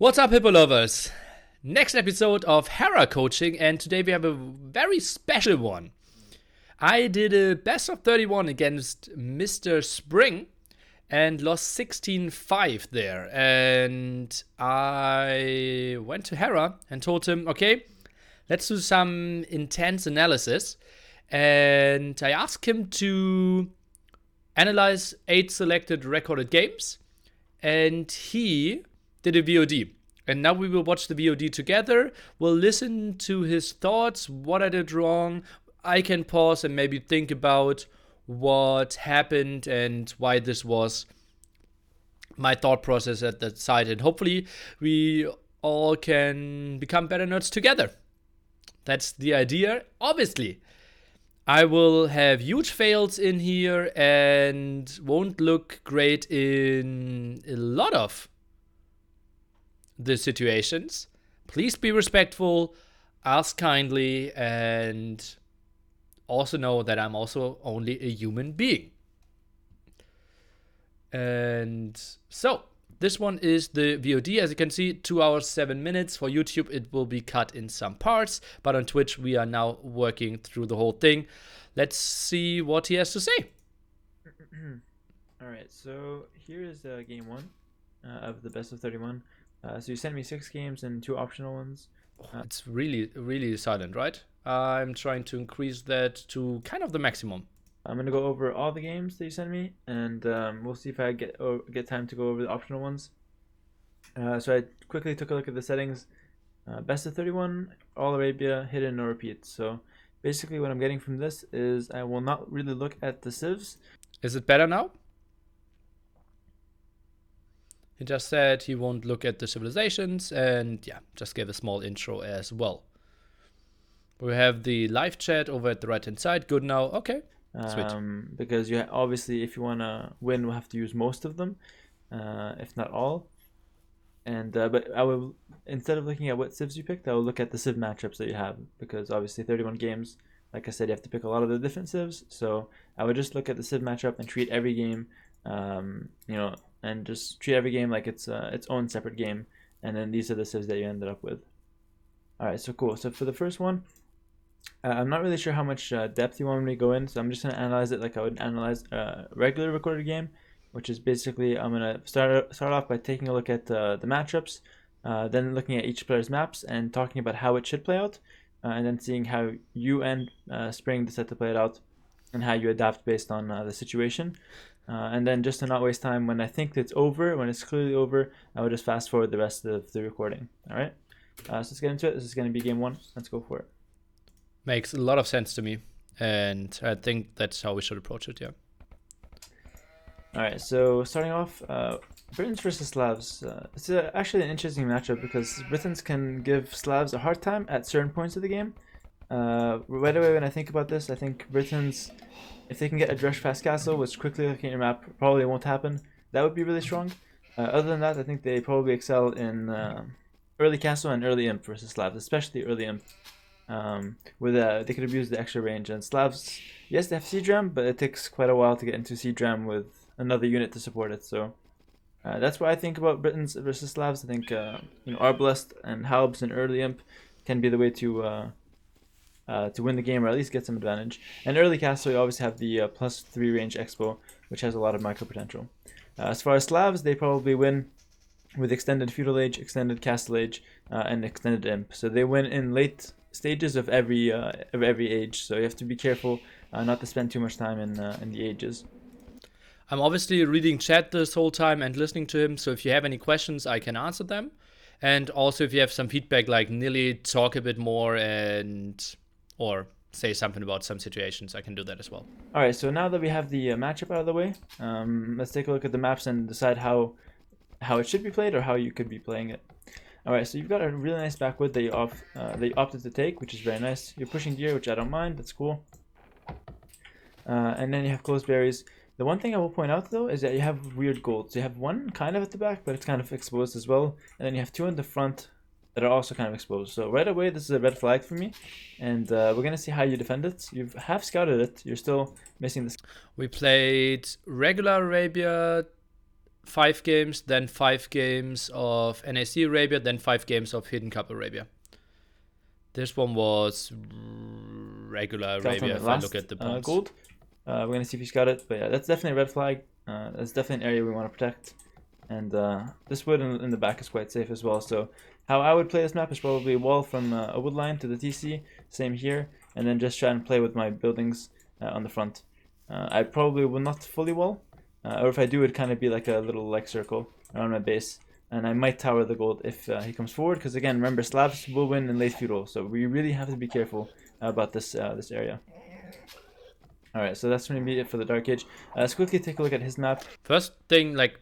What's up, Hippo lovers? Next episode of Hera coaching, and today we have a very special one. I did a best of 31 against Mr. Spring and lost 16-5 there. And I went to Hera and told him, okay, let's do some intense analysis. And I asked him to analyze 8 selected recorded games, and he did a VOD. And now we will watch the VOD together. We'll listen to his thoughts, what I did wrong. I can pause and maybe think about what happened and why this was my thought process at that side. And hopefully we all can become better nerds together. That's the idea. Obviously, I will have huge fails in here and won't look great in a lot of the situations. Please be respectful, ask kindly, and also know that I'm also only a human being. And so, this one is the VOD. As you can see, 2 hours, 7 minutes. For YouTube, it will be cut in some parts, but on Twitch, we are now working through the whole thing. Let's see what he has to say. Alright, so here is game 1 of the best of 31. So you sent me 6 games and 2 optional ones. It's really silent, right? I'm trying to increase that to kind of the maximum. I'm going to go over all the games that you sent me, and we'll see if I get time to go over the optional ones. So I quickly took a look at the settings. Best of 31, All Arabia, Hidden, no repeat. So basically what I'm getting from this is I will not really look at the civs. Is it better now? He just said he won't look at the civilizations, and yeah, just gave a small intro as well. We have the live chat over at the right hand side. Good now. Okay. Sweet. Because you obviously, if you want to win, we'll have to use most of them, if not all. And but I will, instead of looking at what civs you picked, I will look at the civ matchups that you have, because obviously 31 games, like I said, you have to pick a lot of the different civs. So I would just look at the civ matchup and treat every game, and just treat every game like it's its own separate game. And then these are the civs that you ended up with. All right, so cool. So for the first one, I'm not really sure how much depth you want me to go in, so I'm just going to analyze it like I would analyze a regular recorded game, which is basically I'm going to start off by taking a look at the matchups, then looking at each player's maps and talking about how it should play out, and then seeing how you and Spring decide to play it out and how you adapt based on the situation. And then just to not waste time, when I think it's over, when it's clearly over, I will just fast forward the rest of the recording. All right, so let's get into it. This is going to be game 1. Let's go for it. Makes a lot of sense to me, and I think that's how we should approach it, yeah. Alright, so starting off, Britons versus Slavs. It's actually an interesting matchup because Britons can give Slavs a hard time at certain points of the game. Right away when I think about this, I think Britons, if they can get a Dresh fast castle, which quickly looking at your map probably won't happen, that would be really strong. Other than that, I think they probably excel in early castle and early imp versus Slavs, especially early imp. Where they could abuse the extra range. And Slavs, yes, they have C-Dram, but it takes quite a while to get into C-Dram with another unit to support it. So that's what I think about Britons versus Slavs. I think Arbalest and Halbs and early imp can be the way to win the game, or at least get some advantage. And early castle, you obviously have the +3 range expo, which has a lot of micro potential. As far as Slavs, they probably win with extended feudal age, extended castle age, and extended imp. So they win in late stages of every age, so you have to be careful not to spend too much time in the ages. I'm obviously reading chat this whole time and listening to him, so if you have any questions, I can answer them. And also if you have some feedback, like Nilly, talk a bit more or say something about some situations, I can do that as well. Alright, so now that we have the matchup out of the way, let's take a look at the maps and decide how it should be played or how you could be playing it. Alright, so you've got a really nice backwood that you opted to take, which is very nice. You're pushing deer, which I don't mind, that's cool. And then you have closed berries. The one thing I will point out though is that you have weird golds. You have one kind of at the back, but it's kind of exposed as well. And then you have 2 in the front that are also kind of exposed. So right away, this is a red flag for me. And we're going to see how you defend it. You've half scouted it. You're still missing this. We played regular Arabia, 5 games, then 5 games of NAC Arabia, then 5 games of Hidden Cup Arabia. This one was regular Arabia if I look at the points. Gold. We're going to see if he's got it. But yeah, that's definitely a red flag. That's definitely an area we want to protect. And this wood in the back is quite safe as well. So how I would play this map is probably wall from a wood line to the TC. Same here. And then just try and play with my buildings on the front. I probably will not fully wall. Or if I do, it'd kind of be like a little like circle around my base. And I might tower the gold if he comes forward. Because again, remember, Slavs will win in late feudal. So we really have to be careful about this this area. Alright, so that's going to be it for the Dark Age. Let's quickly take a look at his map. First thing, like,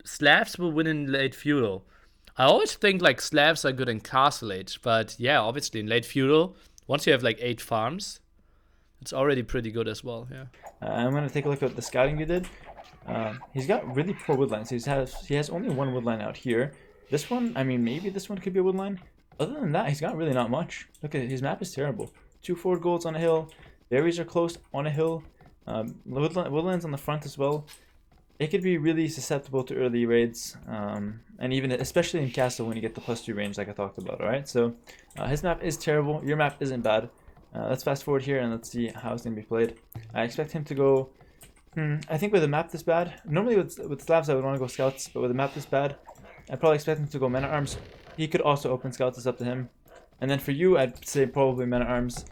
Slavs will win in late feudal. I always think, like, Slavs are good in Castle Age. But yeah, obviously in late feudal, once you have like 8 farms, it's already pretty good as well, yeah. I'm going to take a look at the scouting you did. He's got really poor woodlines. He has only one woodline out here. This one, I mean, maybe this one could be a woodline. Other than that, he's got really not much. Look at his map is terrible. 2 forward golds on a hill. Berries are close on a hill. Woodlands on the front as well. It could be really susceptible to early raids, and even especially in castle when you get the +2 range like I talked about. Alright, so his map is terrible. Your map isn't bad. Let's fast forward here and let's see how it's going to be played. I expect him to go... I think with a map this bad... Normally with Slavs I would want to go scouts, but with a map this bad, I'd probably expect him to go men-at-arms. He could also open scouts, it's up to him. And then for you, I'd say probably men-at-arms.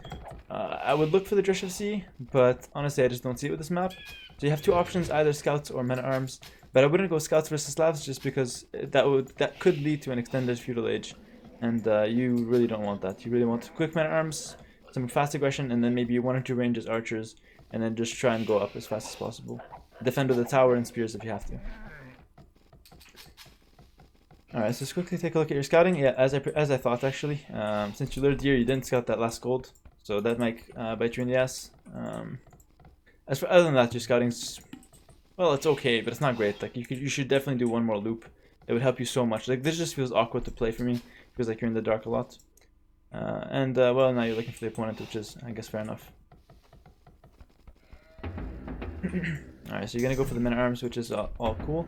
I would look for the Drish of Sea, but honestly I just don't see it with this map. So you have 2 options, either scouts or men-at-arms. But I wouldn't go scouts versus Slavs just because that could lead to an extended feudal age. And you really don't want that. You really want quick men-at-arms, some fast aggression, and then maybe 1 or 2 ranges archers, and then just try and go up as fast as possible. Defend with a tower and spears if you have to. Alright, so let's quickly take a look at your scouting. Yeah, as I thought actually. Since you lured deer, you didn't scout that last gold, so that might bite you in the ass. As for other than that, your scouting's, well, it's okay, but it's not great. Like you should definitely do 1 more loop. It would help you so much. Like this just feels awkward to play for me. Feels like you're in the dark a lot. Well, now you're looking for the opponent, which is, I guess, fair enough. Alright, so you're gonna go for the men-at-arms, which is all cool.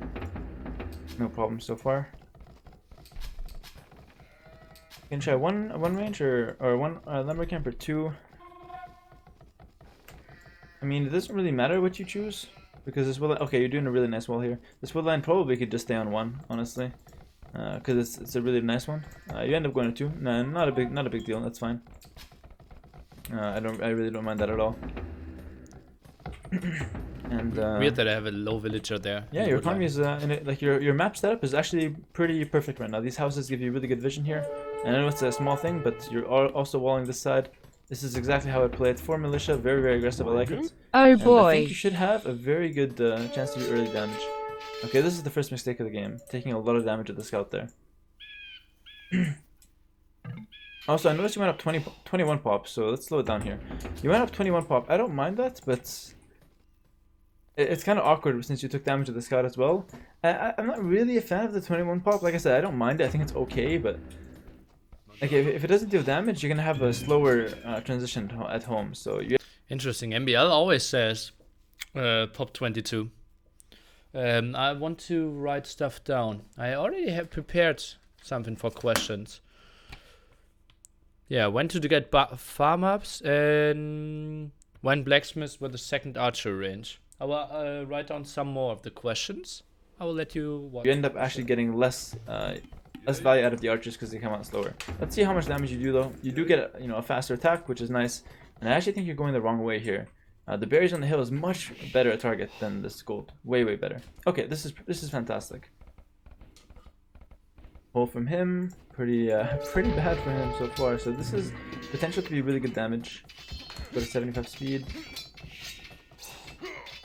No problem so far. You can try one range or one lumber camp or 2. I mean, it doesn't really matter what you choose because this woodline. Okay, you're doing a really nice wall here. This woodline probably could just stay on 1, honestly, because it's a really nice one. You end up going to 2. No, not a big deal. That's fine. I really don't mind that at all. And weird that I have a low villager there. Yeah, your economy is like your map setup is actually pretty perfect right now. These houses give you really good vision here. And I know it's a small thing, but you're also walling this side. This is exactly how I play it. 4 militia, very, very aggressive. I like it. Oh and boy. I think you should have a very good chance to do early damage. Okay, this is the first mistake of the game. Taking a lot of damage at the scout there. Also, I noticed you went up 21 pop, so let's slow it down here. You went up 21 pop. I don't mind that, but it's kind of awkward since you took damage at the scout as well. I'm not really a fan of the 21 pop. Like I said, I don't mind it. I think it's okay, but like if it doesn't deal damage, you're gonna have a slower transition at home. So you. Interesting. MBL always says pop 22. I want to write stuff down. I already have prepared something for questions. Yeah, when to get farm ups and when blacksmiths with the 2nd archer range. I will write down some more of the questions. I will let you watch. You end up actually getting less value out of the archers because they come out slower. Let's see how much damage you do though. You do get a faster attack, which is nice. And I actually think you're going the wrong way here. The berries on the hill is much better a target than this gold. Way better. Okay, this is fantastic. Pull from him, pretty bad for him so far. So this is potential to be really good damage. Go to 75 speed.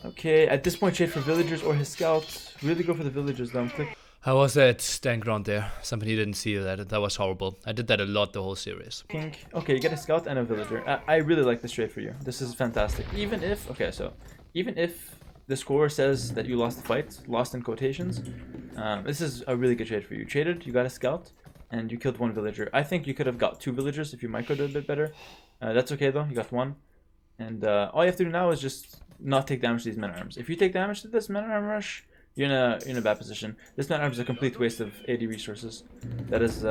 Okay, at this point trade for villagers or his scouts. Really go for the villagers though. Click. How was that stand ground there? Somebody didn't see that. That was horrible. I did that a lot the whole series. Pink. Okay, you get a scout and a villager. I really like this trade for you. This is fantastic. Even if the score says that you lost the fight, lost in quotations, this is a really good trade for you. Traded, you got a scout, and you killed 1 villager. I think you could have got 2 villagers if you microed a bit better. That's okay though, you got 1. And all you have to do now is just not take damage to these men-at-arms. If you take damage to this men-at-arm rush, you're in a bad position. This man arm is a complete waste of AD resources. That is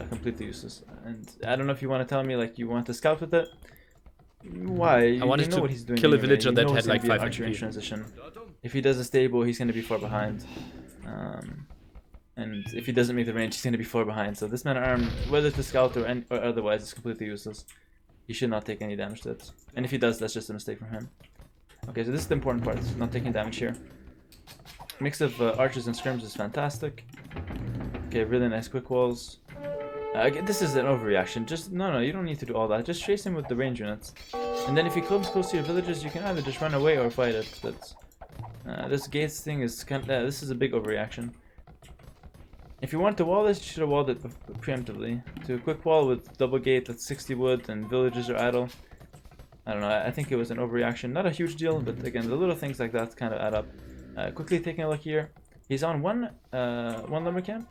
completely useless. And I don't know if you want to tell me like you want to scout with it. Why? I wanted you know to what he's doing kill a anyway. villager You that know had he's gonna like be an 5 archer in HP. transition. If he does a stable, he's going to be far behind. And if he doesn't make the range, he's going to be far behind. So this man arm, whether it's the scout or otherwise, is completely useless. He should not take any damage to it. And if he does, that's just a mistake from him. Okay, so this is the important part, not taking damage here. Mix of archers and scrims is fantastic. Okay, really nice quick walls. This is an overreaction. Just no, you don't need to do all that. Just chase him with the range units. And then if he comes close to your villagers, you can either just run away or fight it. But this gates thing is this is a big overreaction. If you want to wall this, you should have walled it preemptively. To a quick wall with double gate that's 60 wood and villagers are idle. I don't know, I think it was an overreaction. Not a huge deal, but again, the little things like that kind of add up. Quickly taking a look here. He's on one lumber camp.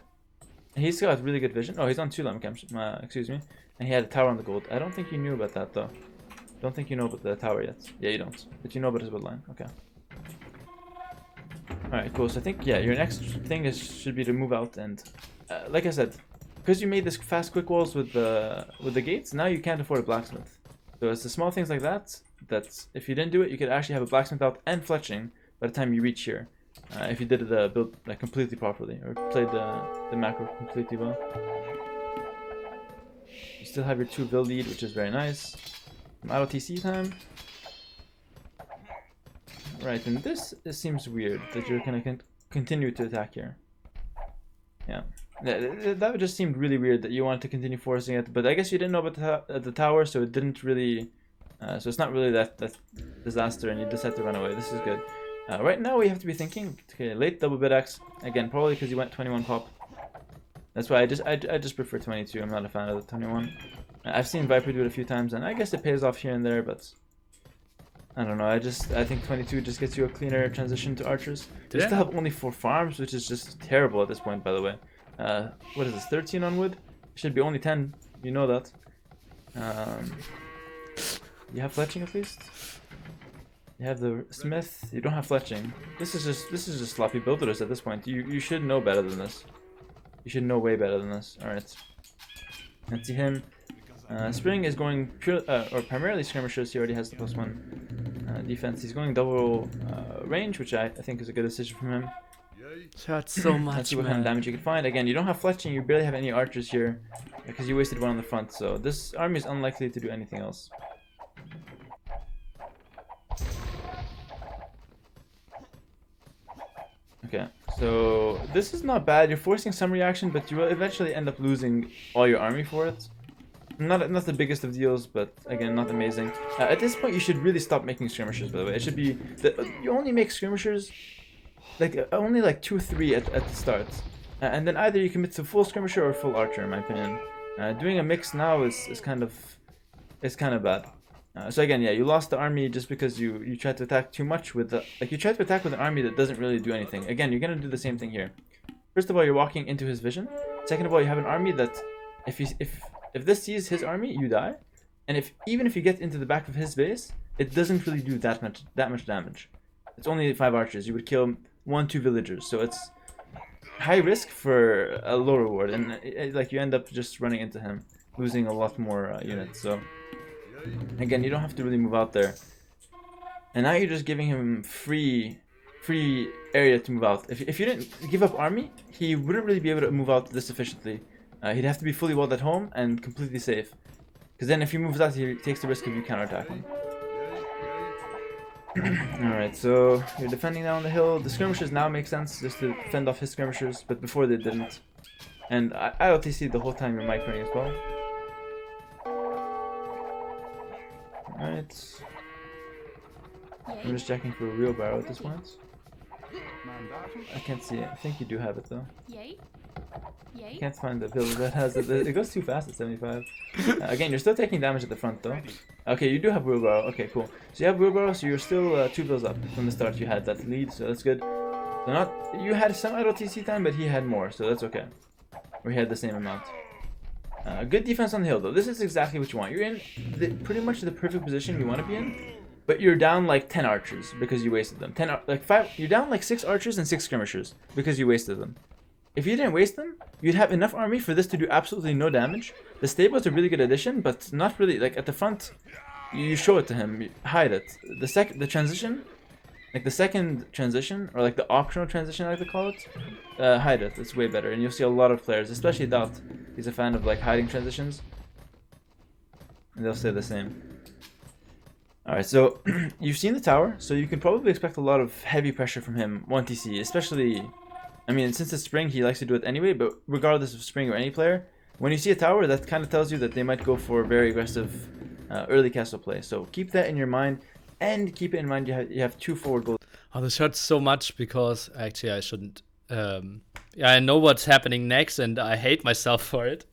He's got really good vision. Oh, he's on 2 lumber camps, excuse me. And he had a tower on the gold. I don't think you knew about that, though. Don't think you know about the tower yet. Yeah, you don't. But you know about his woodline. Okay. Alright, cool. So I think, yeah, your next thing should be to move out. And like I said, because you made this fast quick walls with the gates, now you can't afford a blacksmith. So it's the small things like that, if you didn't do it, you could actually have a blacksmith out and fletching by the time you reach here. If you did the build like completely properly, or played the macro completely well. You still have your 2 build lead, which is very nice. Some auto TC time. Right, and this seems weird that you're gonna continue to attack here. Yeah, that just seemed really weird that you wanted to continue forcing it, but I guess you didn't know about the tower, so it didn't really. So it's not really that disaster, and you just had to run away. This is good. Right now we have to be thinking. Okay, late double bit X again, probably because you went 21 pop. That's why I just prefer 22. I'm not a fan of the 21. I've seen Viper do it a few times, and I guess it pays off here and there, but I don't know. I think 22 just gets you a cleaner transition to archers. You still have only 4 farms, which is just terrible at this point, by the way. What is this? 13 on wood? It should be only 10. You know that. You have fletching at least. You have the smith. You don't have fletching. This is just sloppy builders at this point. You should know better than this. You should know way better than this. All right. Let's see him. Spring is going pure or primarily skirmishers. He already has the +1 defense. He's going double range, which I think is a good decision from him. That's so much. Let's see what kind of damage you can find. Again, you don't have fletching. You barely have any archers here because you wasted 1 on the front. So this army is unlikely to do anything else. Okay, so this is not bad. You're forcing some reaction, but you will eventually end up losing all your army for it. Not the biggest of deals, but again, not amazing. At this point, you should really stop making skirmishers, by the way. It should be that you only make skirmishers like only like 2-3 at the start. And then either you commit to full skirmisher or full archer, in my opinion. Doing a mix now is kind of bad. So again, yeah, you lost the army just because you tried to attack too much with you tried to attack with an army that doesn't really do anything. Again, you're gonna do the same thing here. First of all, you're walking into his vision. Second of all, you have an army that if this sees his army, you die. And even if you get into the back of his base, it doesn't really do that much damage. It's only 5 archers. You would kill 1-2 villagers, so it's high risk for a low reward, and like you end up just running into him, losing a lot more units. So again, you don't have to really move out there. And now you're just giving him free area to move out. If you didn't give up army, he wouldn't really be able to move out this efficiently. He'd have to be fully walled at home and completely safe. Because then if he moves out, he takes the risk of you counterattacking. Alright, so you're defending down the hill. The skirmishers now make sense just to fend off his skirmishers, but before they didn't. And I OTC the whole time you're microing as well. Alright. I'm just checking for a wheelbarrow at this point. I can't see it. I think you do have it though. I can't find the build that has it. It goes too fast at 75. Again, you're still taking damage at the front though. Okay, you do have wheelbarrow. Okay, cool. So you have wheelbarrow, so you're still 2 builds up from the start. You had that lead, so that's good. So you had some idle TC time, but he had more, so that's okay. Or he had the same amount. Good defense on the hill though. This is exactly what you want. You're in pretty much the perfect position you want to be in. but you're down like 10 archers because you wasted them. You're down like 6 archers and 6 skirmishers because you wasted them. If you didn't waste them, you'd have enough army for this to do absolutely no damage. The stable is a really good addition, but not really. Like at the front, you show it to him, you hide it. The transition, like the second transition, or like the optional transition, I like to call it, hide it. It's way better, and you'll see a lot of players, especially Dot. He's a fan of like hiding transitions, and they'll say the same. Alright, so you've seen the tower, so you can probably expect a lot of heavy pressure from him 1TC, especially. I mean, since it's spring, he likes to do it anyway, but regardless of spring or any player, when you see a tower, that kind of tells you that they might go for very aggressive early castle play. So keep that in your mind, and keep it in mind you have 2 forward goals. Oh, this hurts so much because actually I shouldn't. Yeah, I know what's happening next, and I hate myself for it.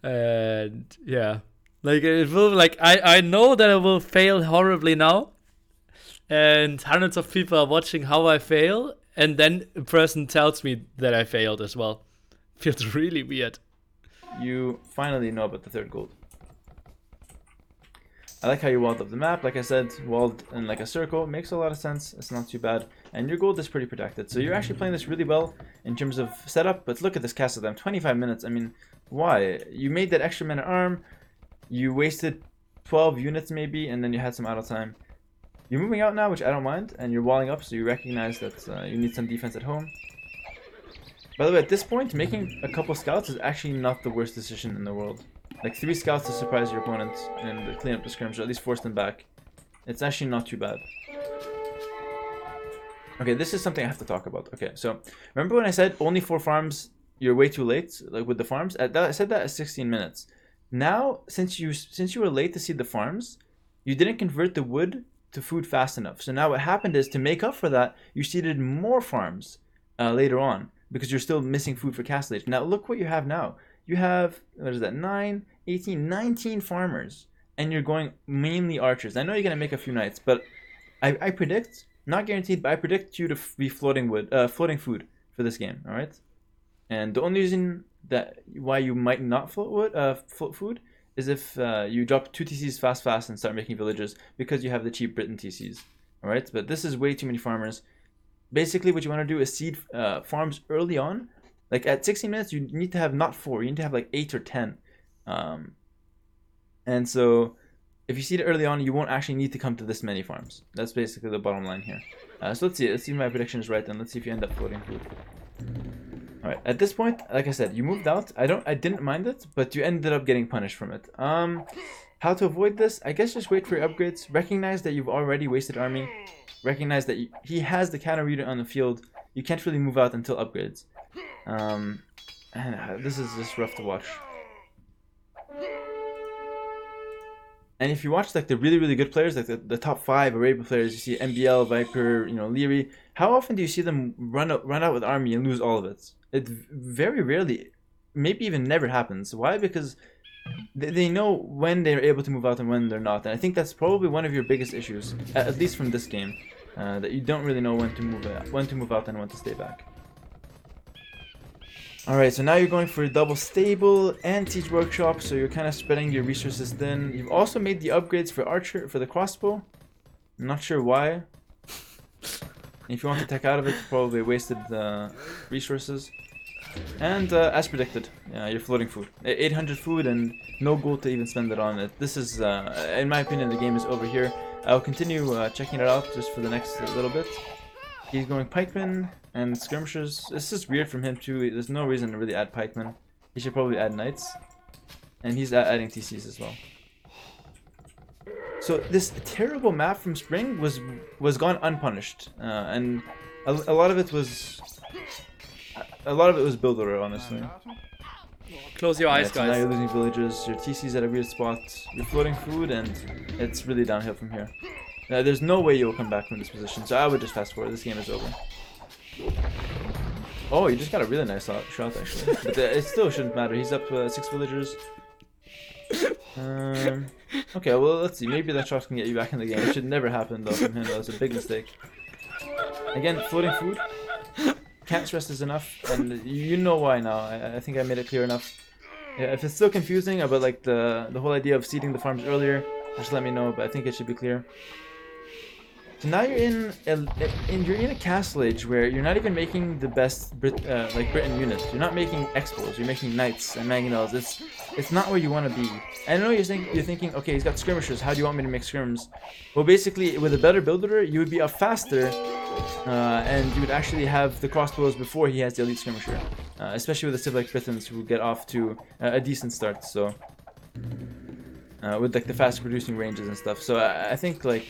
And yeah, like it will. Like I know that I will fail horribly now, and hundreds of people are watching how I fail. And then a person tells me that I failed as well. Feels really weird. You finally know about the 3rd gold. I like how you walled up the map. Like I said, walled in like a circle. Makes a lot of sense. It's not too bad. And your gold is pretty protected. So you're actually playing this really well in terms of setup. But look at this castle time. 25 minutes. I mean, why? You made that extra man at arm. You wasted 12 units maybe. And then you had some idle time. You're moving out now, which I don't mind, and you're walling up, so you recognize that you need some defense at home. By the way, at this point, making a couple scouts is actually not the worst decision in the world. Like 3 scouts to surprise your opponent and clean up the skirmish, or at least force them back. It's actually not too bad. Okay, this is something I have to talk about. Okay, so remember when I said only 4 farms, you're way too late, like with the farms? I said that at 16 minutes. Now, since you were late to see the farms, you didn't convert the wood to food fast enough. So now what happened is, to make up for that, you seeded more farms later on because you're still missing food for castle age. Now look what you have now. You have, what is that, 9, 18, 19 farmers, and you're going mainly archers. I know you're going to make a few knights, but I predict, not guaranteed, but I predict you to be floating food for this game, all right? And the only reason why you might not float food is if you drop 2 TCs fast and start making villages, because you have the cheap Britain TCs. Alright, but this is way too many farmers. Basically what you want to do is seed farms early on. Like at 16 minutes you need to have not 4, you need to have like 8 or 10. And so if you seed it early on, you won't actually need to come to this many farms. That's basically the bottom line here. So let's see if my prediction is right, and let's see if you end up floating food. Alright, at this point, like I said, you moved out. I didn't mind it, but you ended up getting punished from it. How to avoid this? I guess just wait for your upgrades. Recognize that you've already wasted army. Recognize that he has the counter unit on the field. You can't really move out until upgrades. And this is just rough to watch. And if you watch like the really good players, like the top 5 Arabia players, you see MBL, Viper, Leary. How often do you see them run out with army and lose all of it? It very rarely, maybe even never happens. Why? Because they know when they're able to move out and when they're not. And I think that's probably one of your biggest issues, at least from this game, that you don't really know when to move out and when to stay back. Alright, so now you're going for a double stable and siege workshop, so you're kind of spreading your resources thin. You've also made the upgrades for the crossbow. I'm not sure why. If you want to tech out of it, you probably wasted the resources. And as predicted, you're floating food. 800 food and no gold to even spend it on it. This is, in my opinion, the game is over here. I'll continue checking it out just for the next little bit. He's going pikemen and skirmishers. This is weird from him too. There's no reason to really add pikemen. He should probably add knights. And he's adding TCs as well. So this terrible map from spring was gone unpunished, and a lot of it was builder, honestly. Close your eyes, so guys. Now you're losing villages, your TC's at a weird spot, you're floating food, and it's really downhill from here. There's no way you'll come back from this position, so I would just fast forward. This game is over. Oh, you just got a really nice shot actually, but it still shouldn't matter. He's up 6 villagers. Okay, well, let's see. Maybe that shot can get you back in the game. It should never happen, though, from him. That was a big mistake. Again, floating food. Can't stress this enough, and you know why now. I think I made it clear enough. Yeah, if it's still confusing about like the whole idea of seeding the farms earlier, just let me know, but I think it should be clear. So now you're in a castle age where you're not even making the best like Britain units. You're not making expos. You're making knights and mangonels. It's not where you want to be. I know you're thinking, okay, he's got skirmishers. How do you want me to make skirms? Well, basically, with a better builder, you would be up faster, and you would actually have the crossbows before he has the elite skirmisher. Especially with the civ like Britons who get off to a decent start. So with like the fast producing ranges and stuff. So I think like.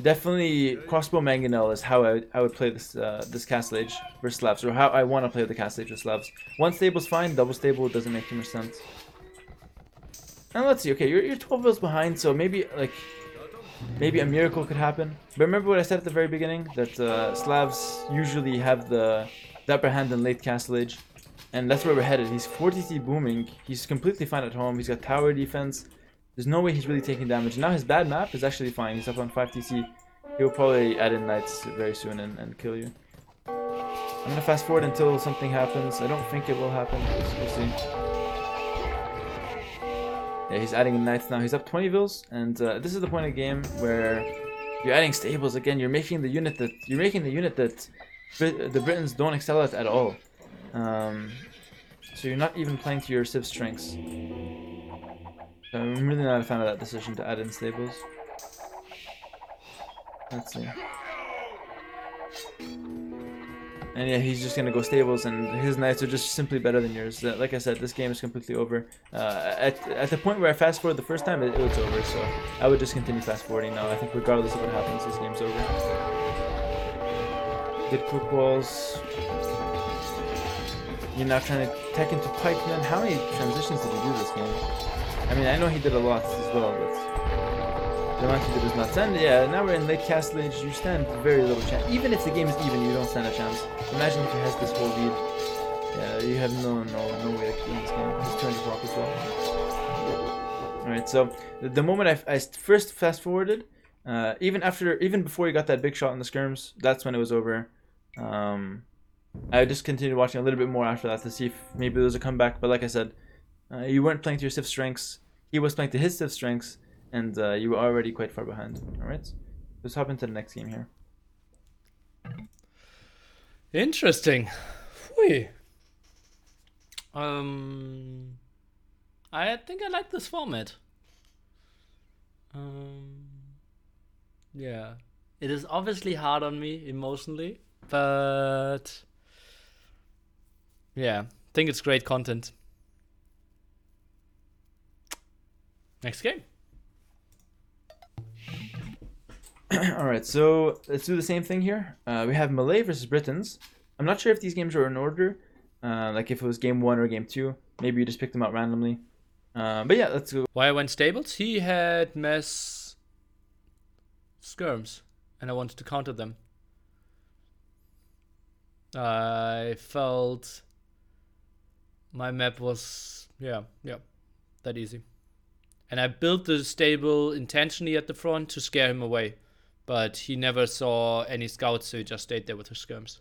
Definitely, crossbow mangonel is how I would play this this castle age versus Slavs, or how I want to play the castle age with Slavs. One stable's fine, double stable doesn't make too much sense. And let's see, okay, you're 12 bills behind, so maybe a miracle could happen. But remember what I said at the very beginning, that Slavs usually have the upper hand in late castle age, and that's where we're headed. He's 40t booming, he's completely fine at home, he's got tower defense. There's no way he's really taking damage. Now his bad map is actually fine. He's up on 5TC. He'll probably add in knights very soon and kill you. I'm gonna fast forward until something happens. I don't think it will happen. We'll see. Yeah, he's adding in knights now. He's up 20 vils, and this is the point of the game where you're adding stables again. You're making the unit that the Britons don't excel at all. So you're not even playing to your civ strengths. I'm really not a fan of that decision to add in stables. Let's see. And yeah, he's just gonna go stables, and his knights are just simply better than yours. Like I said, this game is completely over. At the point where I fast forward the first time, it was over. So I would just continue fast forwarding now. I think regardless of what happens, this game's over. Did quick walls. You're now trying to tech into pikemen. How many transitions did he do this game? I mean, I know he did a lot as well, but the amount he did is nuts. And yeah, now we're in late castle age, you stand very little chance. Even if the game is even, you don't stand a chance. Imagine if he has this whole lead. Yeah, you have no way to win this game. He's 200 block as well. Alright, so the moment I first fast forwarded, even before he got that big shot in the skirms, that's when it was over. I just continued watching a little bit more after that to see if maybe there was a comeback, but like I said, you weren't playing to your civ strengths, he was playing to his civ strengths, and you were already quite far behind. Alright, let's hop into the next game here. Interesting. Whee. I think I like this format. Yeah. It is obviously hard on me emotionally, but yeah, I think it's great content. Next game. Alright, so let's do the same thing here. We have Malay versus Britons. I'm not sure if these games are in order, like if it was game 1 or game 2. Maybe you just picked them out randomly. But yeah, let's go. Why I went stables? He had mass skirms, and I wanted to counter them. I felt my map was, yeah, that easy. And I built the stable intentionally at the front to scare him away. But he never saw any scouts, so he just stayed there with his skirms.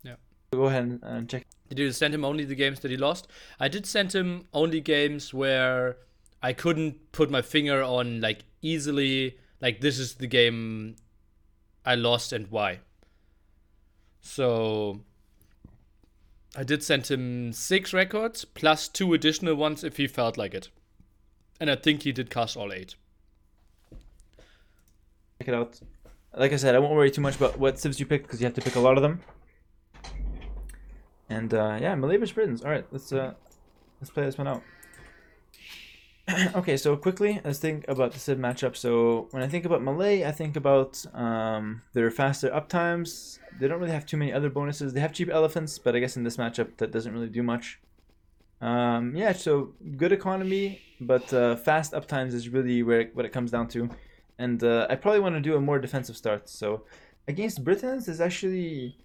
Yeah. Go ahead and check. Did you send him only the games that he lost? I did send him only games where I couldn't put my finger on, like, easily, like, this is the game I lost and why. So I did send him 6 records plus 2 additional ones if he felt like it. And I think he did cast all 8. Check it out. Like I said, I won't worry too much about what civs you picked because you have to pick a lot of them. And yeah, Malay vs Britons. All right, let's play this one out. Okay, so quickly, let's think about the civ matchup. So when I think about Malay, I think about their faster uptimes. They don't really have too many other bonuses. They have cheap elephants, but I guess in this matchup that doesn't really do much. Yeah, so good economy, but fast uptimes is really what it comes down to. And I probably want to do a more defensive start. So against Britons is actually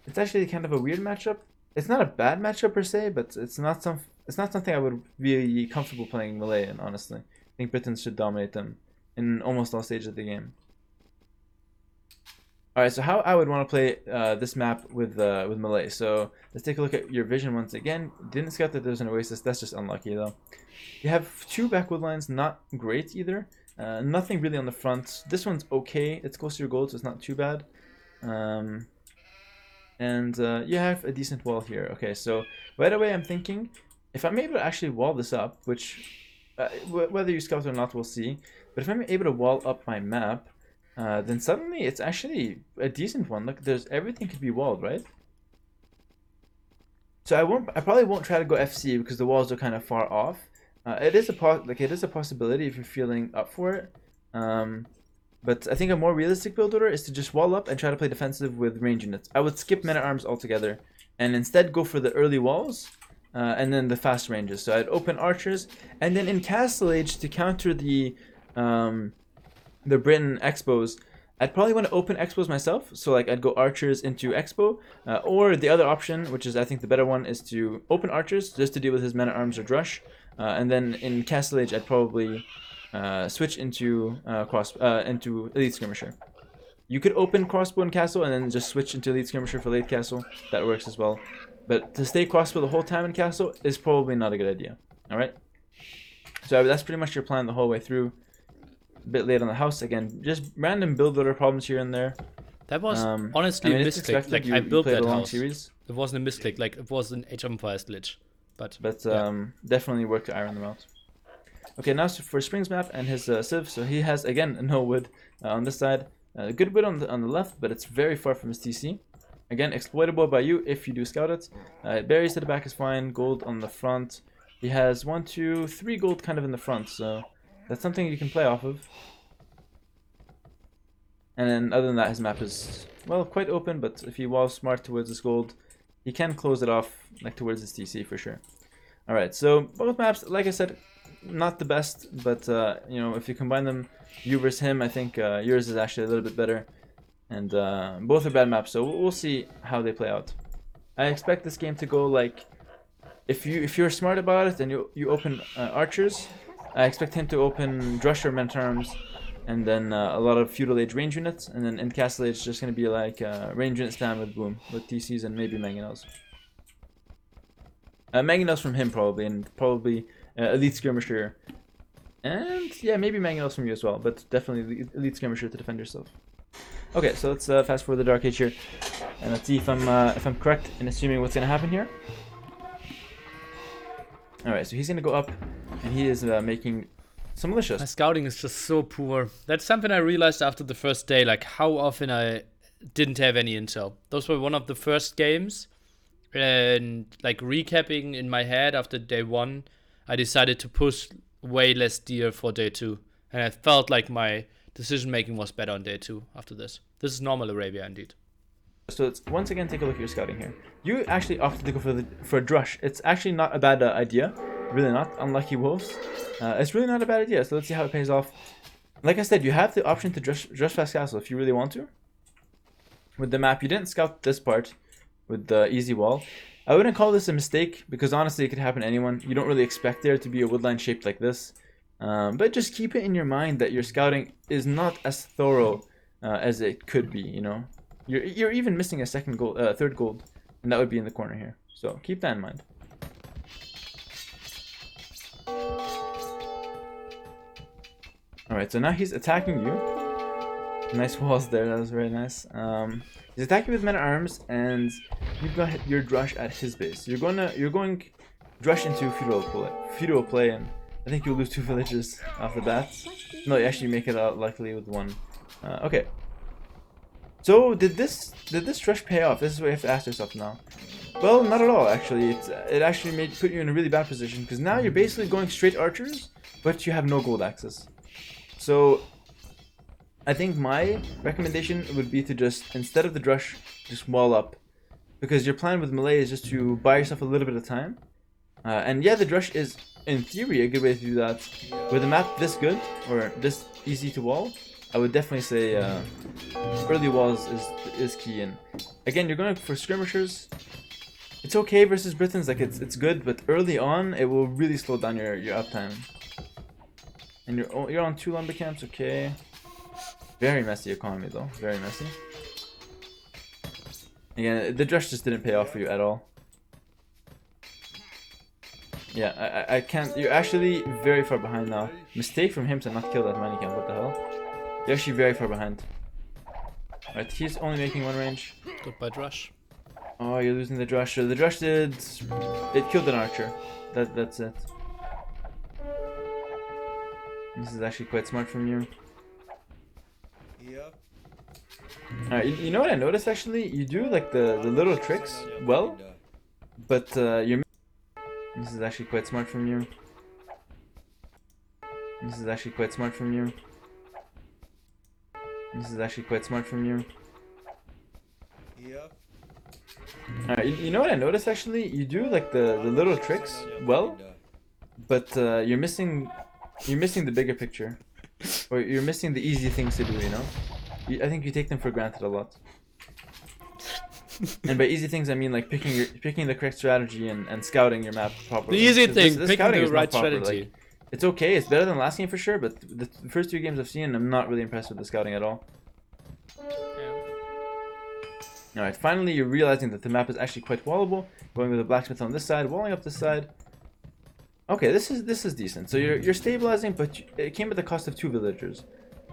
kind of a weird matchup. It's not a bad matchup per se, but it's not something I would be comfortable playing Malay in, honestly. I think Britons should dominate them in almost all stages of the game. Alright, so how I would want to play this map with Malay. So let's take a look at your vision once again. Didn't scout that there's an oasis. That's just unlucky though. You have 2 backwood lines, not great either. Nothing really on the front. This one's okay. It's close to your gold, so it's not too bad. And you have a decent wall here. Okay, so right away I'm thinking, if I'm able to actually wall this up, which whether you scout or not, we'll see. But if I'm able to wall up my map, then suddenly it's actually a decent one. Look, everything could be walled, right? So I probably won't try to go FC because the walls are kind of far off. It is a possibility if you're feeling up for it. But I think a more realistic build order is to just wall up and try to play defensive with range units. I would skip men-at-arms altogether and instead go for the early walls and then the fast ranges. So I'd open archers, and then in Castle Age to counter the Britain expos, I'd probably want to open expos myself. So like I'd go archers into expo, or the other option, which is I think the better one, is to open archers just to deal with his men-at-arms or drush, and then in Castle Age I'd probably switch into into elite skirmisher. You could open crossbow and castle and then just switch into elite skirmisher for late castle. That works as well. But to stay crossbow the whole time in castle is probably not a good idea. All right. So that's pretty much your plan the whole way through. A bit late on the house again. Just random build order problems here and there. That was honestly a misclick. Like I built that house. Series. It wasn't a misclick. Like it was an Age of Empires glitch. But definitely worked to iron them out. Okay, now for Spring's map and his civ, so he has again no wood on this side, good wood on the left, but it's very far from his TC. Again, exploitable by you if you do scout it. Berries to the back is fine, gold on the front. He has 1, 2, 3 gold kind of in the front, so that's something you can play off of. And then other than that, his map is, well, quite open, but if he walls smart towards his gold, he can close it off like towards his TC for sure. Alright, so both maps, like I said, not the best, but you know, if you combine them, you versus him, I think yours is actually a little bit better, and both are bad maps, so we'll see how they play out. I expect this game to go like, if you're smart about it and you open archers, I expect him to open Drusher, men-at-arms, and then a lot of feudal age range units, and then in Castle Age it's just gonna be like range unit spam with boom, with TCs and maybe mangonels. Mangonels from him probably, and probably elite skirmisher, and yeah, maybe mangonels from you as well, but definitely elite skirmisher to defend yourself. Okay, so let's fast forward the Dark Age here, and let's see if I'm correct in assuming what's gonna happen here. All right, so he's gonna go up, and he is making some malicious. My scouting is just so poor. That's something I realized after the first day, like how often I didn't have any intel. Those were one of the first games, and like recapping in my head after day 1, I decided to push way less deer for day 2, and I felt like my decision making was better on day 2 after this. This is normal Arabia indeed. So let's once again take a look at your scouting here. You actually opted to go for a drush. It's actually not a bad idea, really not. Unlucky wolves. It's really not a bad idea. So let's see how it pays off. Like I said, you have the option to drush fast castle if you really want to. With the map, you didn't scout this part with the easy wall. I wouldn't call this a mistake because honestly it could happen to anyone. You don't really expect there to be a woodline shaped like this, but just keep it in your mind that your scouting is not as thorough as it could be. You know, you're even missing a third gold, and that would be in the corner here. So keep that in mind. All right, so now he's attacking you. Nice walls there. That was very nice. He's attacking with men-at-arms, and you've got your drush at his base. You're going drush into feudal play, and I think you'll lose 2 villages off the bat. No, you actually make it out luckily with 1. Okay. So did this drush pay off? This is what you have to ask yourself now. Well, not at all actually. It actually put you in a really bad position because now you're basically going straight archers, but you have no gold access. So I think my recommendation would be to just, instead of the drush, just wall up. Because your plan with melee is just to buy yourself a little bit of time. And yeah, the drush is, in theory, a good way to do that. With a map this good, or this easy to wall, I would definitely say early walls is key. And again, you're going for skirmishers. It's okay versus Britons, like it's good, but early on, it will really slow down your uptime. And you're on 2 lumber camps, okay. Very messy economy though, very messy. Again, the drush just didn't pay off for you at all. Yeah, I can't. You're actually very far behind now. Mistake from him to not kill that mannequin. What the hell? You're actually very far behind. Alright, he's only making one range. Goodbye, Drush. Oh, you're losing the Drush. The Drush did... It killed an archer. That's it. This is actually quite smart from you. Alright, you know what I noticed actually? You do like the little tricks well, but you're... This is actually quite smart from you. This is actually quite smart from you. This is actually quite smart from you. Alright, you know what I noticed actually? You do like the little tricks well, but you're missing the bigger picture, or you're missing the easy things to do. You know, I think you take them for granted a lot. And by easy things, I mean like picking the correct strategy and scouting your map properly. The easy thing, this picking scouting the is not right proper. strategy. Like, it's okay. It's better than last game for sure, but the first two games I've seen, I'm not really impressed with the scouting at all. Alright, finally you're realizing that the map is actually quite wallable. Going with a blacksmith on this side, walling up this side. Okay, this is decent. So you're stabilizing, but it came at the cost of 2 villagers.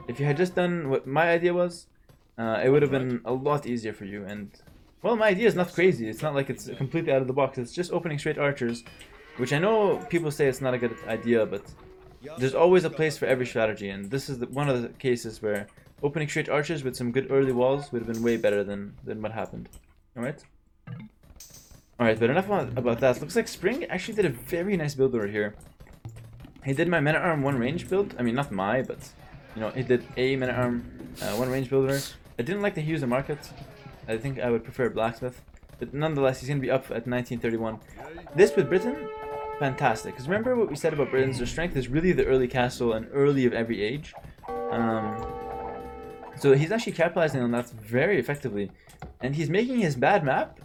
If you had just done what my idea was, it would have been a lot easier for you. And well, my idea is not crazy. It's not like it's completely out of the box. It's just opening straight archers, which I know people say it's not a good idea, but there's always a place for every strategy, and this is one of the cases where opening straight archers with some good early walls would have been way better than what happened. Alright? Alright, but enough about that. Looks like Spring actually did a very nice build over here. He did my Men-at-Arm 1 range build. I mean, not my, but, you know, he did a Men-at-Arm 1 range builder. I didn't like that he used a market. I think I would prefer Blacksmith. But nonetheless, he's going to be up at 1931. This with Britain, fantastic. Because remember what we said about Britain's, their strength is really the early castle and early of every age. So he's actually capitalizing on that very effectively. And he's making his bad map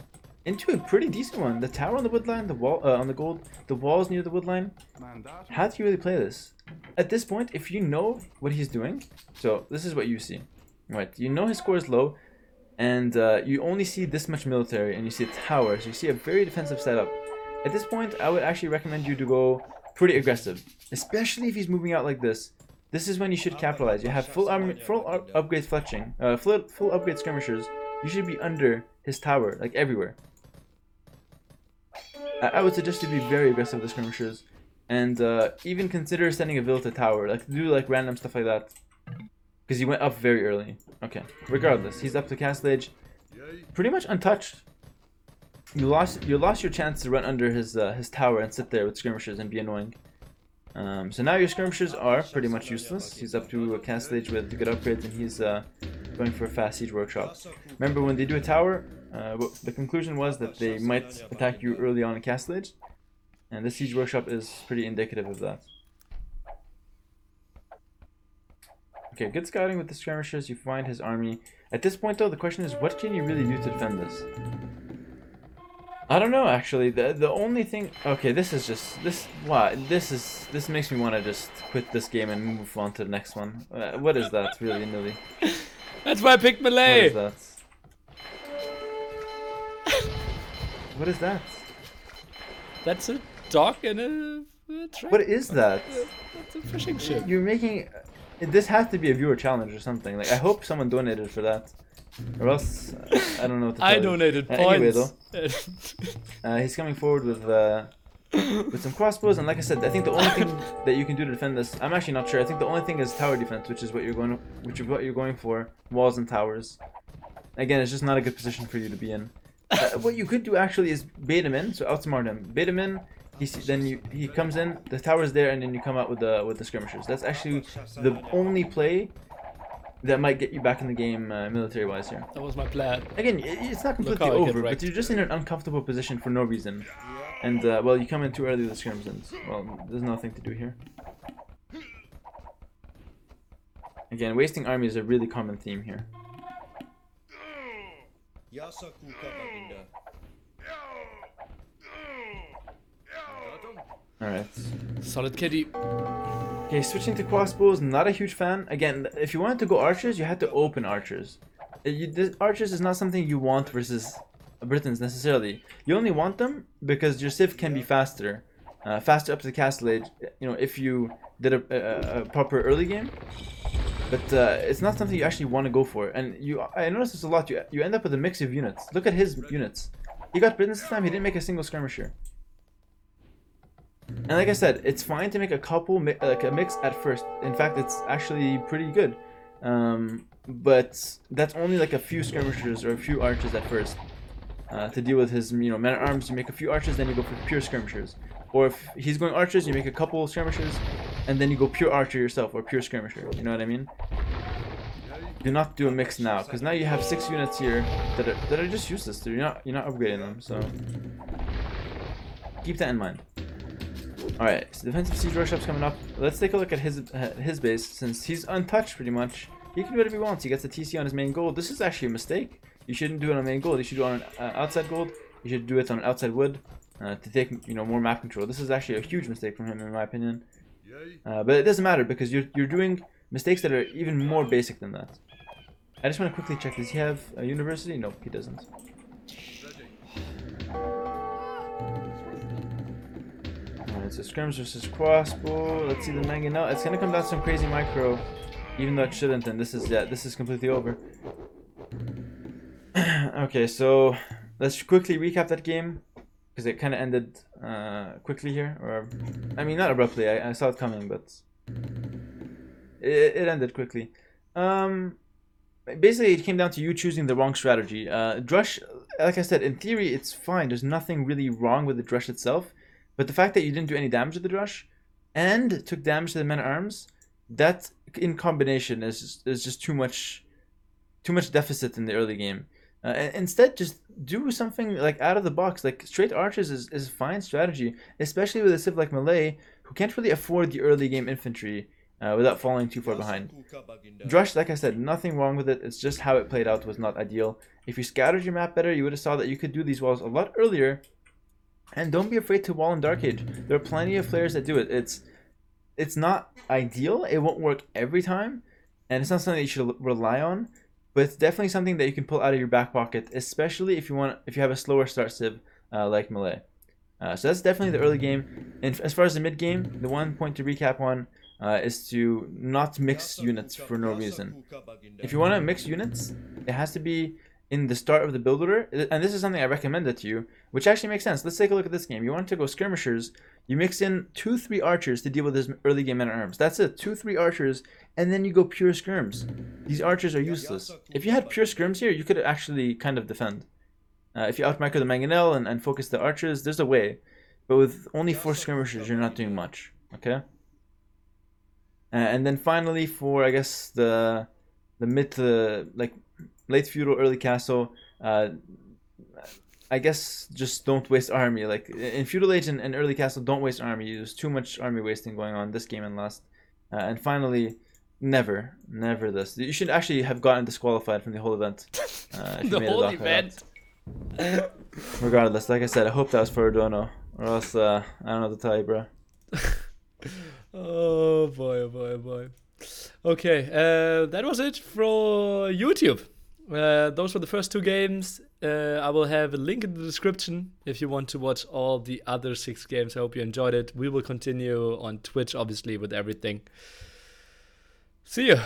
into a pretty decent one. The tower on the woodline, the wall on the gold, the walls near the woodline. How do you really play this? At this point, if you know what he's doing, so this is what you see. Right, you know his score is low, and you only see this much military, and you see a tower, so you see a very defensive setup. At this point, I would actually recommend you to go pretty aggressive, especially if he's moving out like this. This is when you should capitalize. You have full upgrade fletching, full upgrade skirmishers. You should be under his tower, like everywhere. I would suggest you be very aggressive with the skirmishers, and even consider sending a vill to tower, like do like random stuff like that. Because he went up very early. Okay, regardless, he's up to castle age, pretty much untouched. You lost your chance to run under his tower and sit there with skirmishers and be annoying. So now your skirmishers are pretty much useless. He's up to a castle age with good upgrades, and he's going for a fast siege workshop. Remember, when they do a tower, the conclusion was that they might attack you early on in castle age, and this siege workshop is pretty indicative of that. Okay, good scouting with the skirmishers. You find his army. At this point, though, the question is, what can you really do to defend this? I don't know, actually. The only thing... Okay, this is just... This makes me want to just quit this game and move on to the next one. What is that, really, nilly? That's why I picked melee! What is that? What is that? That's a dock and a train. What is that? That's a fishing ship. You're making... This has to be a viewer challenge or something. Like, I hope someone donated for that. Or else, I don't know what to tell I you. donated points. Anyway, though, he's coming forward with some crossbows, and like I said, I think the only thing that you can do to defend this, I'm actually not sure. I think the only thing is tower defense, which is what you're going for, walls and towers. Again, it's just not a good position for you to be in. What you could do actually is bait him in, so outsmart him. Bait him in. He comes in, the tower's there, and then you come out with the skirmishers. That's actually the only play that might get you back in the game military-wise here. That was my plan. Again, it's not completely over, but you're just in an uncomfortable position for no reason. And, well, you come in too early with the skirms, and, well, there's nothing to do here. Again, wasting army is a really common theme here. Alright. Solid kitty. Okay, switching to crossbows, not a huge fan. Again, if you wanted to go archers, you had to open archers. Archers is not something you want versus Britons necessarily. You only want them because your civ can be faster. faster up to the castle age, you know, if you did a proper early game. But it's not something you actually want to go for. And I noticed this a lot. You end up with a mix of units. Look at his units. He got Britain this time. He didn't make a single skirmisher. And like I said, it's fine to make a couple, like a mix at first. In fact, it's actually pretty good. But that's only like a few skirmishers or a few archers at first. To deal with his, you know, men at arms, you make a few archers, then you go for pure skirmishers. Or if he's going archers, you make a couple skirmishers, and then you go pure archer yourself or pure skirmisher. You know what I mean? Do not do a mix now, because now you have 6 units here that are just useless. You're not upgrading them, so keep that in mind. All right, so defensive siege workshop's coming up. Let's take a look at his base. Since he's untouched pretty much, he can do whatever he wants. He gets a TC on his main gold. This is actually a mistake. You shouldn't do it on main gold. You should do it on outside gold. You should do it on outside wood to take, you know, more map control. This is actually a huge mistake from him, in my opinion. But it doesn't matter because you're doing mistakes that are even more basic than that. I just want to quickly check. Does he have a university? Nope, he doesn't. Alright, so skirms versus crossbow. Let's see the manga now. It's gonna come down to some crazy micro, even though it shouldn't. And this is completely over. Okay, so let's quickly recap that game because it kind of ended quickly here, or I mean not abruptly. I saw it coming, but it ended quickly. Basically, it came down to you choosing the wrong strategy. Drush, like I said, in theory, it's fine. There's nothing really wrong with the Drush itself. But the fact that you didn't do any damage to the Drush and took damage to the men-at-arms, that in combination is just too much deficit in the early game. Instead, just do something like out of the box. Like straight archers is fine strategy, especially with a civ like Malay, who can't really afford the early game infantry. Without falling too far behind. Drush, like I said, nothing wrong with it. It's just how it played out was not ideal. If you scattered your map better, you would have saw that you could do these walls a lot earlier. And don't be afraid to wall in Dark Age. There are plenty of players that do it. It's not ideal. It won't work every time, and it's not something that you should rely on. But it's definitely something that you can pull out of your back pocket, especially if you have a slower start civ like Malay. So that's definitely the early game. And as far as the mid game, the one point to recap on. Is to not mix units for no reason. If you want to mix units, it has to be in the start of the build order, and this is something I recommended to you, which actually makes sense. Let's take a look at this game. You want to go skirmishers, you mix in 2-3 archers to deal with his early game men-at-arms. That's it, 2-3 archers, and then you go pure skirms. These archers are useless. If you had pure skirms here, you could actually kind of defend. If you outmicro the mangonel and focus the archers, there's a way. But with only 4 skirmishers, you're not doing much. Okay? And then finally, for I guess the mid to like late feudal, early castle, I guess just don't waste army. Like in feudal age and early castle, don't waste army. There's too much army wasting going on this game and last. And finally, never this. You should actually have gotten disqualified from the whole event. If The you made whole it off event. Regardless, like I said, I hope that was for Adono, or else I don't know what to tell you, bro. Oh boy, oh boy, oh boy. Okay, that was it for YouTube. Those were the first 2 games. I will have a link in the description if you want to watch all the other 6 games. I hope you enjoyed it. We will continue on Twitch, obviously, with everything. See you.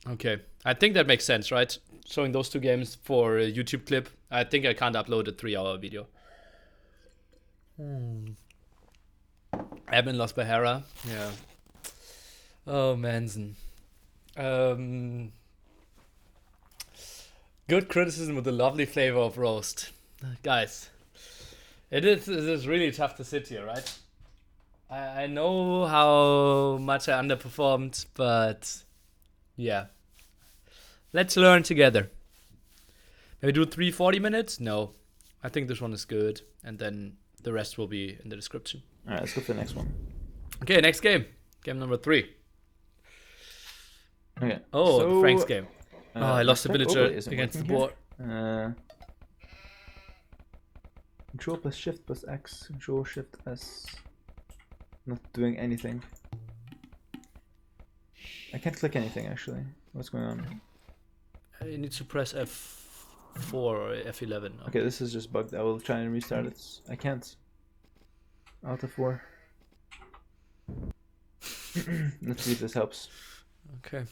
Okay, I think that makes sense, right? Showing those 2 games for a YouTube clip. I think I can't upload a 3-hour video. Admin lost by Hera. Yeah. Oh, Manson. Good criticism with a lovely flavor of roast. Guys, it is really tough to sit here, right? I know how much I underperformed, but yeah. Let's learn together. Maybe do 40 minutes? No. I think this one is good. And then the rest will be in the description. Alright, let's go for the next one. Okay, next game. Game number 3. Okay. Oh, so, Frank's game. I lost the villager isn't against the working board. Control plus Shift plus X. Control Shift S. Not doing anything. I can't click anything actually. What's going on? You need to press F4 or F11. Okay, this is just bugged. I will try and restart it. I can't. Alt F4. Let's see if this helps. Okay.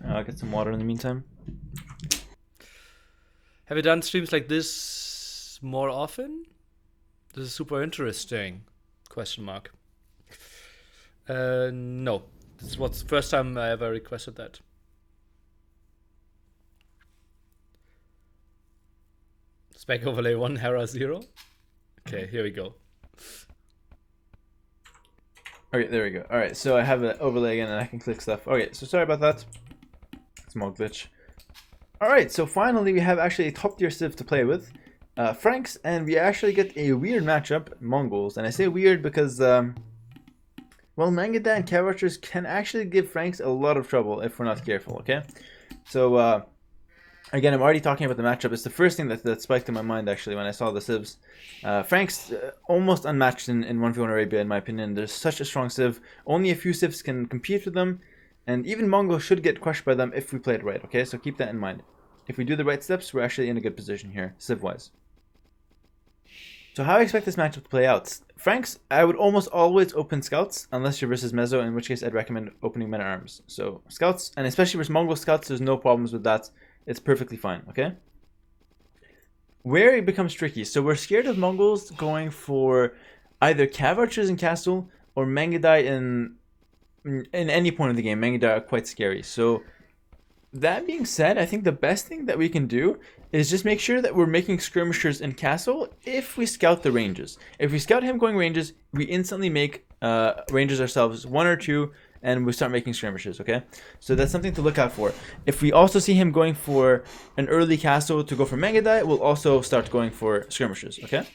I'll get some water in the meantime. Have you done streams like this more often? This is super interesting. Question mark. No. This was the first time I ever requested that. Spec overlay 1, Hera 0. Okay, here we go. Okay, there we go. Alright, so I have an overlay again and I can click stuff. Okay, so sorry about that. Small glitch. Alright, so finally we have actually a top tier civ to play with. Franks, and we actually get a weird matchup, Mongols. And I say weird because, well, Mangada and Cav Archers can actually give Franks a lot of trouble if we're not careful, okay? So, again, I'm already talking about the matchup. It's the first thing that spiked in my mind, actually, when I saw the civs. Franks, almost unmatched in 1v1 Arabia, in my opinion. There's such a strong civ. Only a few civs can compete with them. And even Mongols should get crushed by them if we play it right, okay? So keep that in mind. If we do the right steps, we're actually in a good position here, civ-wise. So how I expect this matchup to play out. Franks, I would almost always open scouts, unless you're versus Mezzo, in which case I'd recommend opening men-at-arms. So scouts, and especially versus Mongol scouts, there's no problems with that. It's perfectly fine, okay? Where it becomes tricky, so we're scared of Mongols going for either Cav Archers in Castle or Mangadai in any point of the game. Mangadai are quite scary. So that being said, I think the best thing that we can do is just make sure that we're making skirmishers in Castle if we scout the ranges. If we scout him going ranges, we instantly make ranges ourselves, 1 or 2, and we start making skirmishers, okay? So that's something to look out for. If we also see him going for an early Castle to go for Mangadai, we'll also start going for skirmishers, okay?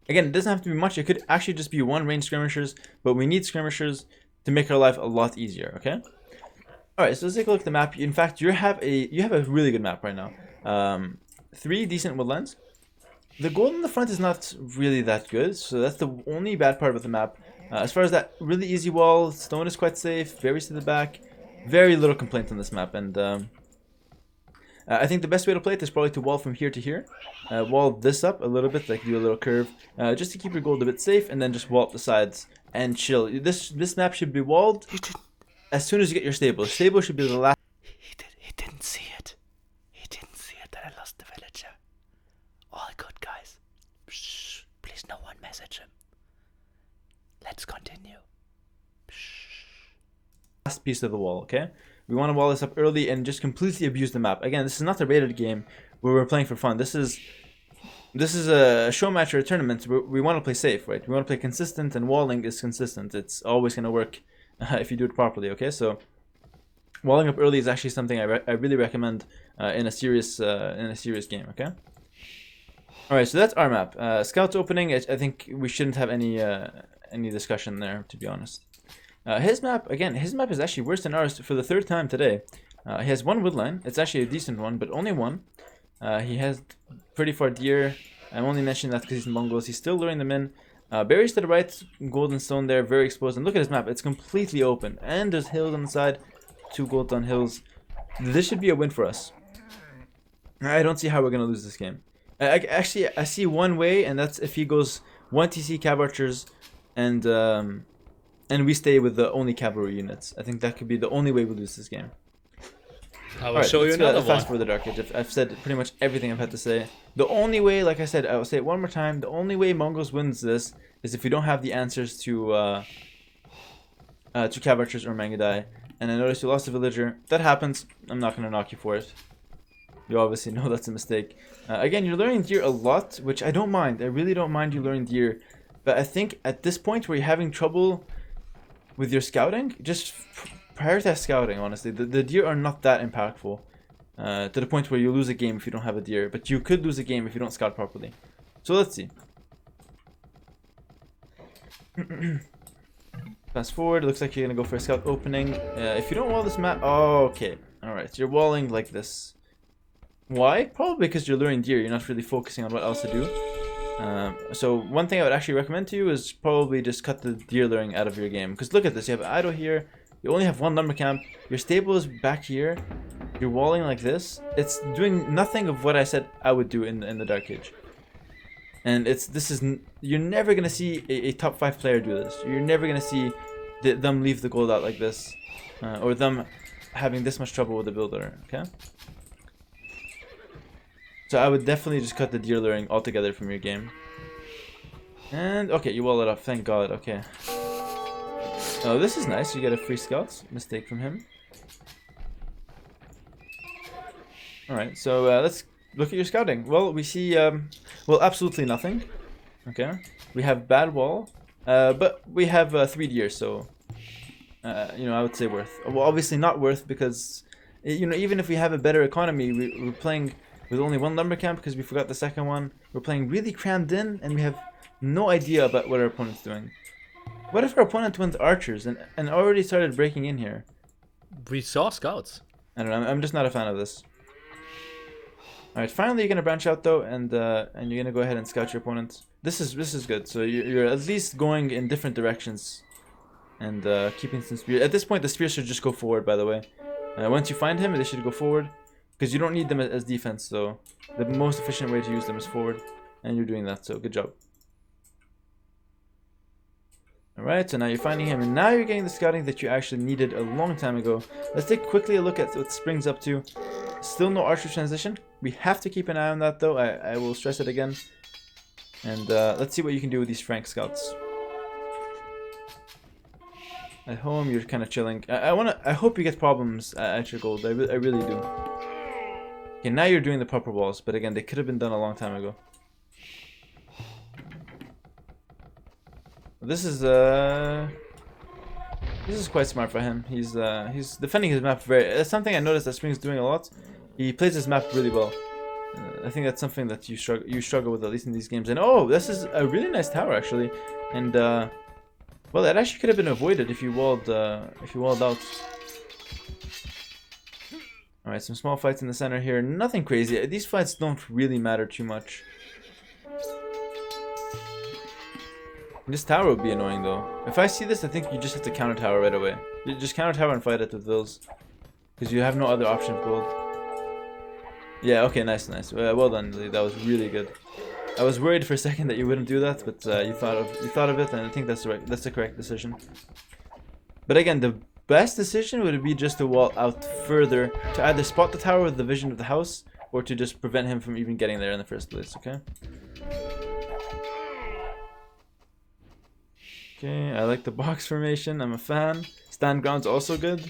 Again, it doesn't have to be much. It could actually just be 1 range skirmishers, but we need skirmishers to make our life a lot easier, okay? Alright, so let's take a look at the map. In fact, you have a really good map right now. 3 decent woodlands. The gold in the front is not really that good, so that's the only bad part of the map. As far as that, really easy wall, stone is quite safe, berries to the back. Very little complaint on this map, and I think the best way to play it is probably to wall from here to here. Wall this up a little bit, like do a little curve, just to keep your gold a bit safe, and then just wall up the sides and chill. This map should be walled as soon as you get your stable. Stable should be the last. He didn't see it. He didn't see it that I lost the villager. All good, guys. Shh. Please, no one message him. Let's continue. Shh. Last piece of the wall, okay? We want to wall this up early and just completely abuse the map. Again, this is not a rated game where we're playing for fun. This is a show match or a tournament. We want to play safe, right? We want to play consistent, and walling is consistent. It's always going to work if you do it properly, okay? So walling up early is actually something I really recommend in a serious game, okay? All right, so that's our map. Scouts opening, I think we shouldn't have any discussion there, to be honest. His map is actually worse than ours for the 3rd time today. He has 1 woodline. It's actually a decent one, but only 1. He has pretty far deer. I'm only mentioning that because he's in Mongols. He's still luring them in. Berries to the right, golden stone there, very exposed. And look at his map, it's completely open. And there's hills on the side, 2 gold on hills. This should be a win for us. I don't see how we're going to lose this game. I see one way, and that's if he goes 1 TC Cav Archers and we stay with the only cavalry units. I think that could be the only way we lose this game. I will show you another one. Fast for the Dark Age. I've said pretty much everything I've had to say. The only way, like I said, I will say it one more time, the only way Mongols wins this is if you don't have the answers to Cav Archers or Mangadai. And I noticed you lost a villager. That happens. I'm not going to knock you for it. You obviously know that's a mistake. Again, you're learning deer a lot, which I don't mind. I really don't mind you learning deer. But I think at this point where you're having trouble with your scouting, just prioritize scouting, honestly. The deer are not that impactful to the point where you lose a game if you don't have a deer. But you could lose a game if you don't scout properly. So let's see. Fast forward, it looks like you're going to go for a scout opening. If you don't wall this map... Oh, okay. Alright, so you're walling like this. Why? Probably because you're luring deer. You're not really focusing on what else to do. So one thing I would actually recommend to you is probably just cut the deer luring out of your game. Because look at this. You have idle here. You only have one lumber camp. Your stable is back here. You're walling like this. It's doing nothing of what I said I would do in the Dark Age. And you're never gonna see a top 5 player do this. You're never gonna see them leave the gold out like this, or them having this much trouble with the builder. Okay. So I would definitely just cut the deer luring altogether from your game. And okay, you wall it up. Thank God. Okay. Oh, this is nice. You get a free scout. Mistake from him. Alright, so let's look at your scouting. Well, we see, well, absolutely nothing. Okay. We have bad wall, but we have 3 deer, so, you know, I would say worth. Well, obviously not worth because, you know, even if we have a better economy, we're playing with only 1 lumber camp because we forgot the second one. We're playing really crammed in, and we have no idea about what our opponent's doing. What if our opponent went archers and already started breaking in here? We saw scouts. I don't know. I'm just not a fan of this. All right. Finally, you're gonna branch out though, and you're gonna go ahead and scout your opponent. This is good. So you're at least going in different directions, and keeping some spears. At this point, the spears should just go forward. By the way, once you find him, they should go forward because you don't need them as defense. So the most efficient way to use them is forward, and you're doing that. So good job. Alright, so now you're finding him, and now you're getting the scouting that you actually needed a long time ago. Let's take quickly a look at what Spring's up to. Still no archer transition. We have to keep an eye on that though. I will stress it again. And let's see what you can do with these Frank scouts. At home, you're kind of chilling. I hope you get problems at your gold. I really do. Okay, now you're doing the proper walls, but again, they could have been done a long time ago. This is quite smart for him. He's defending his map very. That's something I noticed that Spring's doing a lot. He plays his map really well. I think that's something that you struggle with, at least in these games. And oh, this is a really nice tower actually. And well, that actually could have been avoided if you walled out. All right, some small fights in the center here. Nothing crazy. These fights don't really matter too much. This tower would be annoying though. If I see this, I think you just have to counter tower right away. You just counter tower and fight it with those, because you have no other option of gold. Yeah, okay, nice. Well done, Lee. That was really good. I was worried for a second that you wouldn't do that, but you thought of it, and I think that's the correct decision. But again, the best decision would be just to wall out further, to either spot the tower with the vision of the house, or to just prevent him from even getting there in the first place. Okay. Okay, I like the box formation. I'm a fan. Stand ground's also good.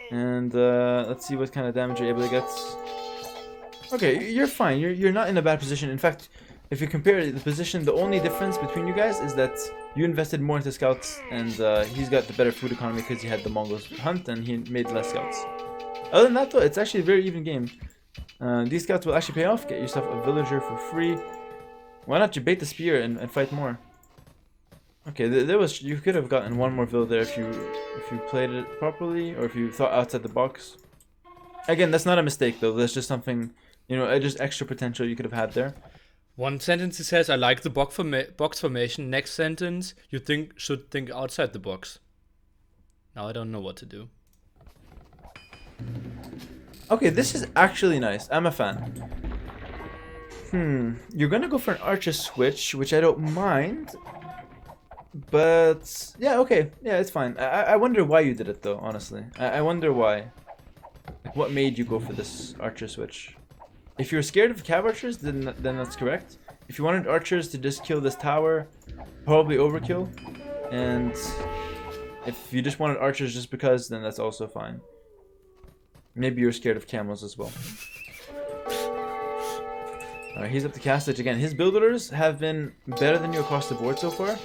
And let's see what kind of damage you're able to get. Okay, you're fine. You're not in a bad position. In fact, if you compare the position, the only difference between you guys is that you invested more into scouts, and he's got the better food economy because he had the Mongols hunt and he made less scouts. Other than that, though, it's actually a very even game. These scouts will actually pay off. Get yourself a villager for free. Why not you bait the spear and fight more? Okay, you could have gotten one more villager if you played it properly, or if you thought outside the box. Again, that's not a mistake though. That's just something, you know, just extra potential you could have had there. One sentence it says, "I like the box formation." Next sentence, you should think outside the box. Now I don't know what to do. Okay, this is actually nice. I'm a fan. You're gonna go for an archer switch, which I don't mind. But yeah, okay, yeah, it's fine. I wonder why you did it though. Honestly, I wonder why. Like, what made you go for this archer switch? If you're scared of cav archers, then that's correct. If you wanted archers to just kill this tower, probably overkill. And if you just wanted archers just because, then that's also fine. Maybe you're scared of camels as well. Alright, he's up to Castage again. His builders have been better than you across the board so far,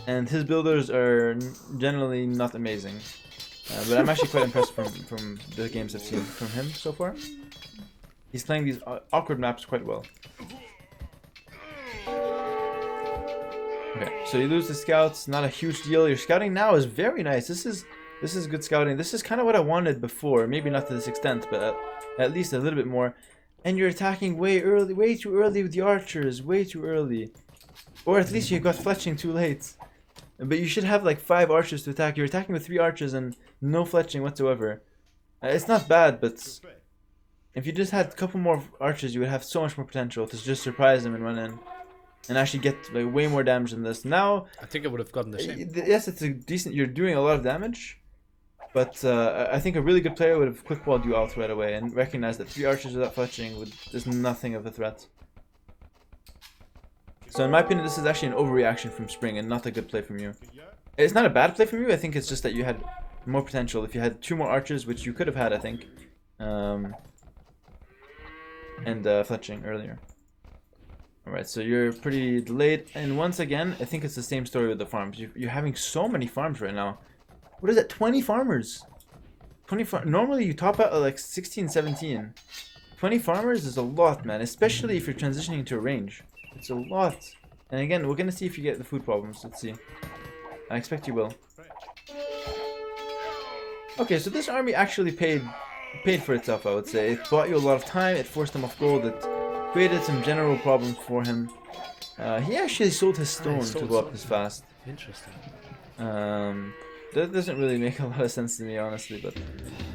and his builders are generally not amazing. But I'm actually quite impressed from the games I've seen from him so far. He's playing these awkward maps quite well. Okay, so you lose the scouts, not a huge deal. Your scouting now is very nice. This is good scouting. This is kind of what I wanted before. Maybe not to this extent, but at least a little bit more. And you're attacking way too early with the archers, way too early. Or at least you got fletching too late. But you should have like 5 archers to attack. You're attacking with 3 archers and no fletching whatsoever. It's not bad, but if you just had a couple more archers, you would have so much more potential to just surprise them and run in. And actually get like way more damage than this. Now, I think I would have gotten the same. Yes, it's a decent. You're doing a lot of damage, but I think a really good player would have quick walled you out right away and recognized that 3 archers without fletching is nothing of a threat. So in my opinion, this is actually an overreaction from Spring and not a good play from you. It's not a bad play from you. I think it's just that you had more potential if you had 2 more archers, which you could have had, I think, and fletching earlier. Alright, so you're pretty delayed, and once again, I think it's the same story with the farms. You're having so many farms right now. What is that, 20 farmers? 20 normally you top out at like 16, 17. 20 farmers is a lot, man, especially if you're transitioning into a range. It's a lot. And again, we're gonna see if you get the food problems. Let's see. I expect you will. Okay, so this army actually paid for itself, I would say. It bought you a lot of time, it forced him off gold, it created some general problems for him. He actually sold his stone to go up this fast. Interesting. That doesn't really make a lot of sense to me, honestly, but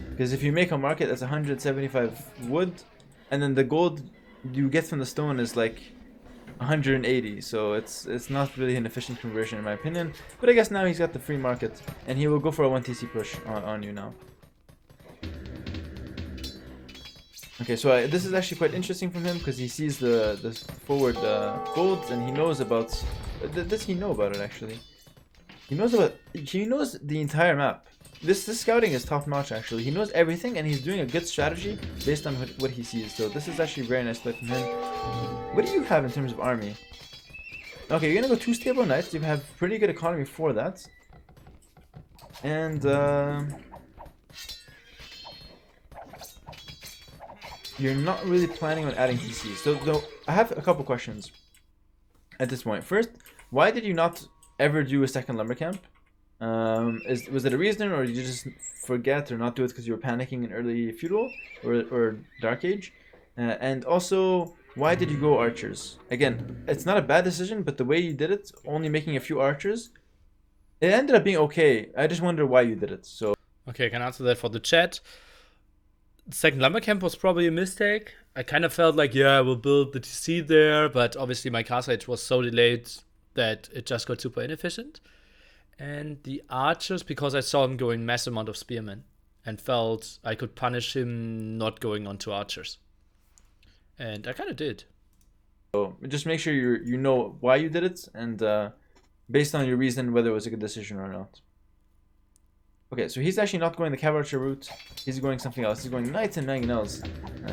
because if you make a market that's 175 wood, and then the gold you get from the stone is like 180, so it's not really an efficient conversion in my opinion. But I guess now he's got the free market, and he will go for a 1 TC push on you now. Okay, so this is actually quite interesting from him because he sees the forward golds and he knows about. Does he know about it actually? He knows the entire map. This scouting is top notch actually. He knows everything and he's doing a good strategy based on what he sees. So this is actually a very nice play from him. What do you have in terms of army? Okay, you're gonna go 2 stable knights. You have pretty good economy for that. And you're not really planning on adding TCs. So I have a couple questions at this point. First, why did you not ever do a second lumber camp? Was it a reason, or did you just forget or not do it because you were panicking in early feudal or dark age? And also, why did you go archers? Again, it's not a bad decision, but the way you did it, only making a few archers, it ended up being okay. I just wonder why you did it. So okay, I can answer that for the chat. Second lumber camp was probably a mistake. I kind of felt like, yeah, we'll build the TC there, but obviously my castle age was so delayed that it just got super inefficient. And the archers, because I saw him going massive amount of spearmen and felt I could punish him not going on to archers. And I kind of did. So just make sure you know why you did it, and based on your reason, whether it was a good decision or not. Okay, so he's actually not going the cav archer route. He's going something else. He's going knights and mangonels.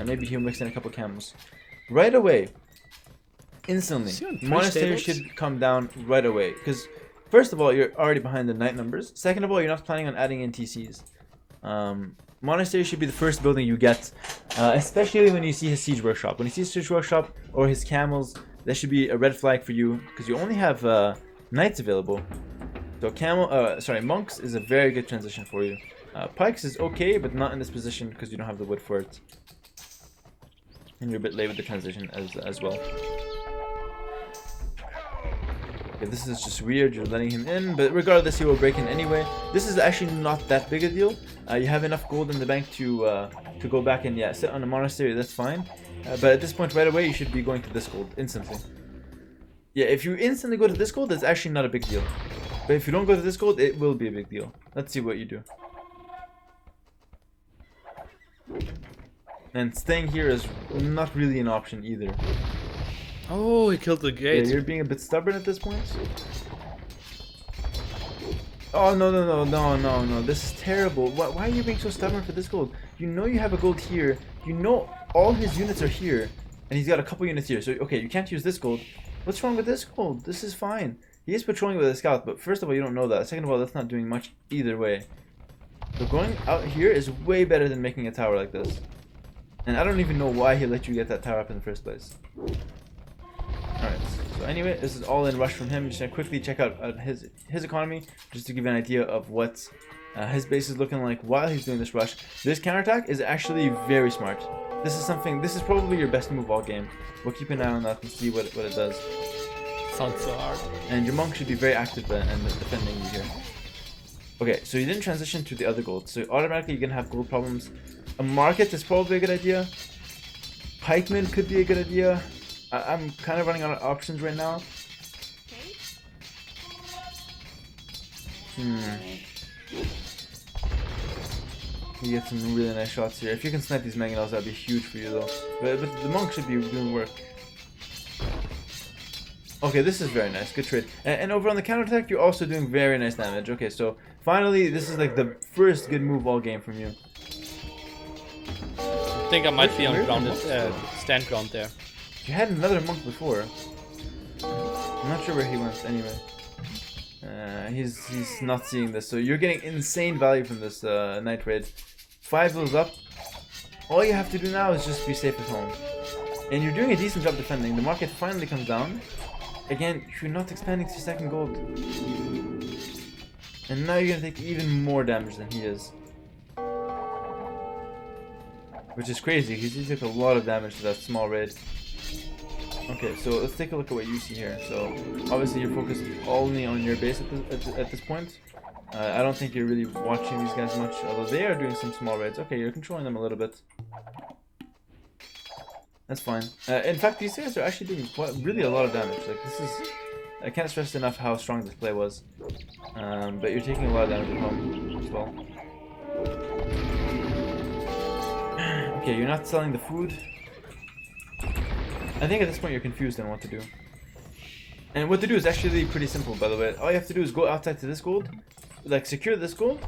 Maybe he'll mix in a couple camos. Right away, instantly, monastery should come down right away. Because first of all, you're already behind the knight numbers. Second of all, you're not planning on adding in TCs. Monastery should be the first building you get, especially when you see his siege workshop. When you see his siege workshop or his camels, that should be a red flag for you because you only have knights available. So monks is a very good transition for you. Pikes is okay, but not in this position because you don't have the wood for it. And you're a bit late with the transition as well. Okay, this is just weird, you're letting him in, but regardless he will break in anyway. This is actually not that big a deal. You have enough gold in the bank to go back and sit on a monastery, that's fine. But at this point right away you should be going to this gold instantly. Yeah, if you instantly go to this gold, that's actually not a big deal. But if you don't go to this gold, it will be a big deal. Let's see what you do. And staying here is not really an option either. Oh, he killed the gate. Yeah, you're being a bit stubborn at this point. Oh, no. This is terrible. Why are you being so stubborn for this gold? You know you have a gold here. You know all his units are here. And he's got a couple units here. So, okay, you can't use this gold. What's wrong with this gold? This is fine. He is patrolling with a scout, but first of all, you don't know that. Second of all, that's not doing much either way. So going out here is way better than making a tower like this. And I don't even know why he let you get that tower up in the first place. Alright, so anyway, this is all in rush from him. Just gonna quickly check out his economy, just to give you an idea of what his base is looking like while he's doing this rush. This counterattack is actually very smart. This is probably your best move all game. We'll keep an eye on that and see what it does. Sounds so hard. And your monk should be very active and defending you here. Okay, so you didn't transition to the other gold, so automatically you're gonna have gold problems. A market is probably a good idea. Pikeman could be a good idea. I'm kind of running out of options right now. You get some really nice shots here. If you can snipe these mangonels, that'd be huge for you though. But the monk should be doing work. Okay, this is very nice. Good trade. And over on the counterattack, you're also doing very nice damage. Okay, so finally, this is like the first good move all game from you. I think I might be on grounded, stand ground there. You had another monk before. I'm not sure where he went anyway. He's not seeing this, so you're getting insane value from this night raid. 5 levels up. All you have to do now is just be safe at home. And you're doing a decent job defending. The market finally comes down. Again, you're not expanding to second gold. And now you're gonna take even more damage than he is. Which is crazy, because he took a lot of damage to that small raid. Okay, so let's take a look at what you see here. So, obviously you're focused only on your base at this point. I don't think you're really watching these guys much, although they are doing some small raids. Okay, you're controlling them a little bit. That's fine. In fact, these guys are actually doing really a lot of damage. Like, this is... I can't stress enough how strong this play was. But you're taking a lot of damage at home as well. Okay, you're not selling the food. I think at this point you're confused on what to do. And what to do is actually pretty simple, by the way. All you have to do is go outside to this gold, like secure this gold,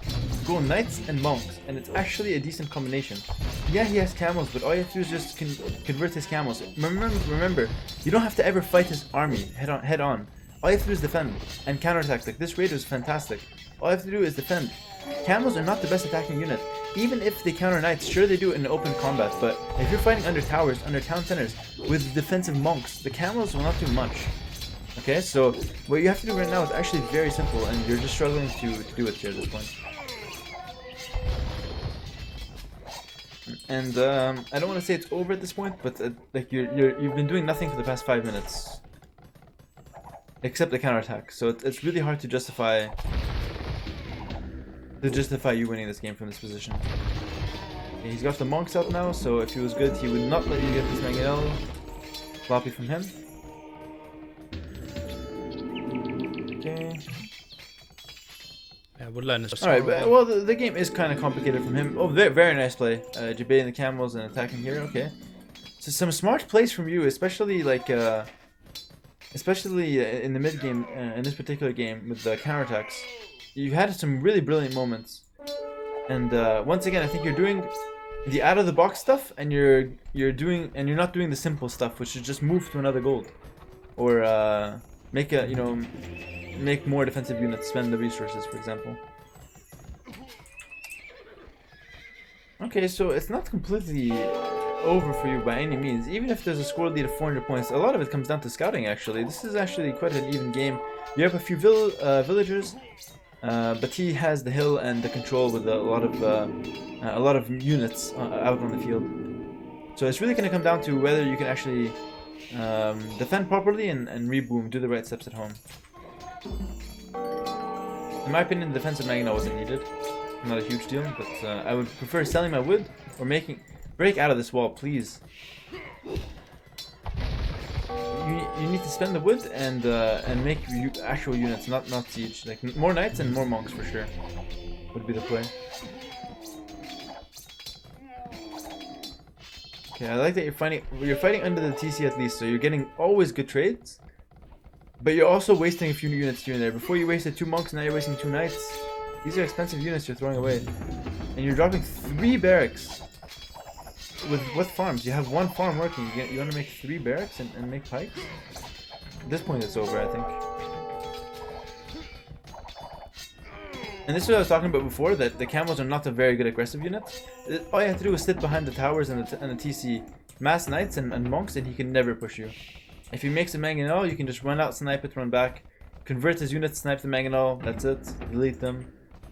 go knights and monks, and it's actually a decent combination. Yeah, he has camels, but all you have to do is just convert his camels. Remember, you don't have to ever fight his army head on. All you have to do is defend and counterattack. Like, this raid was fantastic. All you have to do is defend. Camels are not the best attacking unit. Even if they counter knights, sure they do it in open combat, but if you're fighting under towers, under town centers, with defensive monks, the camels will not do much. Okay, so what you have to do right now is actually very simple, and you're just struggling to do it here at this point. And I don't want to say it's over at this point, but like you've been doing nothing for the past 5 minutes, except the counterattack. So it's really hard to justify you winning this game from this position. Okay, he's got the monks out now, so if he was good, he would not let you get this Mangonel. Floppy from him. Okay. Yeah, Woodland is Alright, well, the game is kind of complicated from him. Oh, very nice play. Debating the camels and attacking here, okay. So some smart plays from you, especially like, in the mid game, in this particular game with the counterattacks. You had some really brilliant moments. And once again, I think you're doing the out of the box stuff, and you're not doing the simple stuff, which is just move to another gold, or make more defensive units, spend the resources, for example. Okay, so it's not completely over for you by any means. Even if there's a score lead of 400 points, a lot of it comes down to scouting, actually. This is actually quite an even game. You have a few villagers, but he has the hill and the control with a lot of units out on the field. So it's really going to come down to whether you can actually defend properly and reboom, do the right steps at home. In my opinion, the defensive Magna wasn't needed. Not a huge deal, but I would prefer selling my wood or break out of this wall, please. You need to spend the wood and make actual units, not siege. Like more knights and more monks for sure would be the play. Okay, I like that you're fighting under the TC at least, so you're getting always good trades. But you're also wasting a few units here and there. Before you wasted 2 monks, now you're wasting 2 knights. These are expensive units you're throwing away. And you're dropping 3 barracks. With what farms? You have 1 farm working. You want to make 3 barracks and make pikes? At this point it's over, I think. And this is what I was talking about before, that the camels are not a very good aggressive unit. All you have to do is sit behind the towers and the TC, mass knights and monks, and he can never push you. If he makes a Mangonel, you can just run out, snipe it, run back, convert his units, snipe the Mangonel, that's it, delete them.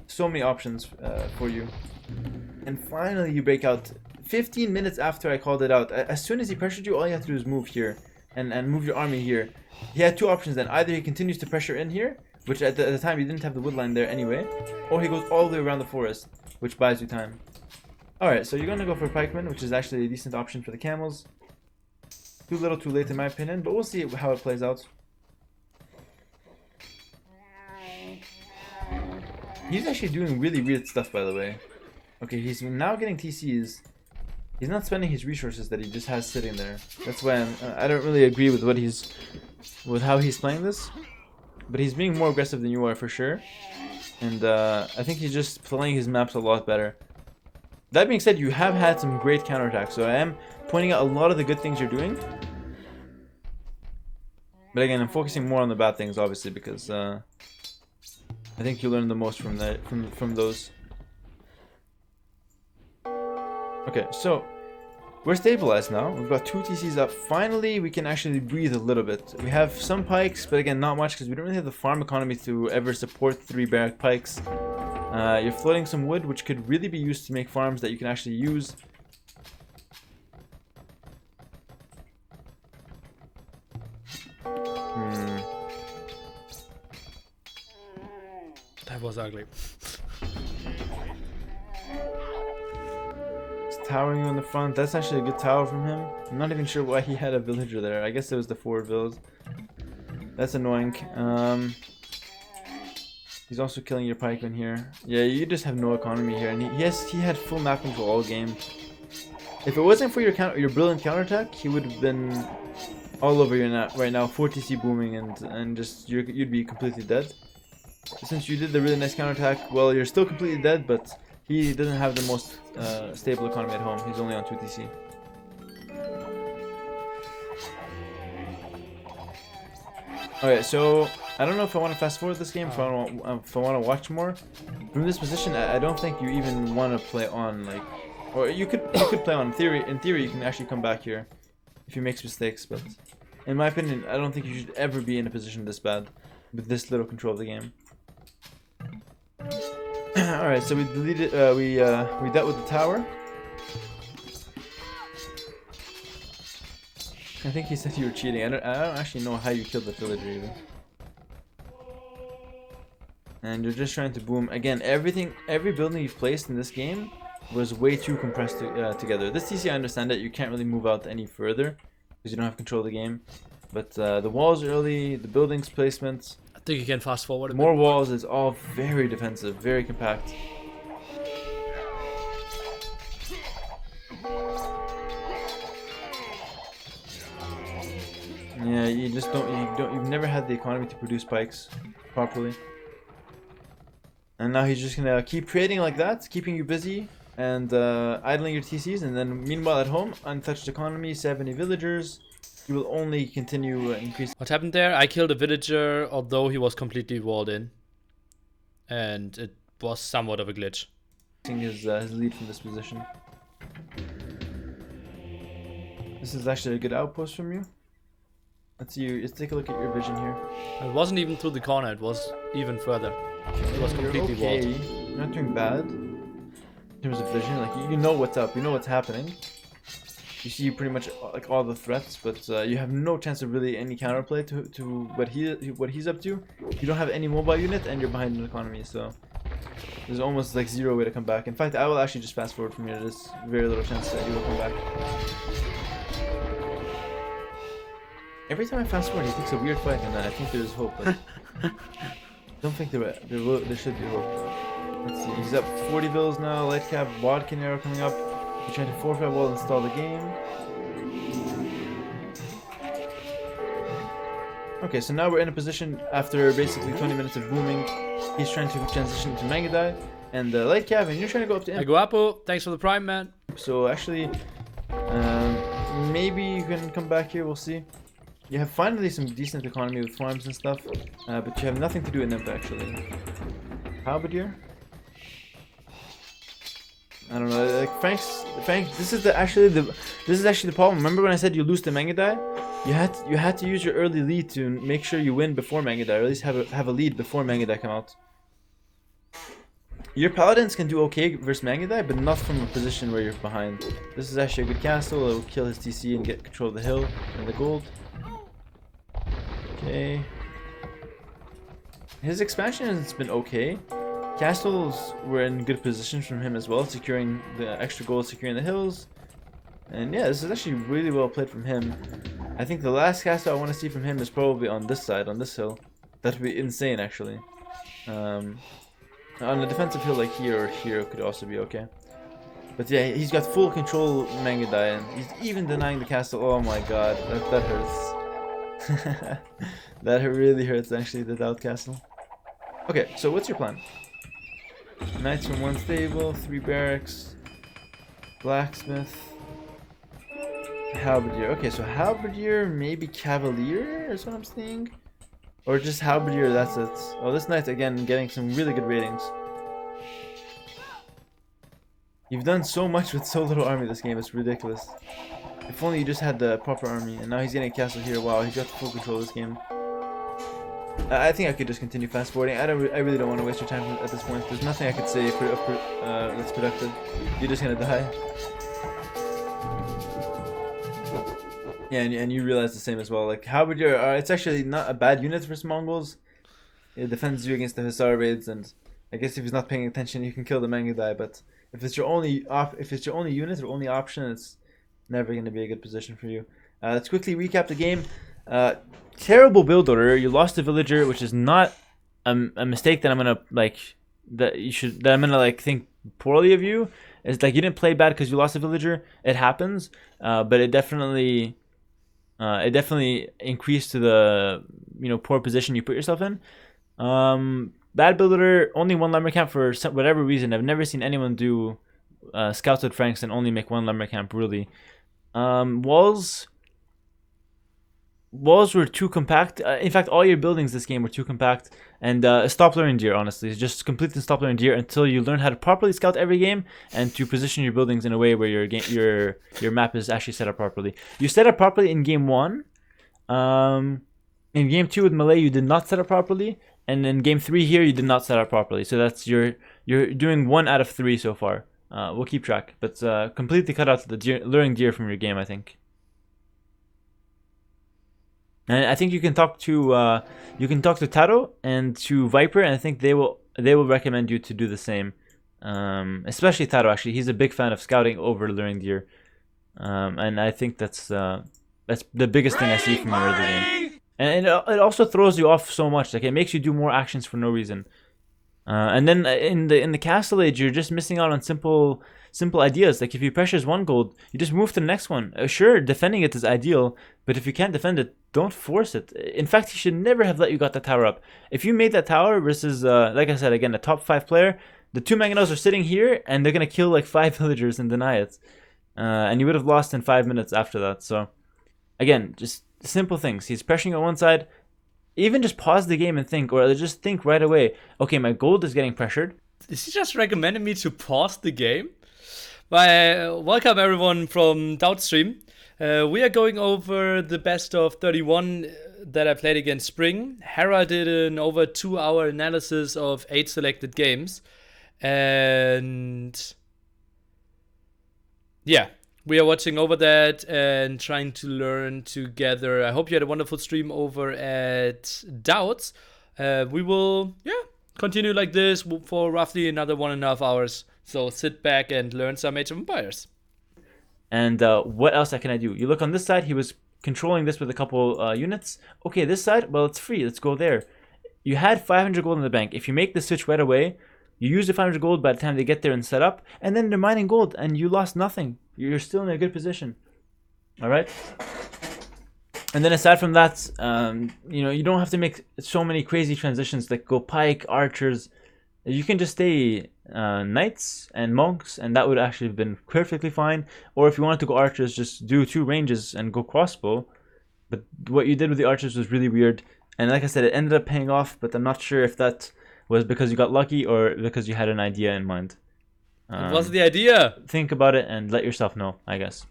So many options for you. And finally you break out 15 minutes after I called it out. As soon as he pressured you, all you have to do is move here. and move your army here. He had two options then. Either he continues to pressure in here, which at the time he didn't have the wood line there anyway, or he goes all the way around the forest, which buys you time. Alright, so you're gonna go for pikemen, which is actually a decent option for the camels. Too little too late in my opinion, but we'll see how it plays out. He's actually doing really weird stuff, by the way. Okay, he's now getting TCs. He's not spending his resources that he just has sitting there. That's why I don't really agree with with how he's playing this. But he's being more aggressive than you are for sure. And I think he's just playing his maps a lot better. That being said, you have had some great counterattacks, so I am pointing out a lot of the good things you're doing. But again, I'm focusing more on the bad things, obviously, because I think you learn the most from that, from those. Okay, so we're stabilized now. We've got 2 TCs up. Finally, we can actually breathe a little bit. We have some pikes, but again, not much because we don't really have the farm economy to ever support 3 barrack pikes. You're floating some wood, which could really be used to make farms that you can actually use. That was ugly. Towering you in the front. That's actually a good tower from him. I'm not even sure why he had a villager there. I guess it was the forward build. That's annoying. He's also killing your pikemen here. Yeah, you just have no economy here, and he had full map control all game. If it wasn't for your brilliant counterattack, he would have been all over you right now, 4 TC booming, and just you'd be completely dead. Since you did the really nice counterattack, well, you're still completely dead, but he doesn't have the most stable economy at home. He's only on 2 TC. Okay, so I don't know if I want to fast forward this game, if I want to watch more. From this position, I don't think you even want to play on, like, or you could play on. In theory, you can actually come back here if you make mistakes. But in my opinion, I don't think you should ever be in a position this bad with this little control of the game. All right, so we deleted. We dealt with the tower. I think he said you were cheating. I don't actually know how you killed the villager even. And you're just trying to boom. Again, every building you've placed in this game was way too compressed together. This TC, I understand that you can't really move out any further because you don't have control of the game. But the walls early, the buildings placements. I think you can fast forward a bit. More walls is all very defensive, very compact. Yeah, you just you've never had the economy to produce pikes properly. And now he's just gonna keep trading like that, keeping you busy and idling your TCs, and then meanwhile at home, untouched economy, 70 villagers. You will only continue increasing. What happened there? I killed a villager, although he was completely walled in. And it was somewhat of a glitch. His lead from this position. This is actually a good outpost from you. Let's take a look at your vision here. It wasn't even through the corner, it was even further. It was completely walled. You're not doing bad in terms of vision. Like, you know what's up, you know what's happening. You see pretty much like all the threats, but you have no chance of really any counterplay to what he's up to. You don't have any mobile unit, and you're behind in economy, so there's almost like zero way to come back. In fact, I will actually just fast forward from here. There's very little chance that he will come back. Every time I fast forward, he takes a weird fight, and I think there's hope. But I don't think there should be hope. Let's see. He's up 40 bills now. Light cap, Bodkin arrow coming up. He's trying to 4-5 wall install the game. Okay, so now we're in a position after basically 20 minutes of booming. He's trying to transition to Mangadai and Light Cav, and you're trying to go up to him. Aguapo, thanks for the prime, man. So actually, maybe you can come back here. We'll see. You have finally some decent economy with farms and stuff, but you have nothing to do in them actually. Halberdier? I don't know. Like Frank. This is actually the problem. Remember when I said you lose to Mangadai? You had to use your early lead to make sure you win before Mangadai, or at least have a lead before Mangadai come out. Your paladins can do okay versus Mangadai, but not from a position where you're behind. This is actually a good castle. It will kill his TC and get control of the hill and the gold. Okay. His expansion has been okay. Castles were in good positions from him as well, securing the extra gold, securing the hills. And yeah, this is actually really well played from him. I think the last castle I want to see from him is probably on this side, on this hill. That would be insane, actually. On a defensive hill like here or here could also be okay. But yeah, he's got full control of Mangudai, and he's even denying the castle. Oh my god, that hurts. That really hurts, actually, the doubt castle. Okay, so what's your plan? Knights from one stable, 3 barracks, blacksmith, halberdier. Okay, so halberdier, maybe cavalier is what I'm seeing. Or just halberdier, that's it. Oh, this knight's again getting some really good ratings. You've done so much with so little army this game, it's ridiculous. If only you just had the proper army, and now he's getting a castle here. Wow, he's got full control of this game. I think I could just continue fast forwarding. I really don't want to waste your time at this point. There's nothing I could say that's productive. You're just gonna die. Yeah, and you realize the same as well. Like, how would your it's actually not a bad unit versus Mongols. It defends you against the Hussar raids, and I guess if he's not paying attention, you can kill the Mangudai. But if it's your only unit or only option, it's never going to be a good position for you. Let's quickly recap the game. Terrible build order. You lost a villager, which is not a mistake that I'm gonna think poorly of you. It's like you didn't play bad because you lost a villager. It happens, but it definitely increased to the poor position you put yourself in. Bad build order. Only 1 lumber camp for whatever reason. I've never seen anyone do scouts with Franks and only make 1 lumber camp. Really, walls were too compact. In fact, all your buildings this game were too compact. And stop learning deer, honestly. Just completely stop learning deer until you learn how to properly scout every game and to position your buildings in a way where your map is actually set up properly. You set up properly in game 1. In game 2 with Malay, you did not set up properly. And in game 3 here, you did not set up properly. So that's you're doing 1 out of 3 so far. We'll keep track. But completely cut out the luring deer from your game, I think. And I think you can talk to Taro and to Viper, and I think they will recommend you to do the same. Especially Taro, actually, he's a big fan of scouting over luring deer, and I think that's the biggest thing I see from your early game. And it also throws you off so much. Like, it makes you do more actions for no reason. And then in the castle age, you're just missing out on simple ideas. Like, if he pressures 1 gold, you just move to the next one. Sure, defending it is ideal, but if you can't defend it, don't force it. In fact, he should never have let you got that tower up. If you made that tower versus, like I said, again, a top 5 player, the 2 Manganos are sitting here, and they're going to kill like 5 villagers and deny it. And you would have lost in 5 minutes after that. So, again, just simple things. He's pressuring on one side. Even just pause the game and think, or just think right away, okay, my gold is getting pressured. Is he just recommending me to pause the game? Welcome everyone from Doubtstream. We are going over the best of 31 that I played against Spring. Hera did an over 2-hour analysis of 8 selected games. And yeah, we are watching over that and trying to learn together. I hope you had a wonderful stream over at Doubts. We will, continue like this for roughly another 1.5 hours. So sit back and learn some Age of Empires. And what else can I do? You look on this side, he was controlling this with a couple units. Okay, this side, well, it's free. Let's go there. You had 500 gold in the bank. If you make the switch right away, you use the 500 gold by the time they get there and set up, and then they're mining gold, and you lost nothing. You're still in a good position. All right? And then aside from that, you don't have to make so many crazy transitions like go pike, archers. You can just stay knights and monks, and that would actually have been perfectly fine. Or if you wanted to go archers, just do 2 ranges and go crossbow. But what you did with the archers was really weird. And like I said, it ended up paying off, but I'm not sure if that was because you got lucky or because you had an idea in mind. What's the idea? Think about it and let yourself know, I guess.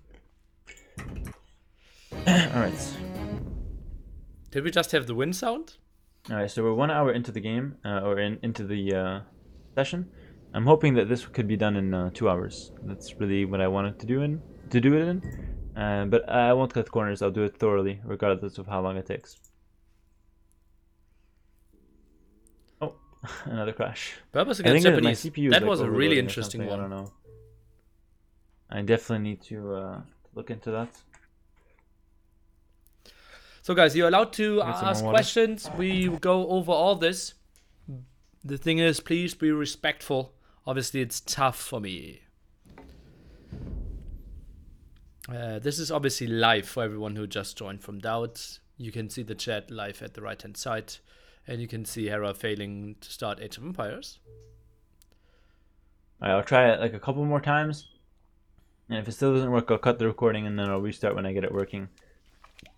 Alright. Did we just have the wind sound? Alright, so we're 1 hour into the game, into the session. I'm hoping that this could be done in 2 hours. That's really what I wanted to do it in. But I won't cut corners. I'll do it thoroughly, regardless of how long it takes. Another crash. Berbers I against think that my Japanese. CPU is That like was a really overloading or interesting something, I one. don't know. I definitely need to look into that. So, guys, you're allowed to Get some more ask water. questions. We go over all this. The thing is, please be respectful. Obviously, it's tough for me. This is obviously live for everyone who just joined from Doubt. You can see the chat live at the right-hand side. And you can see Hera failing to start Age of Empires. Alright, I'll try it like a couple more times. And if it still doesn't work, I'll cut the recording and then I'll restart when I get it working.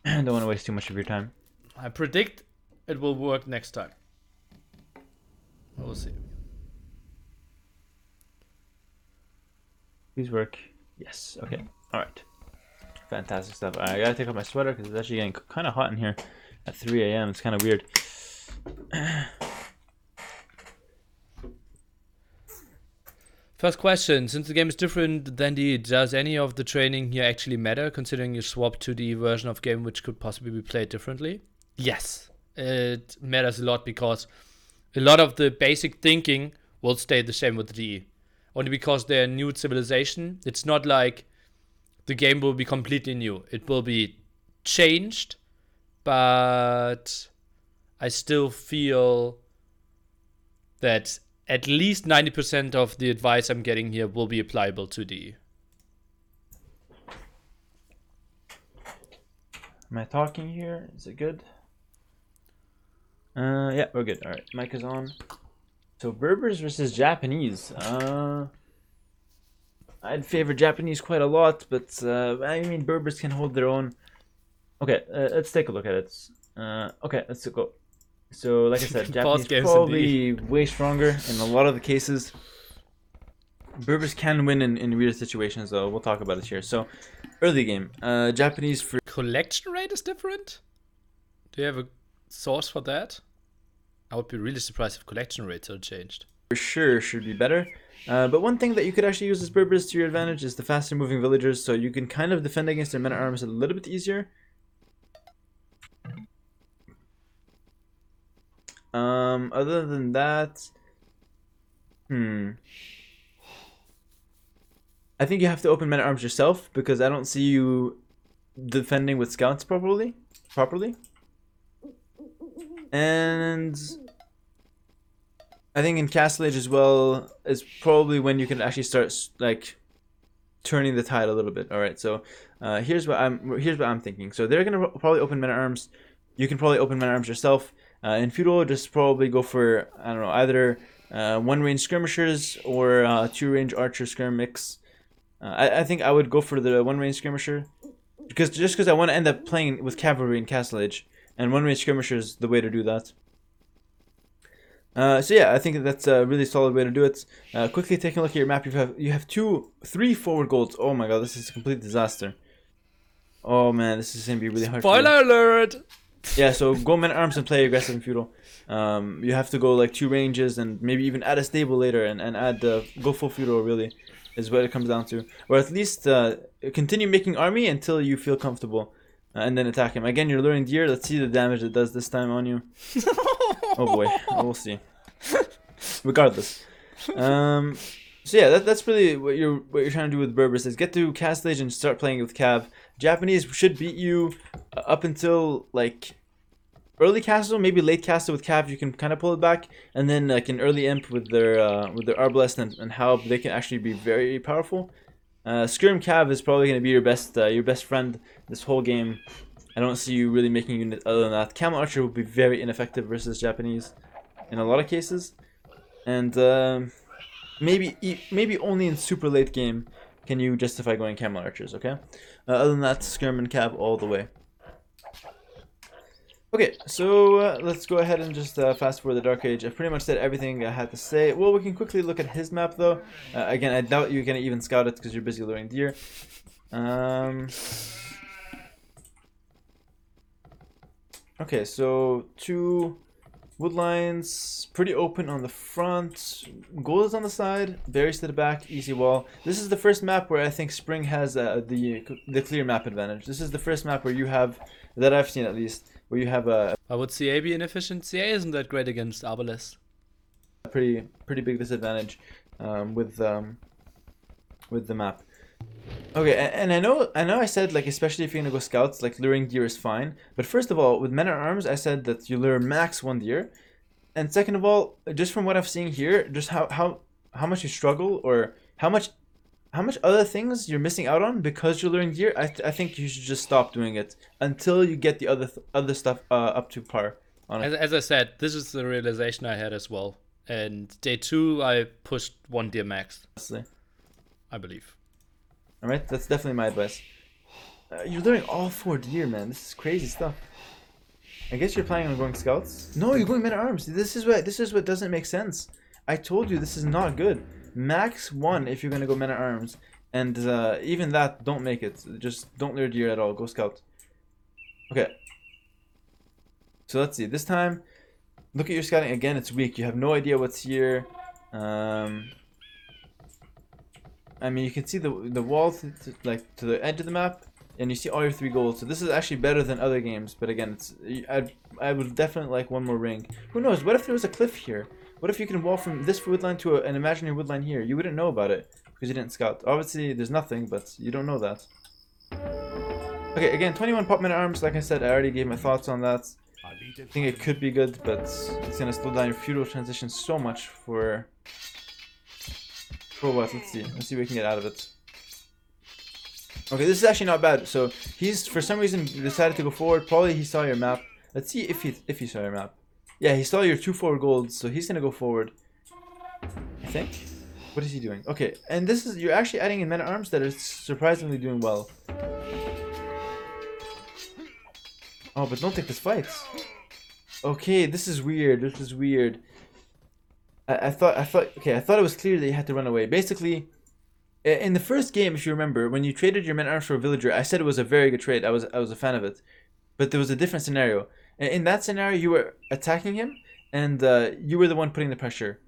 I don't want to waste too much of your time. I predict it will work next time. We'll see. Please work. Yes. Okay. Alright. Fantastic stuff. Alright, I gotta take off my sweater because it's actually getting kind of hot in here at 3 a.m. It's kind of weird. First question, since the game is different than DE, does any of the training here actually matter, considering you swapped to the version of game which could possibly be played differently? Yes, it matters a lot because a lot of the basic thinking will stay the same with DE. Only because they're a new civilization, it's not like the game will be completely new. It will be changed, but I still feel that at least 90% of the advice I'm getting here will be applicable to DE. Am I talking here? Is it good? Yeah, we're good. Alright, mic is on. So Berbers versus Japanese. I'd favor Japanese quite a lot, but I mean Berbers can hold their own. Okay, let's take a look at it. Okay, let's go. So, like I said, Japanese probably way stronger in a lot of the cases. Berbers can win in weird situations, though. We'll talk about it here. So, early game, Japanese for collection rate is different? Do you have a source for that? I would be really surprised if collection rates are changed. For sure should be better. But one thing that you could actually use as Berbers to your advantage is the faster moving villagers, so you can kind of defend against their men-at-arms a little bit easier. Other than that, I think you have to open men-at-arms yourself because I don't see you defending with scouts properly. And I think in Castle Age as well is probably when you can actually start like turning the tide a little bit. All right, so here's what I'm thinking. So they're gonna probably open men-at-arms. You can probably open men-at-arms yourself. In Feudal, just probably go for, I don't know, either one-range skirmishers or two-range archer skirm mix. I think I would go for the one-range skirmisher because I want to end up playing with cavalry in Castle Age, and one-range skirmisher is the way to do that. So yeah, I think that's a really solid way to do it. Quickly taking a look at your map, you have 3 forward golds. Oh my god, this is a complete disaster. Oh man, this is gonna be really hard. Spoiler alert! Yeah, so go men-at-arms and play aggressive and feudal. You have to go like 2 ranges and maybe even add a stable later and add go full feudal really is what it comes down to. Or at least continue making army until you feel comfortable and then attack him. Again, you're luring deer. Let's see the damage it does this time on you. Oh boy, we'll see. Regardless. So yeah, that's really what you're trying to do with Berbers is get to Castle Age and start playing with Cav. Japanese should beat you up until like early Castle, maybe late Castle with Cav. You can kind of pull it back, and then like an early Imp with their Arbalest and Halb, they can actually be very powerful. Skirm Cav is probably going to be your best friend this whole game. I don't see you really making unit other than that. Camel Archer will be very ineffective versus Japanese in a lot of cases, and maybe only in super late game can you justify going Camel Archers. Okay, other than that, Skirm and Cav all the way. Okay, so let's go ahead and just fast forward the Dark Age. I've pretty much said everything I had to say. Well, we can quickly look at his map though. Again, I doubt you're gonna even scout it because you're busy luring deer. Okay, so 2 wood lines, pretty open on the front. Gold is on the side, berries to the back, easy wall. This is the first map where I think Spring has the clear map advantage. This is the first map where you have, that I've seen at least, where you have a... I would CA be inefficient. CA isn't that great against Arbalest. pretty big disadvantage with the map. Okay, and I know I said, like, especially if you're gonna go scouts, like luring deer is fine. But first of all, with men at arms, I said that you lure max 1 deer. And second of all, just from what I'm seeing here, just how much you struggle, or how much other things you're missing out on because you're luring deer. I think you should just stop doing it until you get the other stuff up to par. As I said, this is the realization I had as well. And day 2, I pushed 1 deer max. Honestly. I believe. Alright, that's definitely my advice. You're luring all 4 deer, man. This is crazy stuff. I guess you're planning on going scouts? No, you're going men at arms. This is what doesn't make sense. I told you this is not good. Max 1 if you're gonna go men at arms, and even that, don't make it. Just don't lure deer at all. Go scout. Okay. So let's see. This time, look at your scouting again. It's weak. You have no idea what's here. I mean, you can see the wall to the edge of the map, and you see all your 3 goals. So this is actually better than other games. But again, I would definitely like 1 more ring. Who knows? What if there was a cliff here? What if you can wall from this woodline to an imaginary woodline here? You wouldn't know about it because you didn't scout. Obviously, there's nothing, but you don't know that. Okay, again, 21 pop men at arms. Like I said, I already gave my thoughts on that. I think it could be good, but it's gonna slow down your feudal transition so much for what? Let's see what we can get out of it. Okay, this is actually not bad. So he's, for some reason, decided to go forward. Probably he saw your map. Let's see if he saw your map. Yeah, he saw your 2 forward golds, so he's gonna go forward, I think. What is he doing? Okay, and this is, you're actually adding in men at arms that are surprisingly doing well. Oh, but don't take this fight. Okay, this is weird. This is weird. I thought it was clear that you had to run away. Basically, in the first game, if you remember, when you traded your men at arms for a villager, I said it was a very good trade. I was a fan of it, but there was a different scenario. In that scenario, you were attacking him, and you were the one putting the pressure.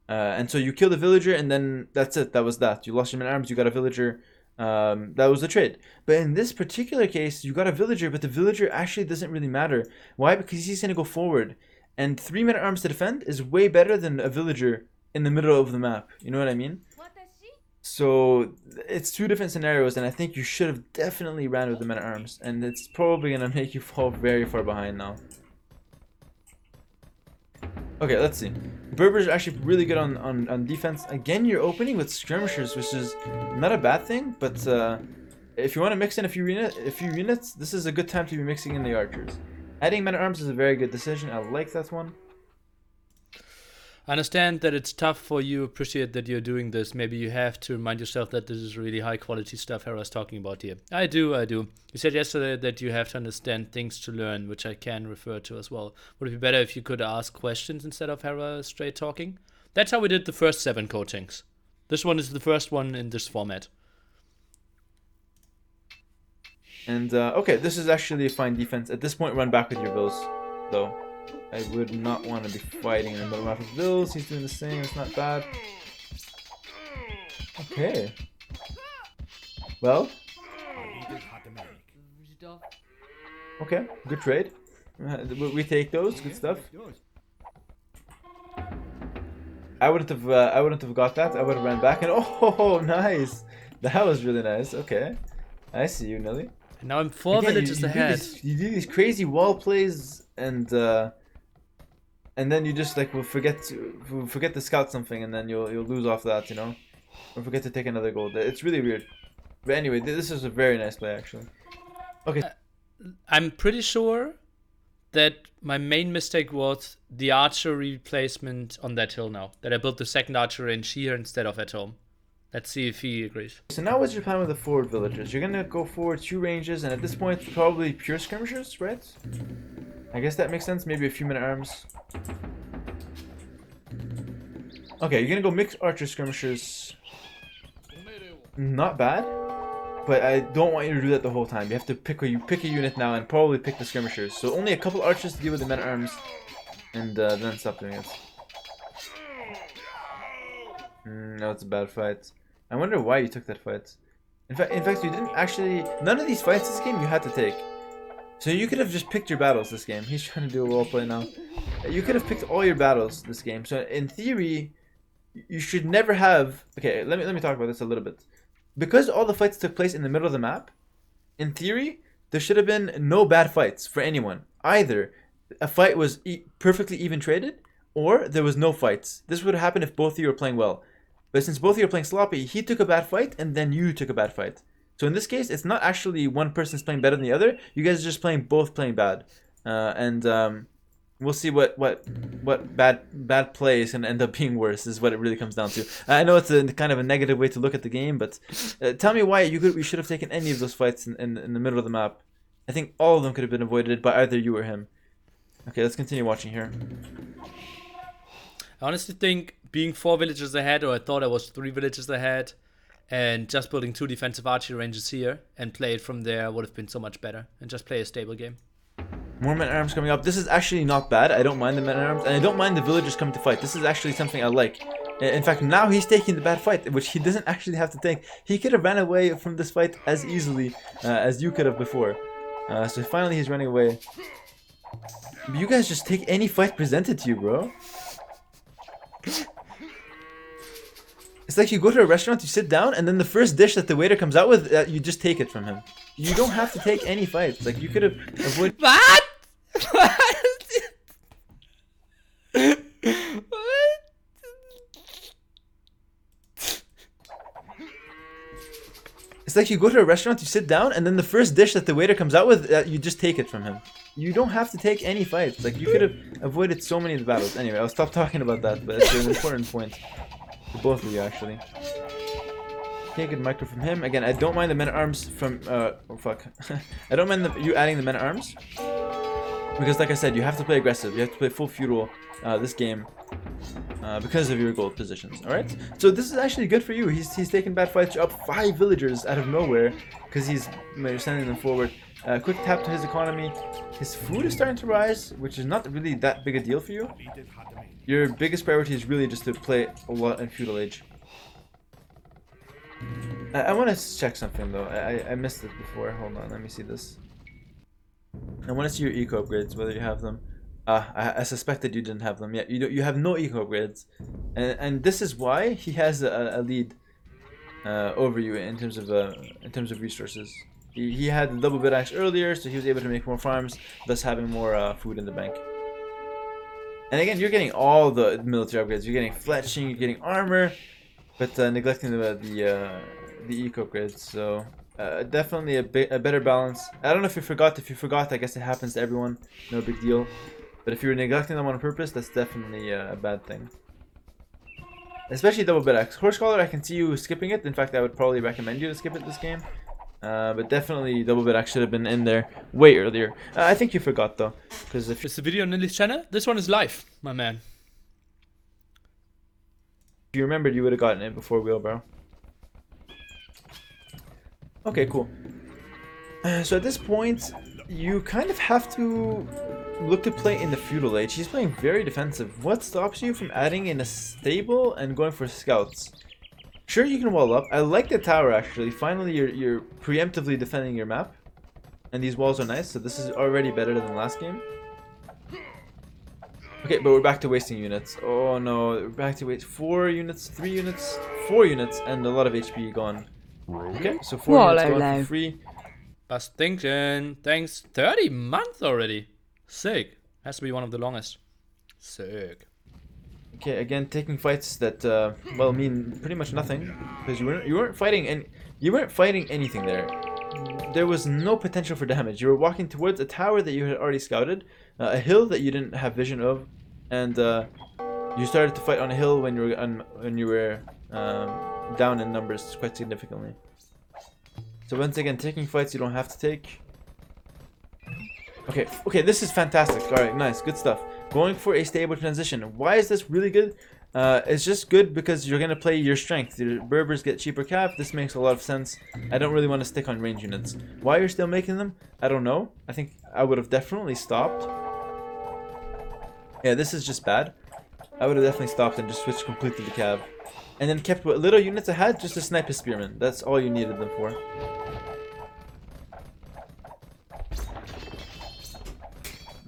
And so you killed a villager, and then that's it. That was that. You lost your men at arms, you got a villager. That was the trade. But in this particular case, you got a villager, but the villager actually doesn't really matter. Why? Because he's going to go forward. And 3 men at arms to defend is way better than a villager in the middle of the map. You know what I mean? So it's 2 different scenarios, and I think you should have definitely ran with the men at arms, and it's probably gonna make you fall very far behind now. Okay, let's see. Berbers are actually really good on defense. Again, you're opening with skirmishers, which is not a bad thing, but if you want to mix in a few units, this is a good time to be mixing in the archers. Adding men at arms is a very good decision. I like that one. I understand that it's tough for you, appreciate that you're doing this. Maybe you have to remind yourself that this is really high quality stuff Hera's talking about here. I do. You said yesterday that you have to understand things to learn, which I can refer to as well. Would it be better if you could ask questions instead of Hera straight talking? That's how we did the first 7 coachings. This one is the first one in this format. And, okay, this is actually a fine defense. At this point, run back with your bills, though. I would not want to be fighting in the middle of bills. He's doing the same. It's not bad. Okay. Well. Okay. Good trade. We take those. Good stuff. I wouldn't have got that. I would have ran back and oh, nice. That was really nice. Okay. I see you, Nelly. And now I'm 4 villages ahead. You do these crazy wall plays and then you just like will forget to scout something, and then you'll lose off that, you know, or forget to take another gold. It's really weird. But anyway, this is a very nice play actually. Okay. I'm pretty sure that my main mistake was the archery placement on that hill now. That I built the second archer range here instead of at home. Let's see if he agrees. So now what's your plan with the forward villagers? You're gonna go forward 2 ranges, and at this point probably pure skirmishers, right? I guess that makes sense. Maybe a few men at arms. Okay, you're gonna go mix archer skirmishers. Not bad, but I don't want you to do that the whole time. You have to pick a unit now and probably pick the skirmishers. So only a couple archers to deal with the men at arms, and then stop doing it. No, it's a bad fight. I wonder why you took that fight. In fact, you didn't actually. None of these fights this game you had to take. So you could have just picked your battles this game. He's trying to do a wall play now. You could have picked all your battles this game. So in theory, you should never have. Okay, let me talk about this a little bit. Because all the fights took place in the middle of the map, in theory, there should have been no bad fights for anyone. Either a fight was perfectly even traded, or there was no fights. This would have happened if both of you were playing well. But since both of you are playing sloppy, he took a bad fight, and then you took a bad fight. So in this case, it's not actually one person's playing better than the other. You guys are just both playing bad. We'll see what bad play is gonna end up being worse is what it really comes down to. I know it's a kind of a negative way to look at the game, but tell me why we should have taken any of those fights in the middle of the map. I think all of them could have been avoided by either you or him. Okay, let's continue watching here. I honestly think being 4 villages ahead, or I thought I was 3 villages ahead, and just building 2 defensive archery ranges here and play it from there would have been so much better, and just play a stable game. More men-at-arms coming up. This is actually not bad. I don't mind the men-at-arms, and I don't mind the villagers coming to fight. This is actually something I like. In fact, now he's taking the bad fight, which he doesn't actually have to take. He could have ran away from this fight as easily as you could have before. So finally he's running away. But you guys just take any fight presented to you, bro. It's like you go to a restaurant, you sit down, and then the first dish that the waiter comes out with, you just take it from him. You don't have to take any fights. Like, you could have avoided... What? What? It's like you go to a restaurant, you sit down, and then the first dish that the waiter comes out with, you just take it from him. You don't have to take any fights. Like, you could have avoided so many of the battles. Anyway, I'll stop talking about that, but it's an important point. For both of you, actually. Okay, good micro from him. Again, I don't mind the men-at-arms from... oh, fuck. I don't mind you adding the men-at-arms. Because, like I said, you have to play aggressive. You have to play full feudal this game. Because of your gold positions, alright? So this is actually good for you. He's taking bad fights. You're up 5 villagers out of nowhere. Because you're sending them forward. Quick tap to his economy. His food is starting to rise, which is not really that big a deal for you. Your biggest priority is really just to play a lot in Feudal Age. I want to check something though. I missed it before. Hold on, let me see this. I want to see your eco upgrades, whether you have them. I suspected you didn't have them yet. You have no eco upgrades, and this is why he has a lead over you in terms of resources. He had the double bid axe earlier, so he was able to make more farms, thus having more food in the bank. And again, you're getting all the military upgrades. You're getting fletching, you're getting armor, but neglecting the eco upgrades. So definitely a better balance. I don't know if you forgot. If you forgot, I guess it happens to everyone. No big deal. But if you're neglecting them on purpose, that's definitely a bad thing. Especially double bid axe. Horse collar, I can see you skipping it. In fact, I would probably recommend you to skip it this game. But definitely double bid axe should have been in there way earlier. I think you forgot though, because if Is the video on Lily's channel? This one is live, my man. you remembered, you would have gotten it before wheelbarrow. Okay, cool. So at this point, you kind of have to look to play in the feudal age. He's playing very defensive. What stops you from adding in a stable and going for scouts? Sure, you can wall up. I like the tower actually. Finally, you're preemptively defending your map, and these walls are nice. So this is already better than last game. Okay, but we're back to wasting units. Oh no, we're back to waste 4 units, 3 units, 4 units, and a lot of HP gone. Okay, so 4 units gone for free. Bastinction. Thanks. 30 months already. Sick. Has to be one of the longest. Sick. Okay, again, taking fights that well mean pretty much nothing, because you weren't fighting anything there. There was no potential for damage. You were walking towards a tower that you had already scouted, a hill that you didn't have vision of, and you started to fight on a hill when you were down in numbers quite significantly. So once again, taking fights you don't have to take. Okay, this is fantastic. All right, nice, good stuff. Going for a stable transition. Why is this really good? It's just good because you're going to play your strength. Your Berbers get cheaper cap. This makes a lot of sense. I don't really want to stick on range units. Why you're still making them? I don't know. I think I would have definitely stopped. Yeah, this is just bad. I would have definitely stopped and just switched completely to cav. And then kept what little units I had just to snipe a spearman. That's all you needed them for.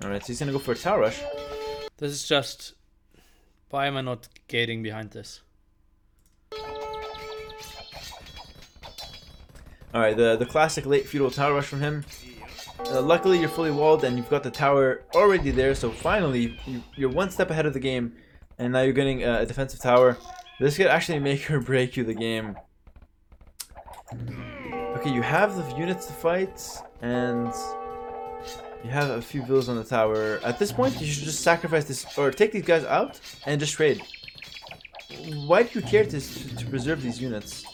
Alright, so he's going to go for a tower rush. This is just... Why am I not gating behind this? Alright, the classic late feudal tower rush from him. Luckily, you're fully walled and you've got the tower already there, so finally, you're one step ahead of the game, and now you're getting a defensive tower. This could actually make or break you the game. Okay, you have the units to fight, and you have a few villas on the tower. At this point, you should just sacrifice this, or take these guys out, and just trade. Why do you care to preserve these units?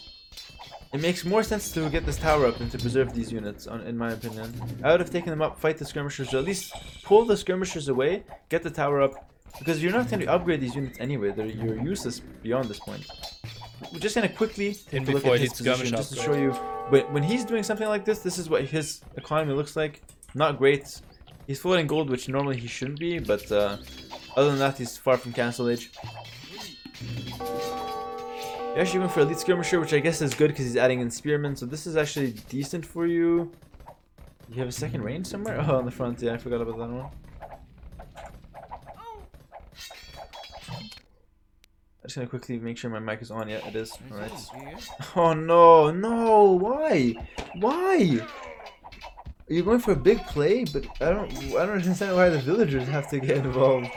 It makes more sense to get this tower up than to preserve these units, in my opinion. I would have taken them up, fight the skirmishers, or at least pull the skirmishers away, get the tower up, because you're not going to upgrade these units anyway. You're useless beyond this point. We're just going to quickly take a look at his position just to show you. But when he's doing something like this is what his economy looks like. Not great. He's floating gold, which normally he shouldn't be, but other than that, he's far from cancel age. You're actually going for Elite Skirmisher, which I guess is good because he's adding in Spearmen, so this is actually decent for you. You have a second range somewhere? Oh, on the front, yeah, I forgot about that one. I'm just gonna quickly make sure my mic is on. Yeah, it is. Alright. Oh no, no, why? Why? You're going for a big play, but I don't understand why the villagers have to get involved.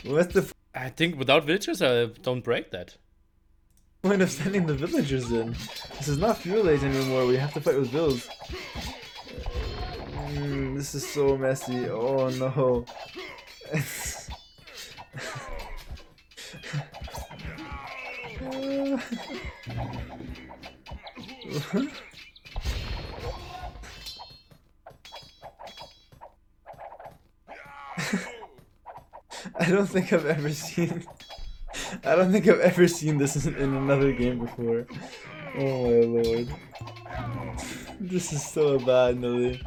What's the I think without villagers, I don't break that. point of sending the villagers in? This is not feudal age anymore. We have to fight with vills. This is so messy. Oh no. I don't think I've ever seen this in another game before. Oh my lord. This is so bad, Millie.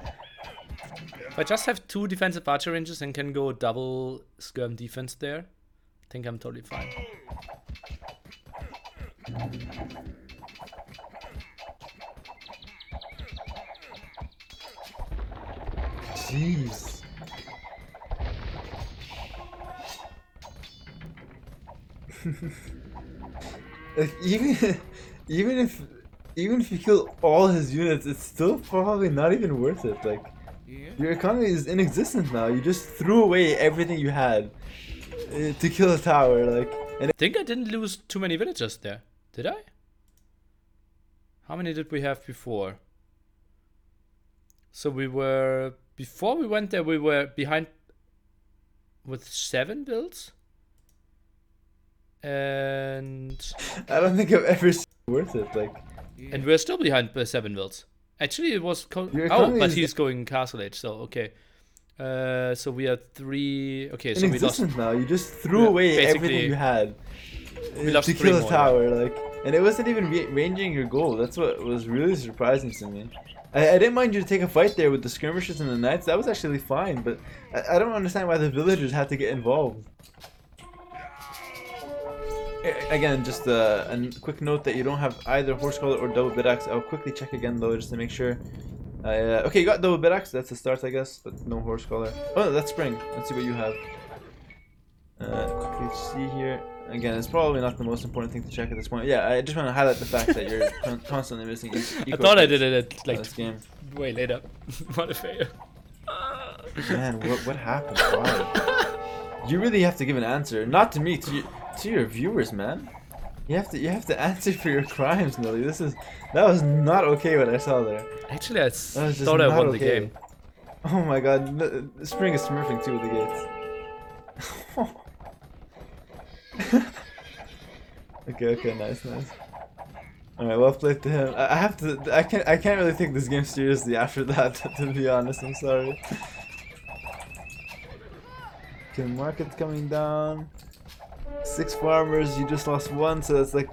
If I just have 2 defensive archer ranges and can go double skirm defense there, I think I'm totally fine. Jeez. Like, even if you kill all his units, it's still probably not even worth it. Like, your economy is inexistent now. You just threw away everything you had to kill a tower. Like, and I think I didn't lose too many villagers there, did I? How many did we have before? So we were, before we went there, we were behind with 7 builds. And I don't think I've ever seen it worth it. Like, and we're still behind by 7 builds. Actually, it was but he's going castle age, so okay. So we are 3. Okay, so we lost. Now you just threw away everything you had to kill a tower, like, and it wasn't even ranging your goal. That's what was really surprising to me. I didn't mind you to take a fight there with the skirmishers and the knights. That was actually fine, but I don't understand why the villagers had to get involved. Again, just a quick note that you don't have either horse collar or double bit axe. I'll quickly check again though, just to make sure. Okay, you got double bit axe. That's a start, I guess, but no horse collar. Oh, that's spring. Let's see what you have. Quickly see here. Again, it's probably not the most important thing to check at this point. Yeah, I just want to highlight the fact that you're constantly missing. I thought I did it at, like, this game. Way later. What a fail. Man, what happened? Why? You really have to give an answer, not to me, to your viewers, man. You have to answer for your crimes, Millie. That was not okay what I saw there. Actually, I thought I won the game. Oh my god, Spring is smurfing too with the gates. Okay, nice. Alright, well played to him. I can't really take this game seriously after that, to be honest. I'm sorry. Okay, market's coming down. 6 farmers, you just lost 1, so that's like,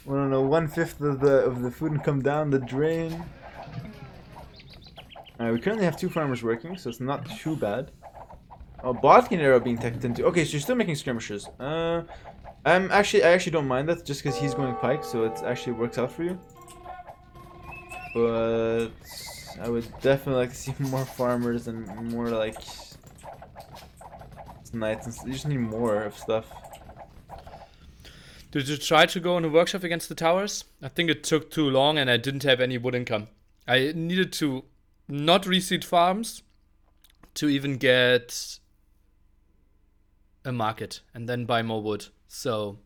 I don't know, 1/5 of the food come down the drain. Alright, we currently have 2 farmers working, so it's not too bad. Oh, Bodkin arrow being teched into. Okay, so you're still making skirmishers. I actually don't mind that, just because he's going pike, so it actually works out for you. But I would definitely like to see more farmers and more, like, knights. You just need more of stuff. Did you try to go in a workshop against the towers? I think it took too long and I didn't have any wood income. I needed to not reseed farms to even get a market and then buy more wood. So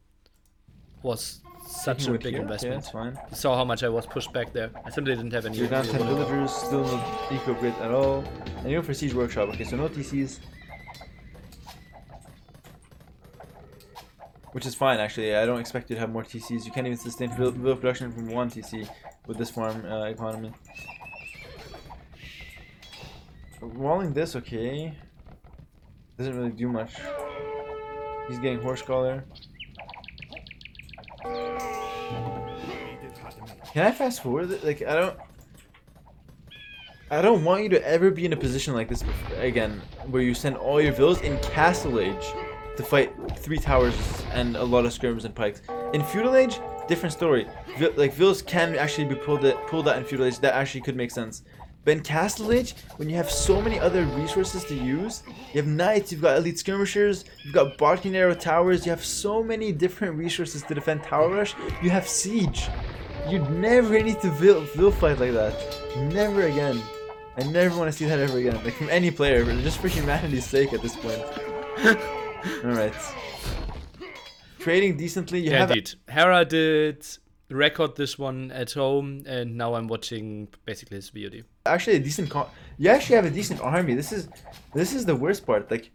was such a big investment. Yeah, that's fine. You saw how much I was pushed back there. I simply didn't have any. You're down 10 villagers, still no eco grid at all. And you're for siege workshop. Okay, so no TCs. Which is fine, actually. I don't expect you to have more TCs. You can't even sustain vill production from 1 TC with this farm economy. Walling this, okay. Doesn't really do much. He's getting horse collar. Can I fast forward it? Like, I don't want you to ever be in a position like this again, where you send all your villas in Castle Age to fight 3 towers and a lot of skirmers and pikes. In Feudal Age, different story. Like, villas can actually be pulled out in Feudal Age. That actually could make sense. But in Castle Age, when you have so many other resources to use, you have knights, you've got elite skirmishers, you've got Barking Arrow towers, you have so many different resources to defend Tower Rush, you have siege. You never need to vil fight like that. Never again. I never want to see that ever again. Like, from any player, just for humanity's sake at this point. Alright. Trading decently, you have... Indeed. Hera did record this one at home, and now I'm watching basically his VOD. Actually, a decent you actually have a decent army. This is the worst part. Like,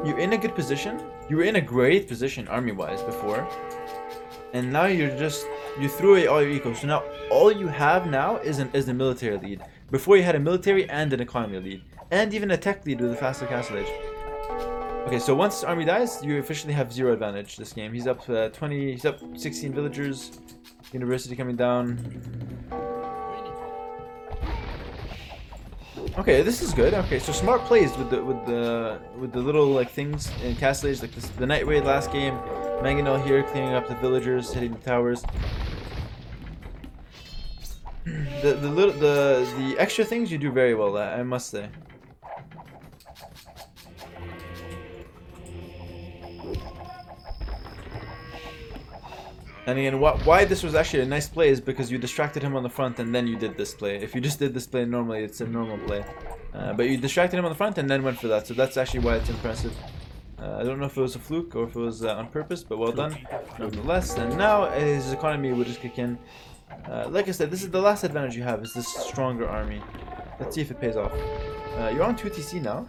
you're in a good position. You were in a great position army-wise before, and now you threw away all your eco. So now all you have now is a military lead. Before you had a military and an economy lead, and even a tech lead with a faster castle age. Okay, so once this army dies, you officially have 0 advantage this game. He's up 20. He's up 16 villagers. University coming down. Okay, this is good. Okay, so smart plays with the little like things in Castle Age, like this, the Night Raid last game. Mangonel here clearing up the villagers, hitting the towers. The extra things you do very well at, I must say. And again, why this was actually a nice play is because you distracted him on the front and then you did this play. If you just did this play normally, it's a normal play. But you distracted him on the front and then went for that, so that's actually why it's impressive. I don't know if it was a fluke or if it was on purpose, but well done nonetheless. And now his economy will just kick in. Like I said, this is the last advantage you have, is this stronger army. Let's see if it pays off. You're on 2 TC now,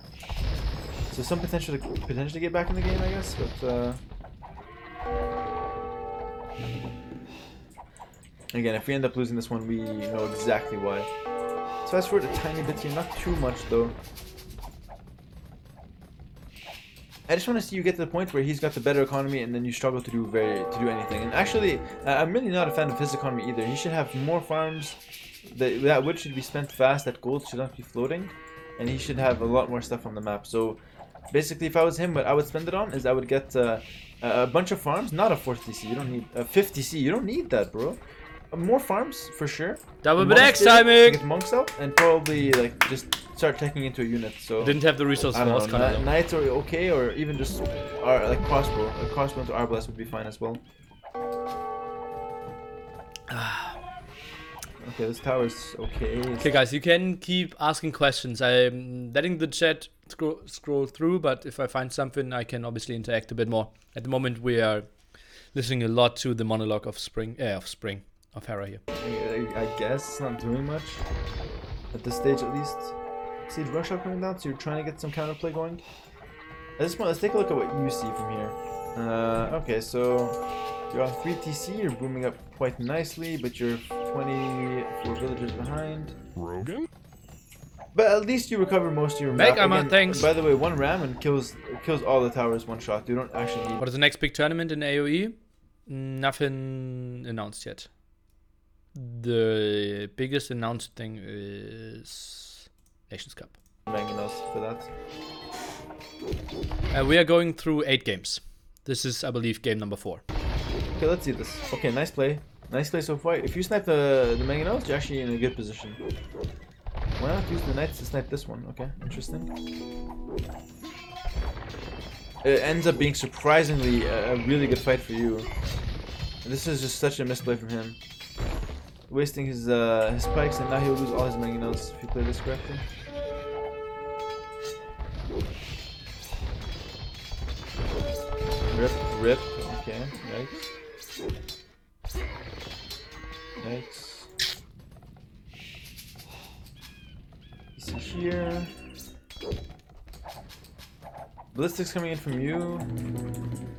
so some potential to get back in the game, I guess. But again, if we end up losing this one, we know exactly why. So fast forward a tiny bit here, not too much though. I just want to see you get to the point where he's got the better economy and then you struggle to do anything. And actually, I'm really not a fan of his economy either. He should have more farms. That wood should be spent fast. That gold should not be floating, and he should have a lot more stuff on the map. So basically, if I was him, what I would spend it on is I would get a bunch of farms, not a 40C. You don't need a 50C. You don't need that, bro. More farms for sure. Double next timing. Get monks out and probably like just start taking into a unit. So didn't have the resource for us. Knights are okay, or even just like crossbow. A crossbow into Arbalest would be fine as well. Okay, this tower's okay. Okay, guys, you can keep asking questions. I'm letting the chat scroll through, but if I find something, I can obviously interact a bit more. At the moment, we are listening a lot to the monologue of of Hera here. I guess it's not doing much at this stage, at least. See the rush up coming down, so you're trying to get some counterplay going. At this point, let's take a look at what you see from here. Okay, so you're on 3 TC, you're booming up quite nicely, but you're 24 villagers behind. Rogan? But at least you recover most of your map. Again, thanks. By the way, 1 ram and kills all the towers 1 shot. You don't actually need... What is the next big tournament in AoE? Nothing announced yet. The biggest announced thing is Nations Cup. Mangonels for that. We are going through 8 games. This is, I believe, game number 4. Okay, let's see this. Okay, nice play. Nice play so far. If you snipe the Mangonels, you're actually in a good position. Why not use the Knights to snipe this one? Okay, interesting. it ends up being surprisingly a really good fight for you. This is just such a misplay from him. Wasting his spikes, and now he'll lose all his Mangonos if you play this correctly. Rip. Okay, yikes. Yikes. He's here. Ballistics coming in from you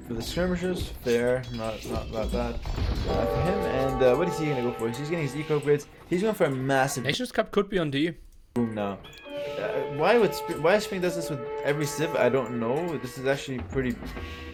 for the skirmishers. Fair, not that bad for him. And what is he gonna go for? He's getting his eco upgrades. He's going for a massive. Nations Cup could be on D. Boom now. Why Spring does this with every civ? I don't know. This is actually pretty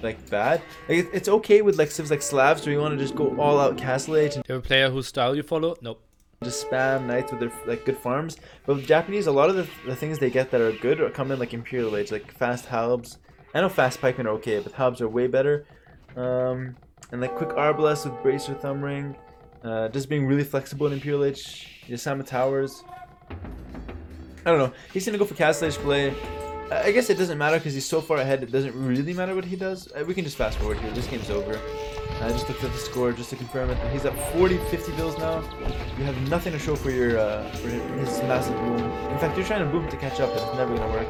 like bad. Like it's okay with like civs like Slavs where you want to just go all out castle age and Do you have a player whose style you follow? Nope. just spam knights with their like good farms. But with Japanese, a lot of the things they get that are good are come in like Imperial Age, like fast halbs. I know fast pikemen are okay, but halbs are way better. And like quick arbalest with bracer thumb ring. Just being really flexible in Imperial Age. Yasama towers. I don't know. He's gonna go for castle age play. I guess it doesn't matter because he's so far ahead. It doesn't really matter what he does. We can just fast forward here. This game's over. I just looked at the score just to confirm it. He's at 40-50 bills now. You have nothing to show for your for his massive boom. In fact, you're trying to boom to catch up, and it's never gonna work.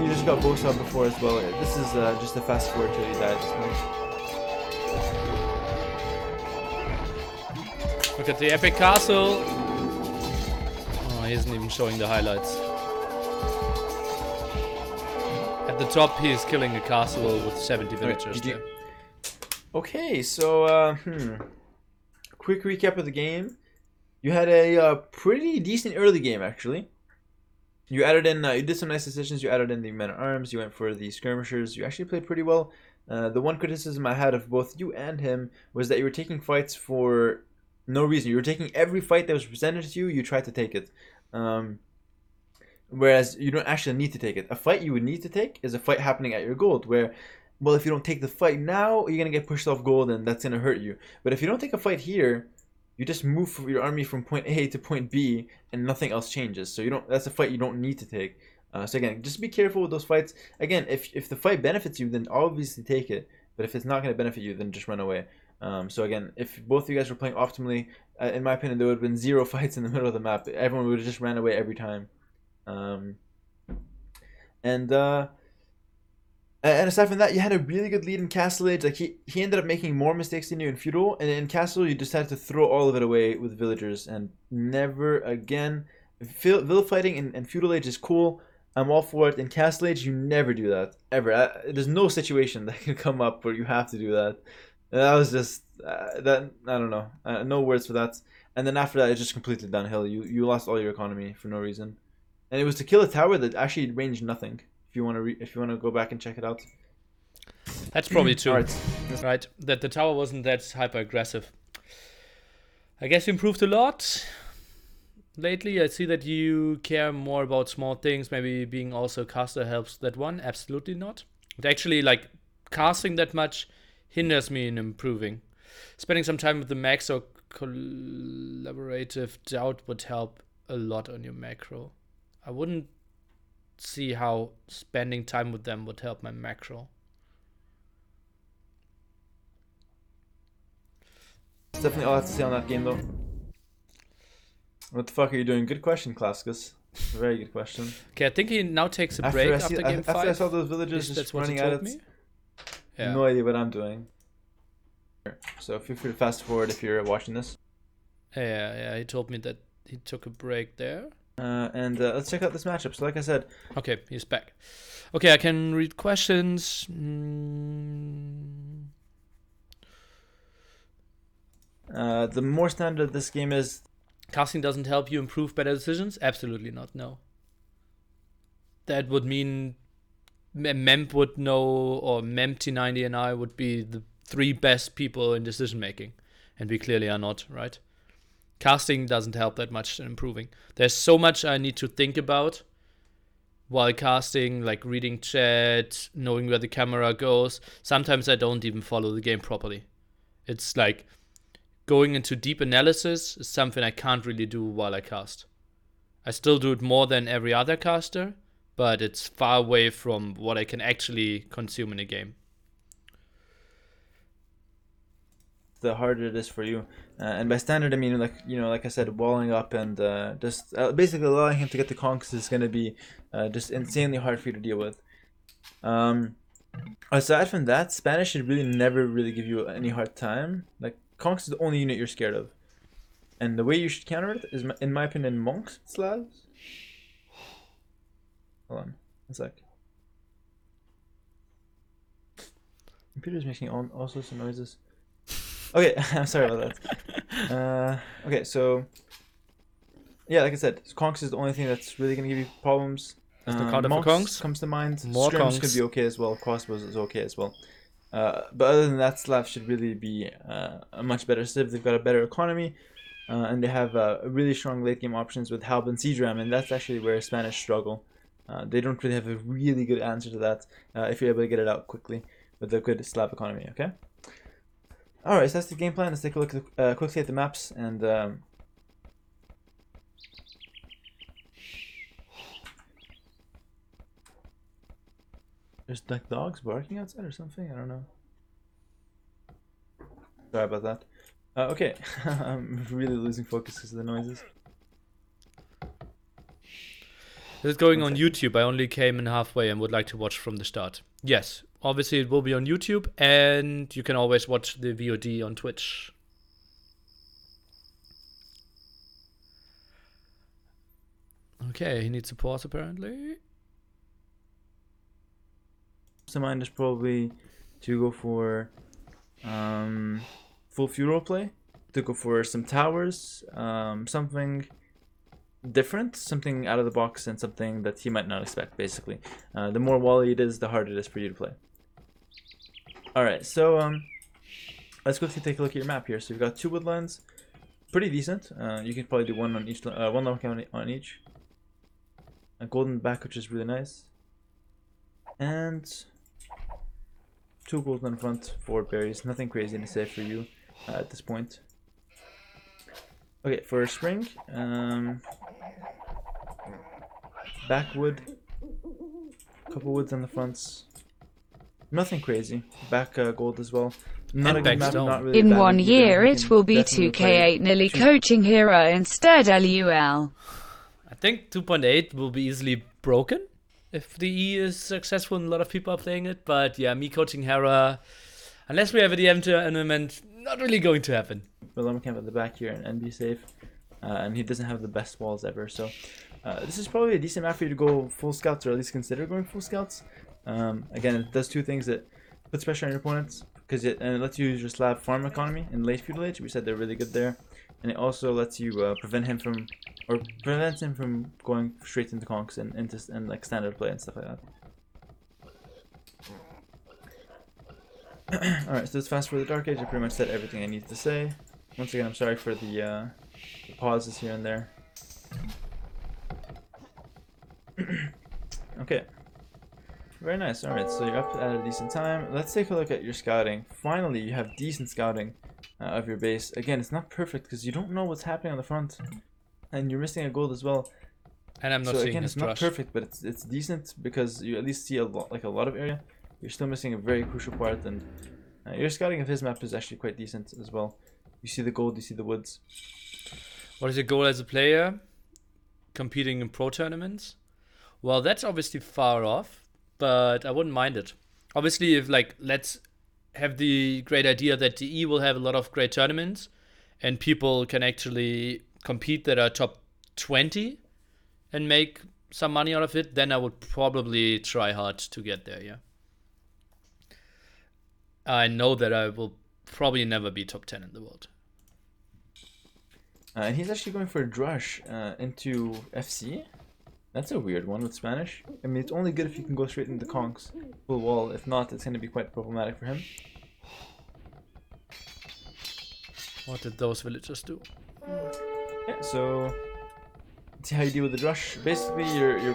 You just got Bosa before as well. This is just a fast forward till he dies. Look at the epic castle. Oh, he isn't even showing the highlights. At the top, he is killing a castle with 70 villagers there. Okay, so quick recap of the game. You had a pretty decent early game actually. You added in, you did some nice decisions. You added in the men at arms. You went for the skirmishers. You actually played pretty well. The one criticism I had of both you and him was that you were taking fights for no reason. You were taking every fight that was presented to you. You tried to take it, whereas you don't actually need to take it. A fight you would need to take is a fight happening at your gold, where, well, if you don't take the fight now, you're gonna get pushed off gold, and that's gonna hurt you. But if you don't take a fight here, you just move your army from point A to point B, and nothing else changes. So you don't. That's a fight you don't need to take. So again, just be careful with those fights. Again, if the fight benefits you, then obviously take it. But if it's not going to benefit you, then just run away. So again, if both of you guys were playing optimally, in my opinion, there would have been 0 fights in the middle of the map. Everyone would have just ran away every time. And aside from that, you had a really good lead in Castle Age. Like he ended up making more mistakes than you in Feudal, and in Castle you decided to throw all of it away with villagers and never again. Villa fighting in Feudal Age is cool. I'm all for it. In Castle Age, you never do that ever. There's no situation that can come up where you have to do that. That was just that. I don't know. No words for that. And then after that, it's just completely downhill. You lost all your economy for no reason, and it was to kill a tower that actually ranged nothing. If you want to go back and check it out. That's probably true. Right. Right, that the tower wasn't that hyper aggressive. I guess you improved a lot lately. I see that you care more about small things. Maybe being also a caster helps that one. Absolutely not. But actually, like, casting that much hinders me in improving. Spending some time with the max or collaborative doubt would help a lot on your macro. I wouldn't see how spending time with them would help my macro. That's definitely all I have to say on that game, though. What the fuck are you doing? Good question, Klaskus. Very good question. Okay, I think he now takes a break after game 5. After I saw those villagers just running at it, yeah. No idea what I'm doing. So feel free to fast forward if you're watching this. Yeah, he told me that he took a break there. And let's check out this matchup. So like I said... Okay, he's back. Okay, I can read questions. The more standard this game is... Casting doesn't help you improve better decisions? Absolutely not, no. That would mean Memp would know, or Mempty90 and I would be the 3 best people in decision making. And we clearly are not, right? Casting doesn't help that much in improving. There's so much I need to think about while casting, like reading chat, knowing where the camera goes. Sometimes I don't even follow the game properly. It's like going into deep analysis is something I can't really do while I cast. I still do it more than every other caster, but it's far away from what I can actually consume in a game. The harder it is for you, and by standard I mean, like I said, walling up and just basically allowing him to get the conks is going to be just insanely hard for you to deal with. Aside from that, Spanish should really never really give you any hard time. Like, conks is the only unit you're scared of, and the way you should counter it is, in my opinion, monks, Slavs. Hold on a sec. Computer's making all sorts of noises. Okay, I'm sorry about that. Okay, so yeah, like I said, conks is the only thing that's really gonna give you problems. There's no counter for monks conks. comes to mind. More Scrims conks could be okay as well. Crossbows is okay as well. But other than that, Slavs should really be a much better civ. They've got a better economy, and they have really strong late game options with Halb and Siege Ram, and that's actually where Spanish struggle. They don't really have a really good answer to that if you're able to get it out quickly with a good Slav economy. Okay. Alright, so that's the game plan. Let's take a look at quickly at the maps and there's like dogs barking outside or something. I don't know. Sorry about that. Okay, I'm really losing focus because of the noises. This is going on YouTube. I only came in halfway and would like to watch from the start. Yes, obviously it will be on YouTube, and you can always watch the VOD on Twitch. Okay, he needs a pause apparently. To mind is probably to go for full funeral play, to go for some towers, something different, something out of the box, and something that he might not expect. Basically, the more wally it is, the harder it is for you to play. All right, so let's quickly take a look at your map here. So you've got 2 woodlands, pretty decent. You can probably do one on each, one on each. A golden back, which is really nice, and 2 golden in front, 4 berries. Nothing crazy to say for you at this point. Okay, for spring, backwood, couple woods on the fronts. Nothing crazy. Back gold as well. Not a good map, not really. In 1 year, it will be 2K8 nearly coaching Hera instead. LUL. I think 2.8 will be easily broken if the E is successful and a lot of people are playing it. But yeah, me coaching Hera, unless we have a DM tournament, not really going to happen. Willem camp at the back here and be safe. And he doesn't have the best walls ever, so this is probably a decent map for you to go full scouts, or at least consider going full scouts. Again, it does 2 things. It puts pressure on your opponents because it lets you use your Slav farm economy in late feudal age. We said they're really good there, and it also lets you prevents him from going straight into conks and like standard play and stuff like that. Alright, so let's fast forward the Dark Age. I pretty much said everything I need to say. Once again, I'm sorry for the pauses here and there. Okay. Very nice. Alright, so you're up at a decent time. Let's take a look at your scouting. Finally, you have decent scouting of your base. Again, it's not perfect because you don't know what's happening on the front. And you're missing a gold as well. And I'm not so seeing again, his it's not brush. perfect, but it's decent because you at least see a lot of area. You're still missing a very crucial part, and your scouting of his map is actually quite decent as well. You see the gold, you see the woods. What is your goal as a player? Competing in pro tournaments? Well, that's obviously far off, but I wouldn't mind it. Obviously, if let's have the great idea that the E will have a lot of great tournaments and people can actually compete that are top 20 and make some money out of it, then I would probably try hard to get there, yeah. I know that I will probably never be top 10 in the world. And he's actually going for a Drush into FC. That's a weird one with Spanish. I mean, it's only good if you can go straight into conks full wall. If not, it's going to be quite problematic for him. What did those villagers do? Yeah, so let's see how you deal with the Drush. Basically, you're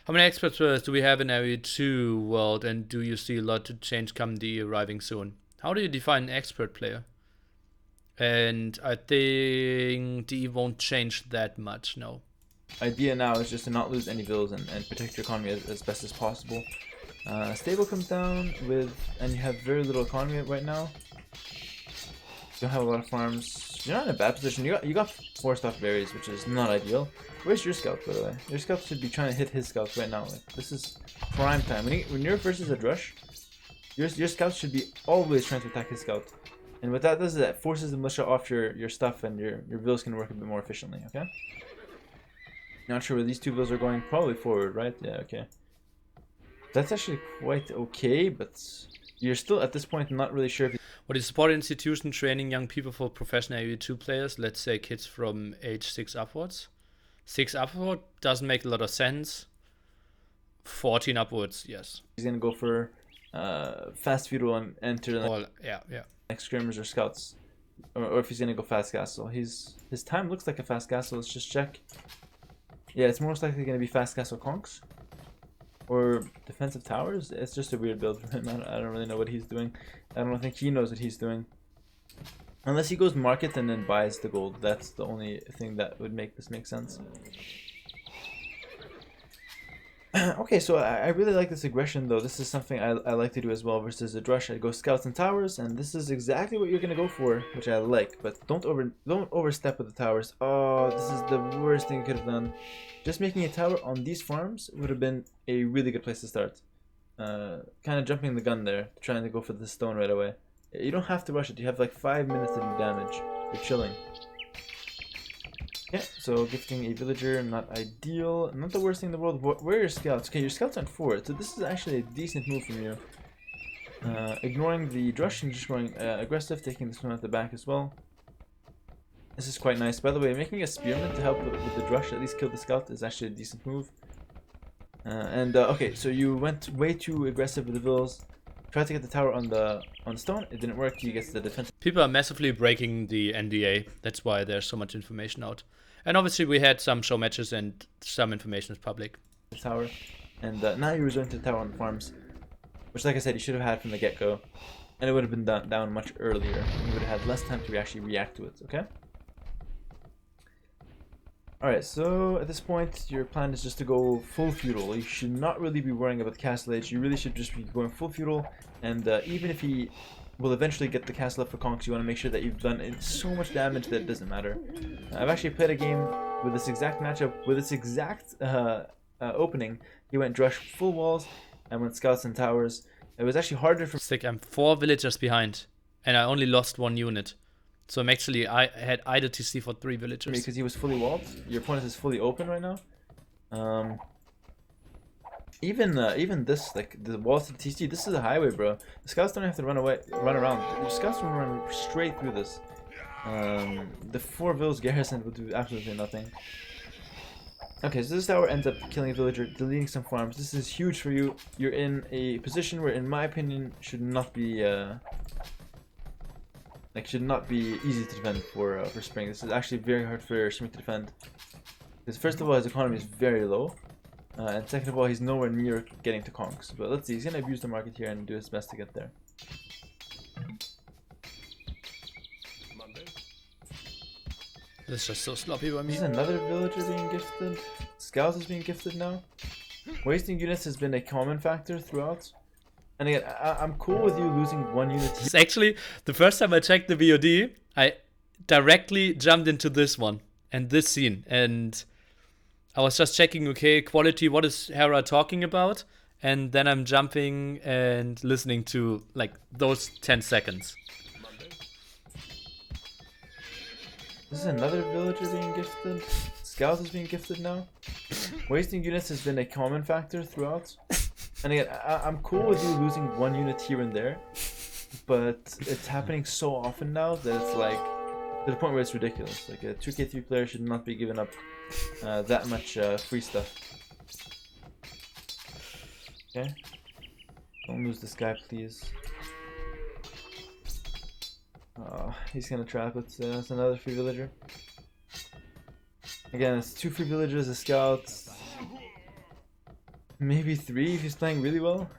How many expert players do we have in Area 2 world, and do you see a lot to change come the arriving soon? How do you define an expert player? And I think DE won't change that much, no. idea now is just to not lose any vills and protect your economy as best as possible. Stable comes down and you have very little economy right now. You don't have a lot of farms. You're not in a bad position. You got 4 stuffed berries, which is not ideal. Where's your scout, by the way? Your scout should be trying to hit his scouts right now. Like, this is prime time. When you're versus a drush, your scouts should be always trying to attack his scout. And what that does is that forces the militia off your stuff, and your vills can work a bit more efficiently. Okay. Not sure where these 2 vills are going. Probably forward, right? Yeah. Okay. That's actually quite okay, but you're still at this point not really sure if. What is support institution training young people for professional AV2 players? Let's say kids from age 6 upwards. 6 upward doesn't make a lot of sense. 14 upwards, yes. He's gonna go for fast feudal and enter the next skirmers or scouts, or if he's gonna go fast castle. His time looks like a fast castle. Let's just check. Yeah, it's most likely gonna be fast castle conks. Or defensive towers. It's just a weird build for him. I don't really know what he's doing. I don't think he knows what he's doing. Unless he goes market and then buys the gold. That's the only thing that would make this make sense. Okay, so I really like this aggression though. This is something I like to do as well versus a drush. I go scouts and towers, and this is exactly what you're gonna go for, which I like. But don't overstep with the towers. Oh, this is the worst thing you could have done. Just making a tower on these farms would have been a really good place to start. Kind of jumping the gun there, trying to go for the stone right away. You don't have to rush it. You have like 5 minutes to do damage. You're chilling. Yeah, so gifting a villager, not ideal. Not the worst thing in the world. Where are your scouts? Okay, your scouts aren't forward, so this is actually a decent move from you. Ignoring the drush and just going aggressive, taking this one at the back as well. This is quite nice. By the way, making a spearman to help with the drush, at least kill the scout, is actually a decent move. Okay, so you went way too aggressive with the vills. Tried to get the tower on stone. It didn't work. He gets the defense. People are massively breaking the NDA. That's why there's so much information out. And obviously we had some show matches and some information is public. The tower, and now you're resorting to the tower on the farms, which, like I said, you should have had from the get-go, and it would have been down much earlier. You would have had less time to actually react to it. Okay. Alright, so at this point, your plan is just to go full feudal. You should not really be worrying about the castle age. You really should just be going full feudal, and even if he will eventually get the castle up for conks, you want to make sure that you've done so much damage that it doesn't matter. I've actually played a game with this exact matchup, with this exact opening. He went drush full walls, and went scouts and towers. It was actually harder for... Sick, I'm 4 villagers behind, and I only lost 1 unit. So I'm actually, I had idle TC for 3 villagers. Because he was fully walled. Your opponent is fully open right now. Even this, like the walls to TC, this is a highway, bro. The scouts don't have to run around. The scouts will run straight through this. The 4 vills garrison will do absolutely nothing. Okay, so this tower ends up killing a villager, deleting some farms. This is huge for you. You're in a position where, in my opinion, should not be easy to defend for Spring. This is actually very hard for Spring to defend. Because first of all, his economy is very low. And second of all, he's nowhere near getting to conks. But let's see, he's going to abuse the market here and do his best to get there. This is just so sloppy by me. This is another villager being gifted. Scouts is being gifted now. Wasting units has been a common factor throughout. And again, I'm cool with you losing 1 unit. It's actually, the first time I checked the VOD, I directly jumped into this one and this scene. And I was just checking, okay, quality, what is Hera talking about? And then I'm jumping and listening to, like, those 10 seconds. This is another villager being gifted. Scouts is being gifted now. Wasting units has been a common factor throughout. And again, I'm cool with you losing 1 unit here and there, but it's happening so often now that it's like, to the point where it's ridiculous. Like, a 2k3 player should not be giving up that much free stuff. Okay. Don't lose this guy, please. He's gonna trap it. That's another free villager. Again, it's 2 free villagers, a scout. Maybe 3 if he's playing really well.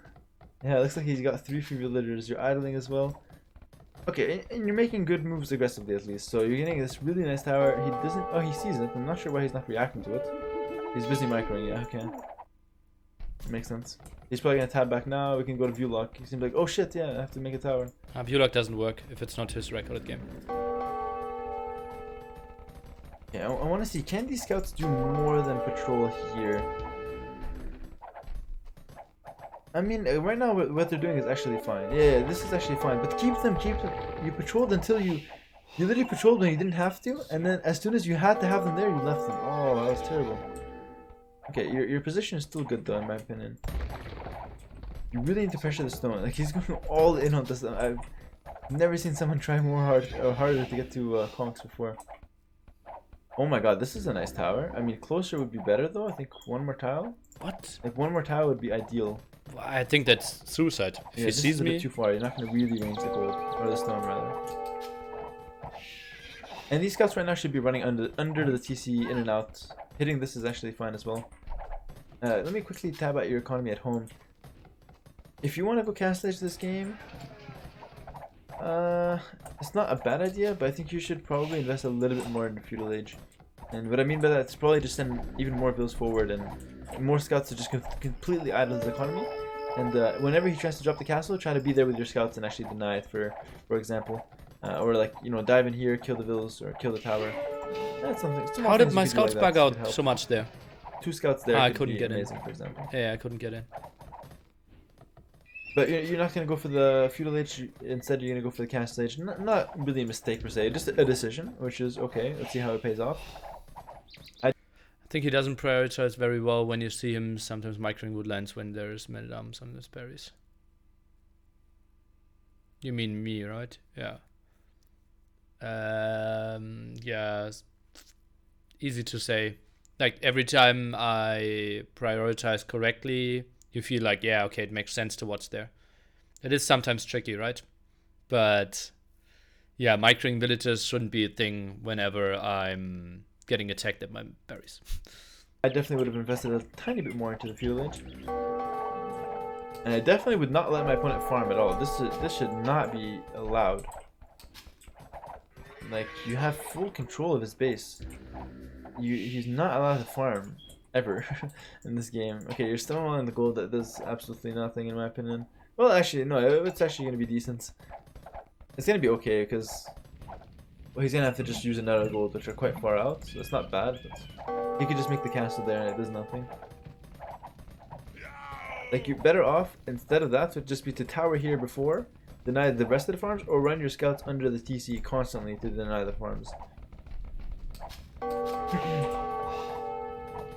Yeah, it looks like he's got 3 free villagers. You're idling as well. Okay, and you're making good moves aggressively at least. So you're getting this really nice tower. He doesn't... Oh, he sees it. I'm not sure why he's not reacting to it. He's busy microing, yeah, okay. Makes sense. He's probably gonna tab back now. We can go to view lock. He seems like, oh shit, yeah, I have to make a tower. View lock doesn't work if it's not his recorded game. Yeah, I want to see, can these scouts do more than patrol here? I mean, right now what they're doing is actually fine. Yeah, this is actually fine. But keep them. You patrolled until you literally patrolled when you didn't have to, and then as soon as you had to have them there, you left them. Oh, that was terrible. Okay, your position is still good though, in my opinion. You really need to pressure the stone. Like, he's going all in on this. I've never seen someone try harder to get to conks before. Oh my god, this is a nice tower. I mean, closer would be better though. I think one more tile. What? Like, one more tile would be ideal. I think that's suicide. If he sees me, a bit too far. You're not going to really range the gold or the stone rather. And these scouts right now should be running under the TC in and out. Hitting this is actually fine as well. Let me quickly tab out your economy at home. If you want to go Castle Age this game, it's not a bad idea, but I think you should probably invest a little bit more in the Feudal Age. And what I mean by that is probably just send even more bills forward and more scouts to just completely idle his economy. And whenever he tries to drop the castle, try to be there with your scouts and actually deny it, for example. Or like, you know, dive in here, kill the villas, or kill the tower. That's something. How did my scouts bug out so much there? 2 scouts there. I couldn't get amazing, in. For example. Yeah, I couldn't get in. But you're not going to go for the Feudal Age, instead you're going to go for the Castle Age. Not really a mistake per se, just a decision, which is okay. Let's see how it pays off. I think he doesn't prioritize very well when you see him sometimes microing woodlands when there's men-at-arms on his berries. You mean me, right? Yeah. Yeah, easy to say. Like, every time I prioritize correctly, you feel like, yeah, okay, it makes sense to what's there. It is sometimes tricky, right? But yeah, microing villagers shouldn't be a thing whenever I'm getting attacked at my berries. I definitely would have invested a tiny bit more into the Feudal Age. And I definitely would not let my opponent farm at all. This should not be allowed. Like, you have full control of his base. He's not allowed to farm ever in this game. Okay, you're still on the gold. That does absolutely nothing in my opinion. Well, actually, no, it's actually going to be decent. It's going to be okay because, well, he's going to have to just use another gold, which are quite far out, so it's not bad. But he could just make the castle there and it does nothing. Like, you're better off, instead of that, would just be to tower here before, deny the rest of the farms, or run your scouts under the TC constantly to deny the farms.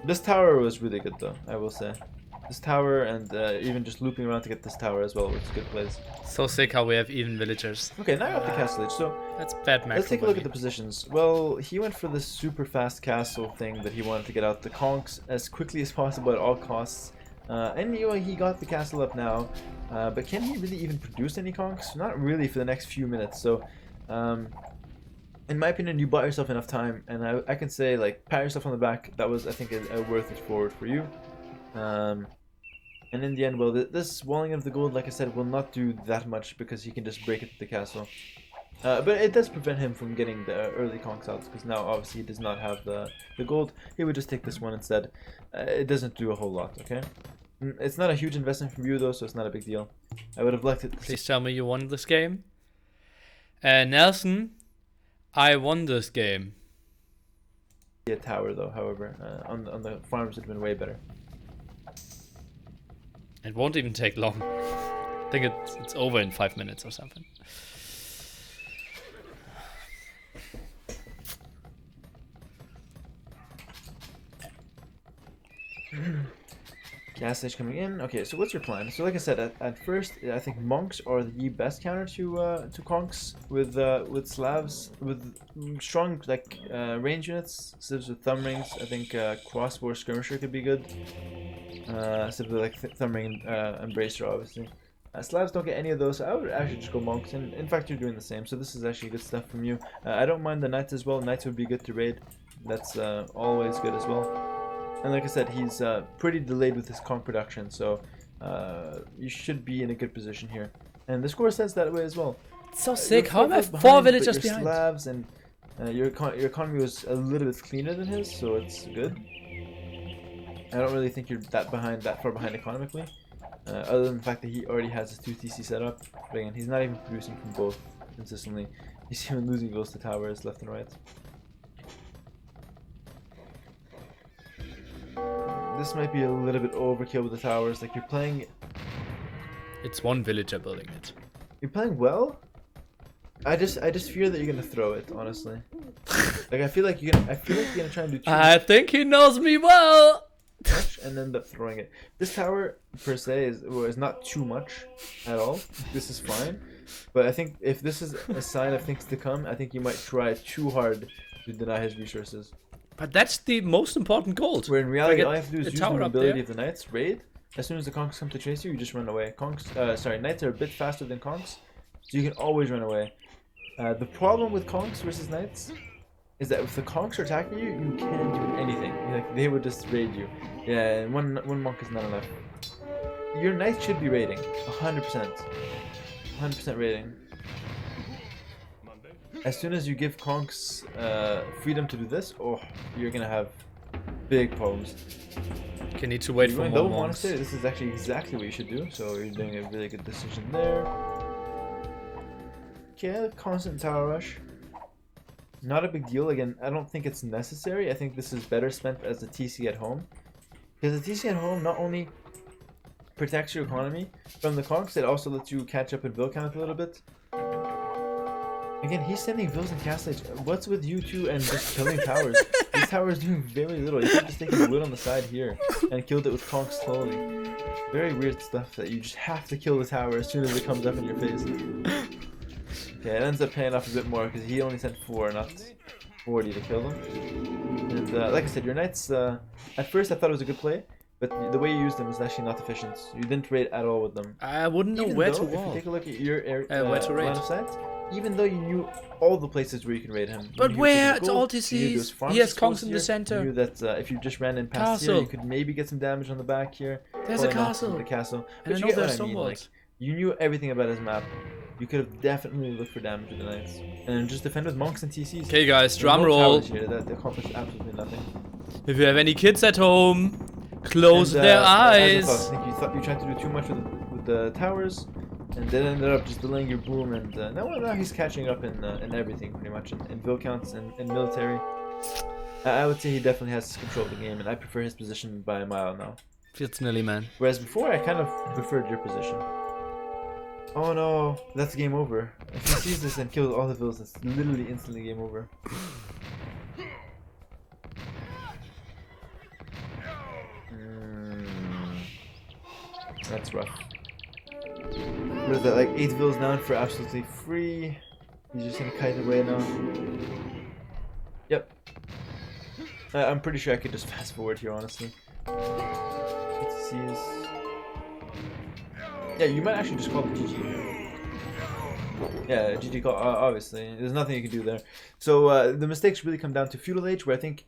This tower was really good though, I will say. This tower and even just looping around to get this tower as well was good plays. So sick how we have even villagers. Okay, now I have the castle age, so that's bad macro. Let's take a look at the positions. Well, he went for this super fast castle thing that he wanted to get out the conks as quickly as possible at all costs. And you know, he got the castle up now, but can he really even produce any conks? Not really for the next few minutes, so in my opinion, you bought yourself enough time, and I can say, like, pat yourself on the back. That was, I think, a worth it forward for you. And in the end, well, this walling of the gold, like I said, will not do that much because he can just break it to the castle. But it does prevent him from getting the early conks out, because now obviously he does not have the gold. He would just take this one instead. It doesn't do a whole lot, okay? It's not a huge investment from you though, so it's not a big deal. I would have liked it. Please tell me you won this game. Nelson, I won this game. A tower though, however, on the farms it would have been way better. It won't even take long. I think it's over in 5 minutes or something. Gas stage coming in. Okay, so what's your plan? So like I said, at first, I think monks are the best counter to conks with Slavs with strong range units. Slavs with thumb rings. I think crossbow skirmisher could be good. Simply like thumb ring and bracer, obviously. Slavs don't get any of those, so I would actually just go monks. And in fact, you're doing the same. So this is actually good stuff from you. I don't mind the knights as well. Knights would be good to raid. That's always good as well. And like I said, he's pretty delayed with his conk production, so you should be in a good position here. And the score says that way as well. It's so sick. How am I 4 villagers behind? Slavs and your economy was a little bit cleaner than his, so it's good. I don't really think you're that far behind economically. Other than the fact that he already has his 2 TC set up. But again, he's not even producing from both consistently. He's even losing goals to towers left and right. This might be a little bit overkill with the towers. Like, you're playing... It's one villager building it. You're playing well? I just fear that you're gonna throw it, honestly. Like, I feel like you're gonna try and do too I think he knows me well! much and end up throwing it. This tower per se is not too much at all. This is fine, but I think if this is a sign of things to come, I think you might try too hard to deny his resources. But that's the most important goal. Where in reality, all you have to do is the use the tower up mobility there. of the knights, raid. As soon as the conks come to chase you, you just run away. Knights are a bit faster than conks, so you can always run away. The problem with conks versus knights is that if the conks are attacking you, you can't do anything. Like, they would just raid you. Yeah, and one monk is not enough. Your knight should be raiding, 100%. 100% raiding. As soon as you give conks freedom to do this, oh, you're gonna have big problems. You need to wait for more monks. This is actually exactly what you should do, so you're doing a really good decision there. Okay, constant tower rush. Not a big deal. Again, I don't think it's necessary. I think this is better spent as a TC at home. Because the TC at home not only protects your economy from the conks, it also lets you catch up in bill count a little bit. Again, he's sending bills and castle age. What's with you two and just killing towers? These towers do very little. You could just take the wood on the side here and killed it with conks slowly. Very weird stuff that you just have to kill the tower as soon as it comes up in your face. Okay, it ends up paying off a bit more because he only sent 4, not 40 to kill them. And like I said, your knights, at first I thought it was a good play, but the way you used them is actually not efficient. You didn't raid at all with them. I wouldn't know Even where though, to if you wall. take a look at your Where to raid. line of sight, even though you knew all the places where you can raid him. But where? It's all TCs. He has conks in the You center. knew that if you just ran in past here, Castle. you could maybe get some damage on the back here. There's a Probably not castle. The castle. And But I you know get what there's I mean. some Like, walls. you knew everything about his map. You could have definitely looked for damage with the knights. And just defend with monks and TCs. Okay, guys, There's drum no roll. towers here that accomplish absolutely nothing. If you have any kids at home, close And, their as I eyes. thought, I think you tried to do too much with the towers, and then ended up just delaying your boom. And now he's catching up in everything pretty much, in bill counts and military. I would say he definitely has control of the game, and I prefer his position by a mile now. It's nearly, man. Whereas before, I kind of preferred your position. Oh no, that's game over. If he sees this and kills all the bills, it's literally instantly game over. That's rough. What is that, like 8 vills down for absolutely free? He's just gonna kite away now. Yep. I'm pretty sure I could just fast forward here, honestly. Yeah, you might actually just call it GG. Yeah, GG call, obviously. There's nothing you can do there. So the mistakes really come down to Feudal Age, where I think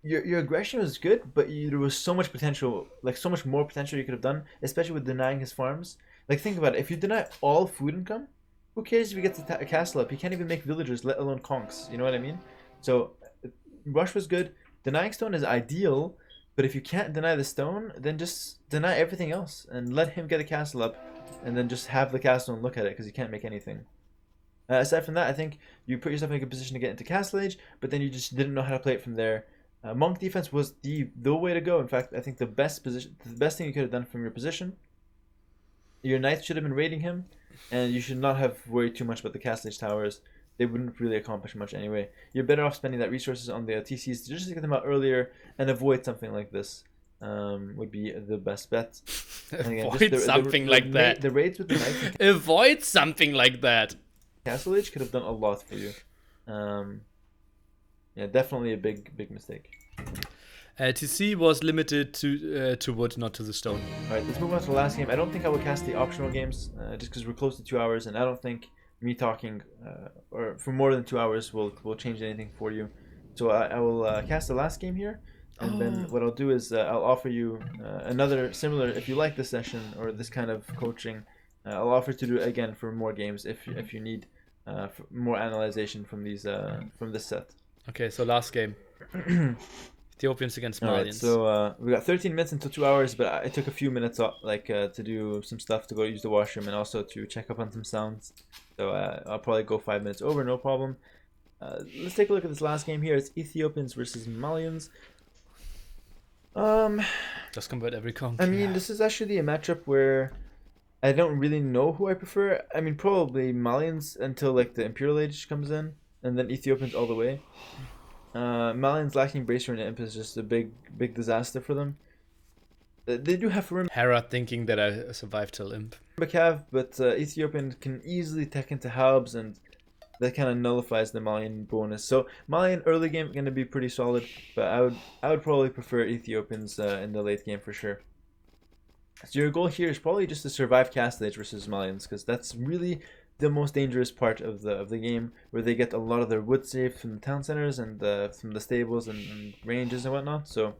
your aggression was good, but there was so much potential, like so much more potential you could have done, especially with denying his farms. Like, think about it. If you deny all food income, who cares if he gets a castle up? He can't even make villagers, let alone conks. You know what I mean? So Rush was good. Denying stone is ideal, but if you can't deny the stone, then just deny everything else and let him get a castle up, and then just have the castle and look at it, because you can't make anything. Aside from that, I think you put yourself in a good position to get into Castle Age, but then you just didn't know how to play it from there. Monk defense was the way to go. In fact, I think the best thing you could have done from your position. Your knights should have been raiding him, and you should not have worried too much about the Castle Age towers. They wouldn't really accomplish much anyway. You're better off spending that resources on the TCs to just get them out earlier and avoid something like this. Would be the best bet. Again, Avoid something like that. The raids with the knights. Avoid something like that. Castle Age could have done a lot for you. Yeah, definitely a big mistake. TC was limited to wood, not to the stone. Alright, let's move on to the last game. I don't think I would cast the optional games, just because we're close to 2 hours, and I don't think me talking or for more than 2 hours will change anything for you. So I will cast the last game here, and then what I'll do is I'll offer you another similar, if you like this session or this kind of coaching, I'll offer to do it again for more games if you need more analyzation from these from this set. Okay, so last game. Ethiopians against All right, Malians. so we got 13 minutes until 2 hours, but it took a few minutes to do some stuff, to go use the washroom, and also to check up on some sounds. So I'll probably go 5 minutes over, no problem. Let's take a look at this last game here. It's Ethiopians versus Malians. Just convert every conk. I mean, this is actually a matchup where I don't really know who I prefer. I mean, probably Malians until like the Imperial Age comes in, and then Ethiopians all the way. Malians lacking Bracer and Imp is just a big disaster for them. They do have Rim Hera thinking that I survived till Imp. Cav, but Ethiopian can easily tech into Halbs, and that kind of nullifies the Malian bonus. So Malian early game going to be pretty solid, but I would probably prefer Ethiopians in the late game for sure. So your goal here is probably just to survive Castle Age versus Malians, because that's really the most dangerous part of the game, where they get a lot of their wood saved from the town centers and from the stables and ranges and whatnot. So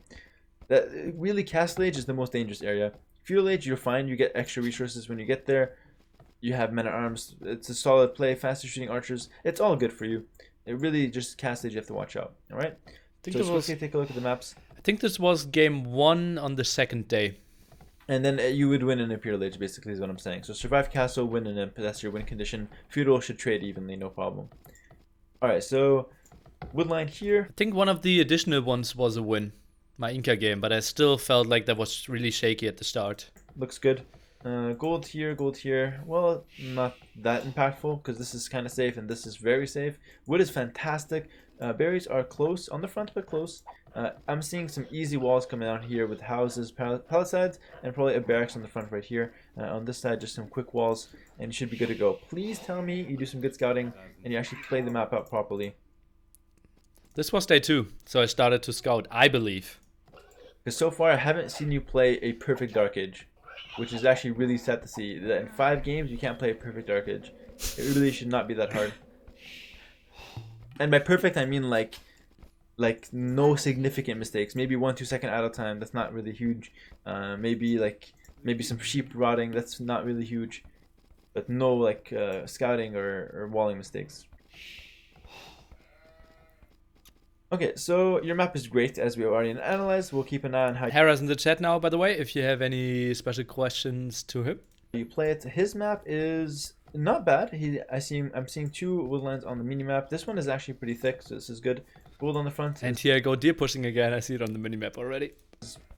that really Castle Age is the most dangerous area. Feudal Age, you're fine. You get extra resources when you get there. You have men at arms. It's a solid play. Faster shooting archers. It's all good for you. It really just Castle Age you have to watch out. All right. So let's quickly take a look at the maps. I think this was game 1 on the second day. And then you would win an Imperial Age, basically, is what I'm saying. So survive castle, win an imp. That's your win condition. Feudal should trade evenly, no problem. Alright, so Woodline here. I think one of the additional ones was a win. My Inca game, but I still felt like that was really shaky at the start. Looks good. Gold here, gold here. Well, not that impactful, because this is kind of safe and this is very safe. Wood is fantastic. Berries are close, on the front, but close. I'm seeing some easy walls coming out here with houses, palisades, and probably a barracks on the front right here. On this side, just some quick walls, and you should be good to go. Please tell me you do some good scouting and you actually play the map out properly. This was day 2, so I started to scout, I believe. Because so far, I haven't seen you play a perfect Dark Age, which is actually really sad to see. That in 5 games, you can't play a perfect Dark Age. It really should not be that hard. And by perfect, I mean like no significant mistakes. Maybe 1-2 second idle time. That's not really huge. Maybe some sheep rotting. That's not really huge. But no scouting or walling mistakes. Okay, so your map is great, as we already analyzed. We'll keep an eye on how Hera's in the chat now, by the way, if you have any special questions to him. you play it. His map is not bad. I'm seeing 2 woodlands on the mini map. This one is actually pretty thick, so this is good. Gold on the front. And here I go deer pushing again. I see it on the minimap already.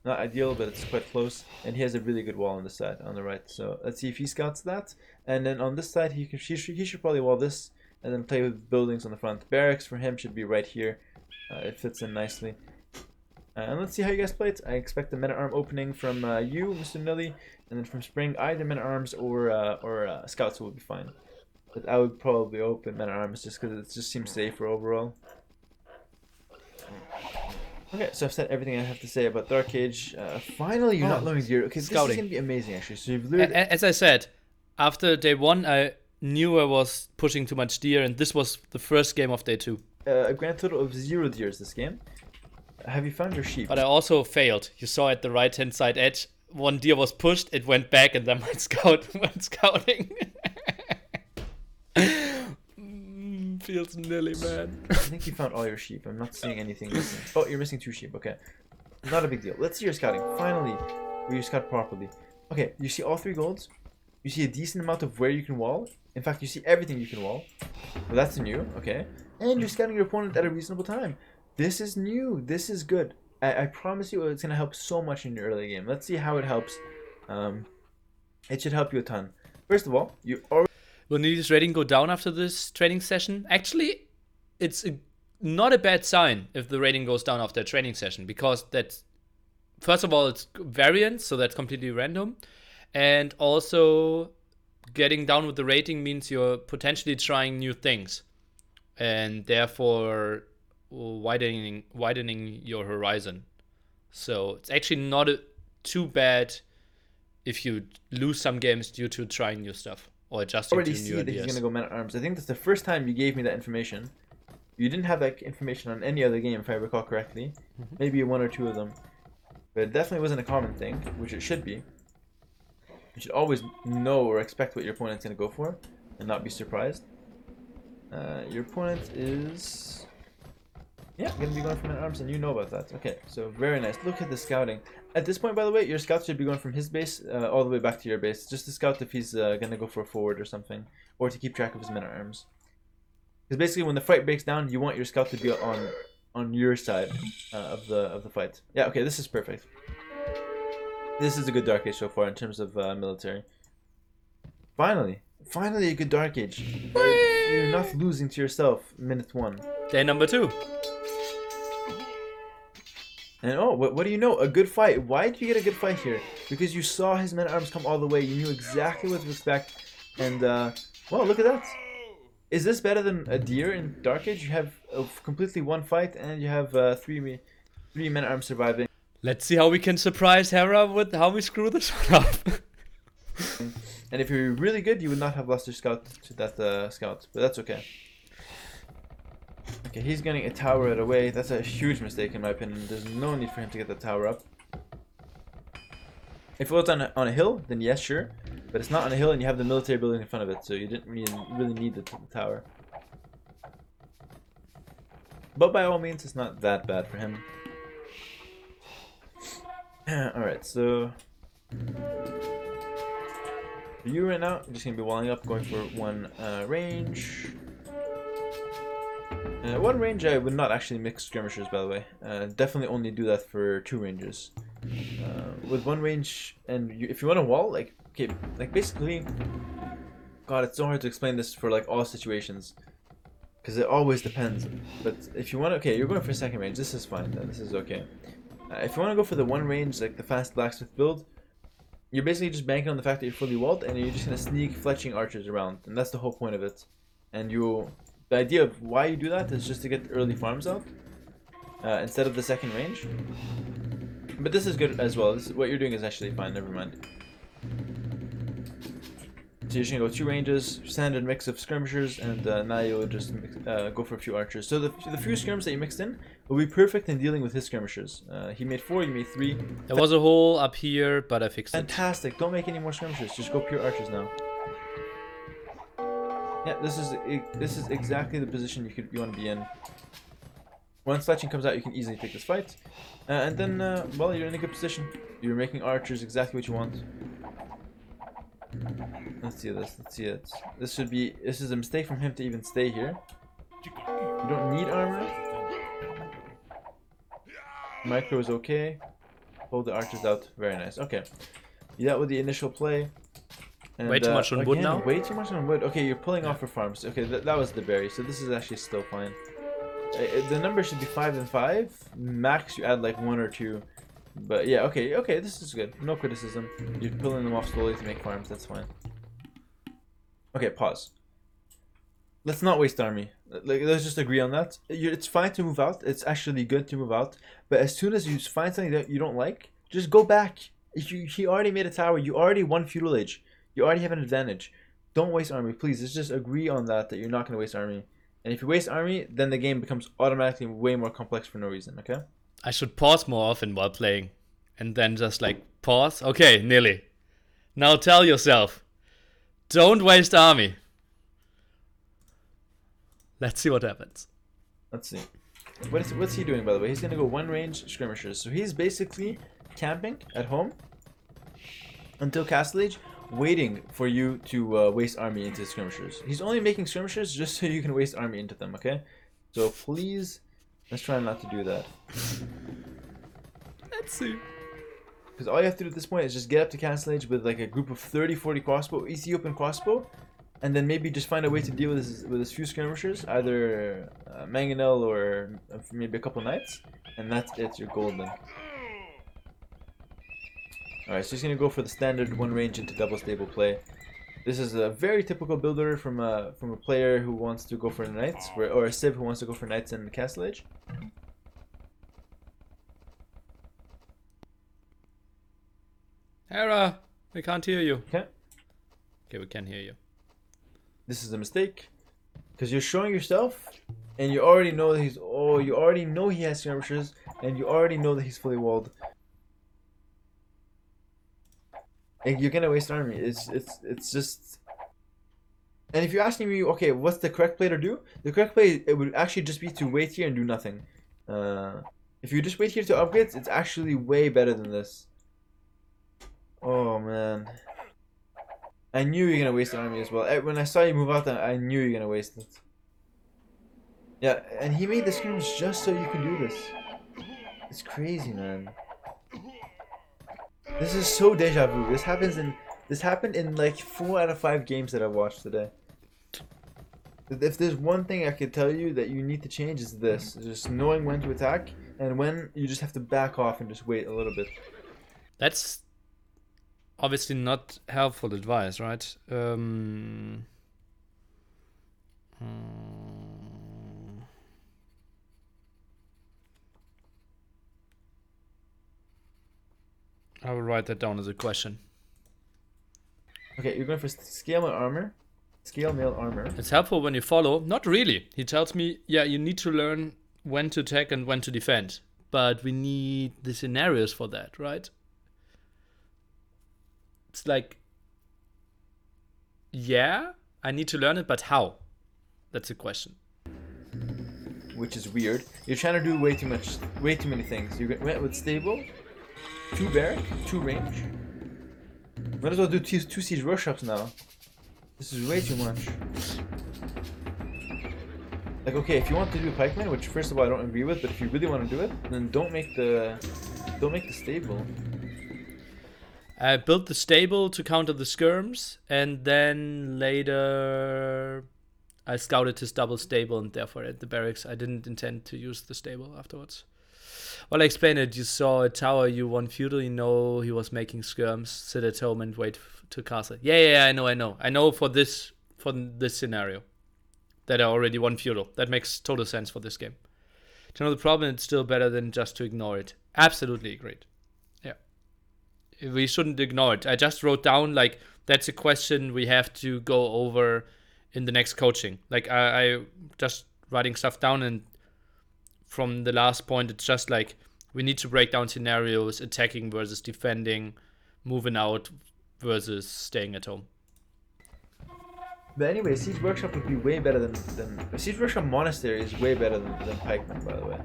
Not ideal, but it's quite close. And he has a really good wall on this side, on the right. So let's see if he scouts that. And then on this side, he should probably wall this and then play with buildings on the front. Barracks for him should be right here. It fits in nicely. And let's see how you guys play it. I expect the men-at-arm opening from you, Mr. Nilly, and then from Spring, either men-at-arms or scouts will be fine. But I would probably open men-at-arms just because it just seems safer overall. Okay, so I've said everything I have to say about Dark Age. Finally, you're not learning deer. Okay, scouting. This is gonna be amazing actually. So you've learned. As I said, after day 1, I knew I was pushing too much deer, and this was the first game of day 2. A grand total of 0 deers this game. Have you found your sheep? But I also failed. You saw at the right-hand side edge, one deer was pushed, it went back, and then my scout went scouting. Feels nilly, man. I think you found all your sheep. I'm not seeing anything missing. Oh, you're missing 2 sheep. Okay. Not a big deal. Let's see your scouting. Finally, where you scout properly. Okay, you see all 3 golds. You see a decent amount of where you can wall. In fact, you see everything you can wall. Well, that's new. Okay. And you're scouting your opponent at a reasonable time. This is new. This is good. I promise you it's going to help so much in your early game. Let's see how it helps. It should help you a ton. First of all, you already... Will Nili's rating go down after this training session? Actually, it's not a bad sign if the rating goes down after a training session, because that's, first of all, it's variance, so that's completely random. And also, getting down with the rating means you're potentially trying new things, and therefore widening your horizon. So it's actually not too bad if you lose some games due to trying new stuff or adjusting to new ideas. I already see that he's gonna go men-at-arms. I think that's the first time you gave me that information. You didn't have that information on any other game, if I recall correctly. Maybe 1 or 2 of them, but it definitely wasn't a common thing, which it should be. You should always know or expect what your opponent's gonna go for, and not be surprised. Your opponent is Yeah, gonna be going for men at arms, and you know about that. Okay, so very nice. Look at the scouting. At this point, by the way, your scout should be going from his base all the way back to your base, just to scout if he's gonna go for a forward or something, or to keep track of his men at arms. Because basically, when the fight breaks down, you want your scout to be on your side of the fight. Yeah. Okay, this is perfect. This is a good Dark Age so far in terms of military. Finally a good Dark Age. You're not losing to yourself. Minute 1. Day number 2. And oh, what do you know? A good fight. Why did you get a good fight here? Because you saw his men at arms come all the way. You knew exactly what to expect. And well, look at that. Is this better than a deer in Dark Age? You have completely one fight, and you have three men at arms surviving. Let's see how we can surprise Hera with how we screw this one up. And if you're really good, you would not have lost your scout to that scout, but that's okay. Okay, he's getting a tower right away. That's a huge mistake in my opinion. There's no need for him to get the tower up. If it was on a hill, then yes, sure. But it's not on a hill and you have the military building in front of it, so you didn't really need the tower. But by all means, it's not that bad for him. Alright, so... for you right now, I'm just going to be walling up, going for one range. One range I would not actually mix skirmishers, by the way. Definitely only do that for 2 ranges. With one range, and if you want a wall, like, okay, like basically, God, it's so hard to explain this for like all situations, because it always depends. But if you want to, okay, you're going for second range, this is fine, this is okay. If you want to go for the one range, like the fast blacksmith build, you're basically just banking on the fact that you're fully walled, and you're just going to sneak fletching archers around, and that's the whole point of it. And the idea of why you do that is just to get early farms out, instead of the second range. But this is good as well. What you're doing is actually fine, never mind. So you're just going to go 2 ranges, standard mix of skirmishers, and now you'll just go for a few archers. So the few skirms that you mixed in will be perfect in dealing with his skirmishers. He made 4, you made 3. There was a hole up here, but I fixed it. Fantastic. Don't make any more skirmishers. Just go pure archers now. Yeah, this is exactly the position you want to be in. Once fletching comes out, you can easily take this fight. And then, well, you're in a good position. You're making archers exactly what you want. Let's see this. Let's see it. This is a mistake from him to even stay here. You don't need armor. Micro is okay. Hold the archers out. Very nice. Okay. That was the initial play. And, way too much on wood now? Way too much on wood. Okay, you're pulling off for farms. Okay, that was the berry. So this is actually still fine. The number should be 5 and 5. Max, you add like 1 or 2. But yeah, okay, this is good. No criticism. You're pulling them off slowly to make farms. That's fine. Okay, pause. Let's not waste army. Like, let's just agree on that. It's fine to move out. It's actually good to move out. But as soon as you find something that you don't like, just go back. He already made a tower. You already won feudal age. You already have an advantage. Don't waste army, please. Let's just agree on that you're not going to waste army. And if you waste army, then the game becomes automatically way more complex for no reason, okay? I should pause more often while playing. And then just like, pause? Okay, nearly. Now tell yourself, don't waste army. Let's see what happens. Let's see. What's he doing, by the way? He's going to go 1 range skirmishers. So he's basically camping at home until Castle Age, waiting for you to waste army into skirmishers. He's only making skirmishers just so you can waste army into them, okay? So please, let's try not to do that. Let's see. Because all you have to do at this point is just get up to Castle Age with like a group of 30-40 crossbow, Ethiopian crossbow, and then maybe just find a way to deal with his few skirmishers, either mangonel or maybe a couple knights, and that's it, you're golden. Alright, so he's going to go for the standard 1 range into double stable play. This is a very typical builder from a player who wants to go for knights, or a civ who wants to go for knights in Castle Age. Hera, we can't hear you. Okay. Okay, we can hear you. This is a mistake, because you're showing yourself, and you already know that you already know he has skirmishers, and you already know that he's fully walled. And you're gonna waste army. It's just. And if you're asking me, okay, what's the correct play to do? The correct play, it would actually just be to wait here and do nothing. If you just wait here to upgrade, it's actually way better than this. Oh man. I knew you were gonna waste an army as well. When I saw you move out, I knew you were gonna waste it. Yeah, and he made the skirmish just so you can do this. It's crazy, man. This is so deja vu. This happened in like 4 out of 5 games that I've watched today. If there's one thing I could tell you that you need to change, is this: just knowing when to attack and when you just have to back off and just wait a little bit. That's obviously not helpful advice, right? I will write that down as a question. Okay, you're going for scale mail armor. Scale mail armor. It's helpful when you follow. Not really. He tells me, yeah, you need to learn when to attack and when to defend. But we need the scenarios for that, right? It's like, yeah, I need to learn it, but how? That's the question. Which is weird. You're trying to do way too many things. You went with stable, 2 barrack, 2 range. Might as well do 2 siege workshops now. This is way too much. Like, okay, if you want to do pikemen, which first of all I don't agree with, but if you really want to do it, then don't make the stable. I built the stable to counter the skirms, and then later I scouted his double stable, and therefore at the barracks I didn't intend to use the stable afterwards. Well, I explained it. You saw a tower, you won feudal, you know he was making skirms, sit at home and wait to castle. Yeah, I know. I know for this scenario that I already won feudal. That makes total sense for this game. To know the problem, it's still better than just to ignore it. Absolutely agreed. Yeah. We shouldn't ignore it. I just wrote down, like, that's a question we have to go over in the next coaching. Like, I just writing stuff down, and from the last point, it's just like, we need to break down scenarios, attacking versus defending, moving out versus staying at home. But anyway, Siege Workshop would be way better than Siege Workshop Monastery is way better than Pikeman, by the way.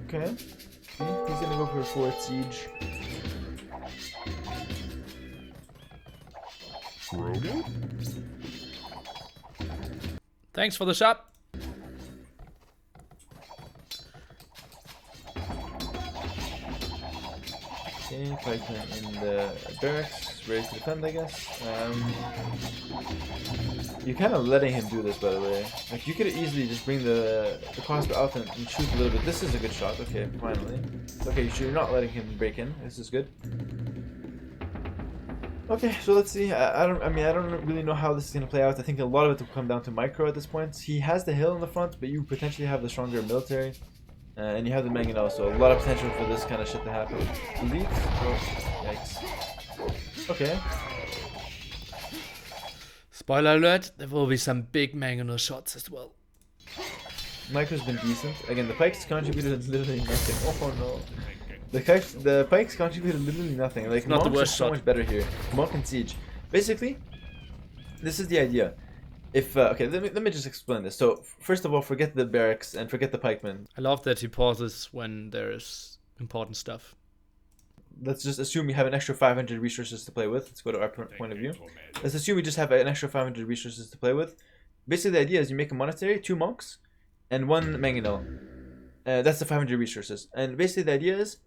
Okay. He's gonna go for a 4th Siege. Thanks for the shop. Okay, Pikeman in the barracks, ready to defend, I guess. You're kind of letting him do this, by the way. Like, you could easily just bring the crossbow out and shoot a little bit. This is a good shot. Okay, finally. Okay, so you're not letting him break in. This is good. Okay, so let's see. I don't really know how this is gonna play out. I think a lot of it will come down to micro at this point. He has the hill in the front, but you potentially have the stronger military. And you have the mangonel, so a lot of potential for this kind of shit to happen. Elite? Oh, yikes. Okay. Spoiler alert, there will be some big mangonel shots as well. Micro's been decent. Again, the pikes contributed literally nothing. Oh no. The pikes contributed literally nothing. Like, not the monks worst are so much better here. Monk and siege. Basically, this is the idea. If okay, let me just explain this. So first of all, forget the barracks and forget the pikemen. I love that he pauses when there's important stuff. Let's just assume we have an extra 500 resources to play with. Let's go to our point of view. Let's assume we just have an extra 500 resources to play with. Basically, the idea is you make a monastery, 2 monks, and 1 mangonel. That's the 500 resources. And basically, the idea is,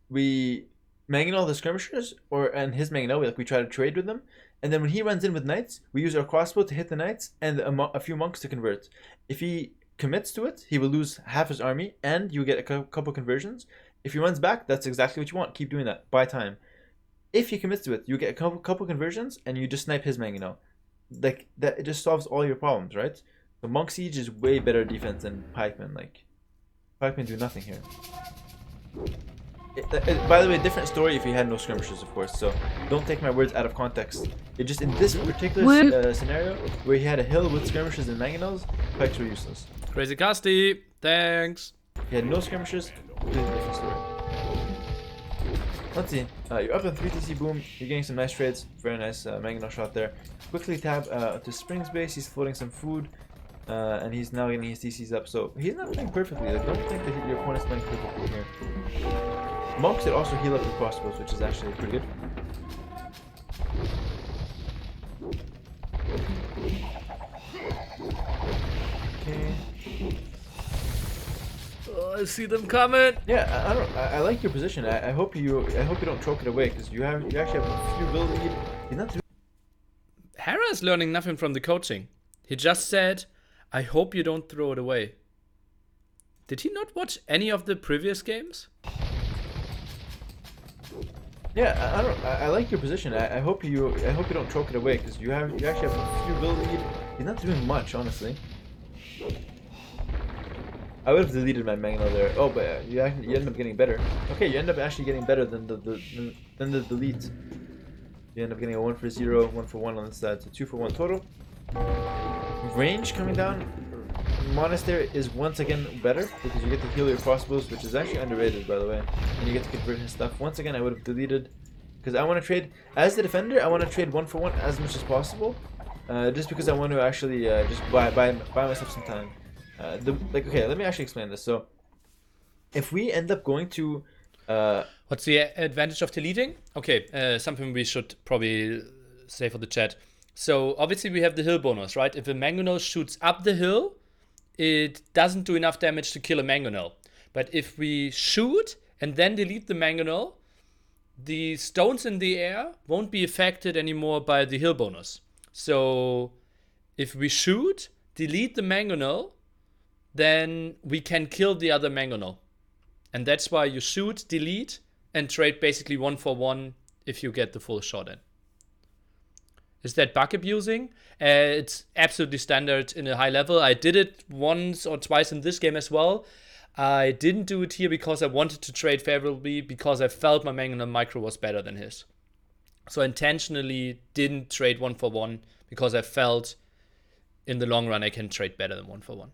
we mangonel the skirmishers, and his mangonel. We try to trade with them. And then when he runs in with knights, we use our crossbow to hit the knights and a few monks to convert. If he commits to it, he will lose half his army and you get a couple conversions. If he runs back, that's exactly what you want. Keep doing that. Buy time. If he commits to it, you get a couple conversions and you just snipe his mangonel. Like, that, it just solves all your problems, right? The monk siege is way better defense than pikemen. Like, pikemen do nothing here. By the way, different story if he had no skirmishes, of course, so don't take my words out of context. It just, in this particular scenario, where he had a hill with skirmishes and mangonels, pikes were useless. Crazy Casty, thanks. He had no skirmishes, completely different story. Let's see, you're up in 3 TC boom, you're getting some nice trades, very nice mangonel shot there. Quickly tab to Spring's base, he's floating some food. and he's now getting his DCs up. So he's not playing perfectly. Like, don't think that your opponent's playing perfectly here. Monks could also heal up your crossbows, which is actually pretty good. Okay. Oh, I see them coming. Yeah, I like your position. I hope you don't choke it away, because you actually have a few build lead. He's not. Hera is learning nothing from the coaching. He just said, "I hope you don't throw it away." Did he not watch any of the previous games? Yeah, I like your position. I hope you don't choke it away, because you actually have a few build lead. He's not doing much, honestly. I would have deleted my Mangonel there. Oh, but you end up getting better. Okay, you end up actually getting better than the delete. You end up getting a 1 for 0, 1 for 1 on this side, so 2 for 1 total. Range coming down. Monastery is once again better because you get to heal your crossbows, which is actually underrated, by the way. And you get to convert his stuff. Once again, I would have deleted because I want to trade as the defender. I want to trade 1 for 1 as much as possible, just because I want to actually just buy myself some time. Okay, let me actually explain this. So, if we end up going to what's the advantage of deleting? Okay, something we should probably say for the chat. So obviously we have the hill bonus, right? If a Mangonel shoots up the hill, it doesn't do enough damage to kill a Mangonel. But if we shoot and then delete the Mangonel, the stones in the air won't be affected anymore by the hill bonus. So if we shoot, delete the Mangonel, then we can kill the other Mangonel. And that's why you shoot, delete, and trade basically 1 for 1 if you get the full shot in. Is that bug abusing? It's absolutely standard in a high level. I did it once or twice in this game as well. I didn't do it here because I wanted to trade favorably, because I felt my Mangonel micro was better than his. So I intentionally didn't trade 1 for 1 because I felt in the long run I can trade better than 1 for 1.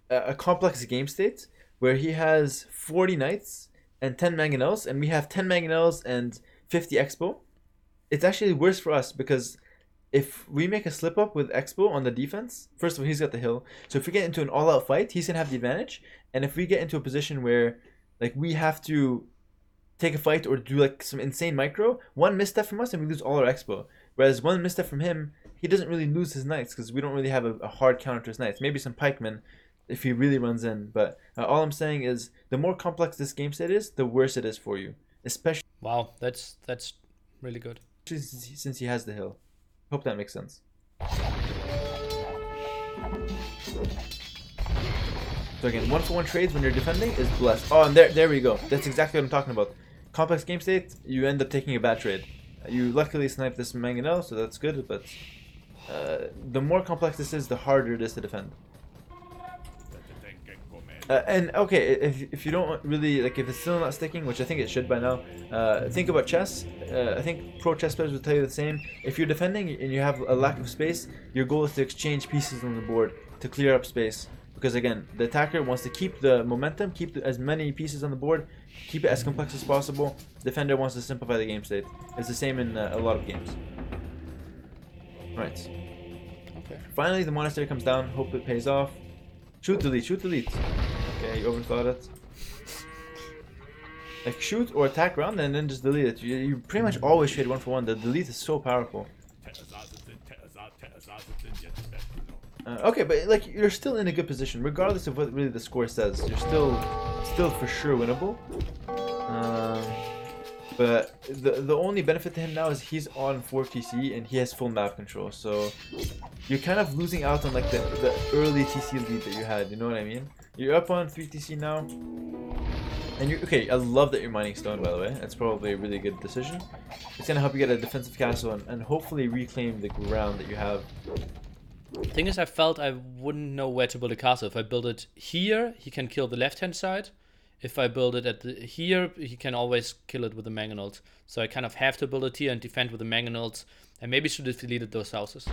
A complex game state where he has 40 knights and 10 Mangonels, and we have 10 Mangonels and 50 Expo. It's actually worse for us because if we make a slip up with Expo on the defense, first of all, he's got the hill. So if we get into an all-out fight, he's gonna have the advantage. And if we get into a position where like we have to take a fight or do like some insane micro, one misstep from us and we lose all our Expo. Whereas one misstep from him, he doesn't really lose his knights because we don't really have a hard counter to his knights. Maybe some pikemen if he really runs in. But all I'm saying is the more complex this game state is, the worse it is for you. Especially wow, that's really good. Since he has the hill. Hope that makes sense. So again, 1 for 1 trades when you're defending is blessed. Oh, and there we go. That's exactly what I'm talking about. Complex game state, you end up taking a bad trade. You luckily sniped this Mangonel, so that's good, but the more complex this is, the harder it is to defend. And okay, if you don't really like, if it's still not sticking, which I think it should by now, think about chess. I think pro chess players will tell you the same. If you're defending and you have a lack of space, your goal is to exchange pieces on the board to clear up space. Because again, the attacker wants to keep the momentum, keep as many pieces on the board, keep it as complex as possible. Defender wants to simplify the game state. It's the same in a lot of games. Right. Okay. Finally, the monastery comes down. Hope it pays off. Shoot, delete, shoot, delete. Okay, you overthought it. Like shoot or attack round and then just delete it. You pretty much always trade 1 for 1. The delete is so powerful. Okay, but like you're still in a good position, regardless of what really the score says. You're still for sure winnable. But the only benefit to him now is he's on 4 TC and he has full map control. So you're kind of losing out on like the early TC lead that you had. You know what I mean? You're up on 3 TC now. And you're okay. I love that you're mining stone, by the way. That's probably a really good decision. It's gonna help you get a defensive castle and hopefully reclaim the ground that you have. Thing is, I felt I wouldn't know where to build a castle. If I build it here, he can kill the left-hand side. If I build it here, he can always kill it with the Mangonels. So I kind of have to build it here and defend with the Mangonels. And maybe should have deleted those houses.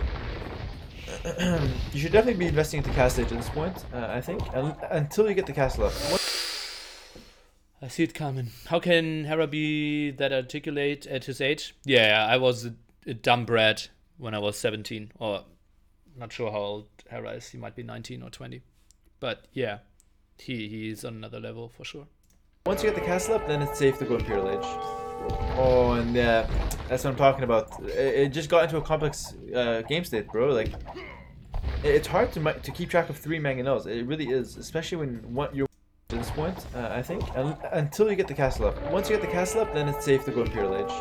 You should definitely be investing into castle age at this point, I think, until you get the castle up. I see it coming. How can Hera be that articulate at his age? Yeah, I was a dumb brat when I was 17. Or Not sure how old Hera is. He might be 19 or 20. But yeah, he's on another level for sure. Once you get the castle up, then it's safe to go Imperial Age. Oh, and yeah, that's what I'm talking about. It just got into a complex game state, bro. Like, it's hard to keep track of 3 mangonels. It really is, especially when you're at this point, I think, until you get the castle up. Once you get the castle up, then it's safe to go Imperial Age.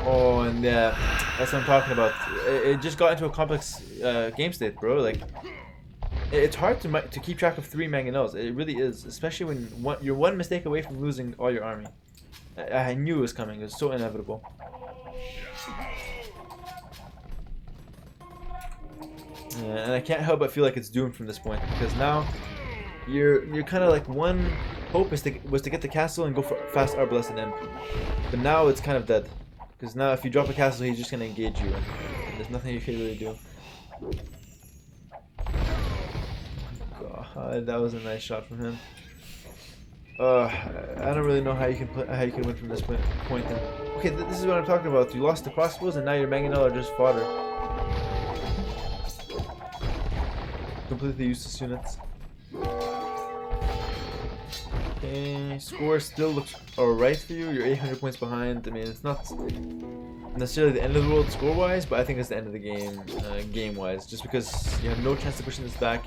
Oh, and yeah, that's what I'm talking about. It just got into a complex game state, bro. Like, it's hard to keep track of 3 mangonels. It really is, especially when you're one mistake away from losing all your army. I knew it was coming. It was so inevitable. Yeah, and I can't help but feel like it's doomed from this point, because now you're kind of like, one hope was to get the castle and go for fast Arbalest Imp, but now it's kind of dead, because now if you drop a castle, he's just gonna engage you, and there's nothing you can really do. God, that was a nice shot from him. I don't really know how you can win from this point. Then. Okay, this is what I'm talking about. You lost the crossbows, and now your mangonel are just fodder. Completely useless units. Okay, score still looks alright for you. You're 800 points behind. I mean, it's not necessarily the end of the world score-wise, but I think it's the end of the game, game-wise. Just because you have no chance of pushing this back.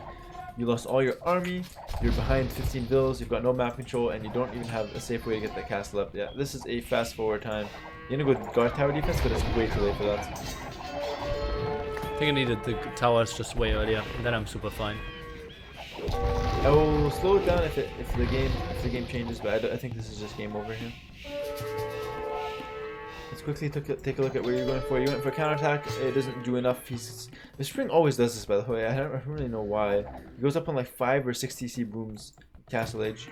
You lost all your army, you're behind 15 vills, you've got no map control, and you don't even have a safe way to get that castle up. Yeah, this is a fast forward time. You're gonna go with guard tower defense, but it's way too late for that. I think I needed the towers just way earlier, and then I'm super fine. I will slow it down if the game changes, but I think this is just game over here. Let's quickly take a look at where you're going for. You went for counterattack. It doesn't do enough. The Spring always does this, by the way. I don't really know why. He goes up on like 5 or 6 TC booms Castle Age.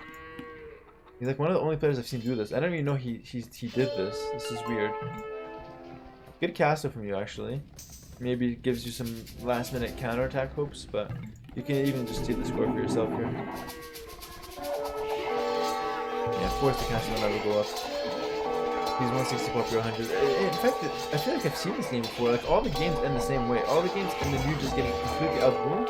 He's like one of the only players I've seen do this. I don't even know he did this. This is weird. Good castle from you, actually. Maybe it gives you some last minute counterattack hopes, but you can even just take the score for yourself here. Yeah, force the castle will never go up. He's 164 per 100. In fact, I feel like I've seen this game before. Like, all the games end the same way. All the games end in you just getting completely outboomed,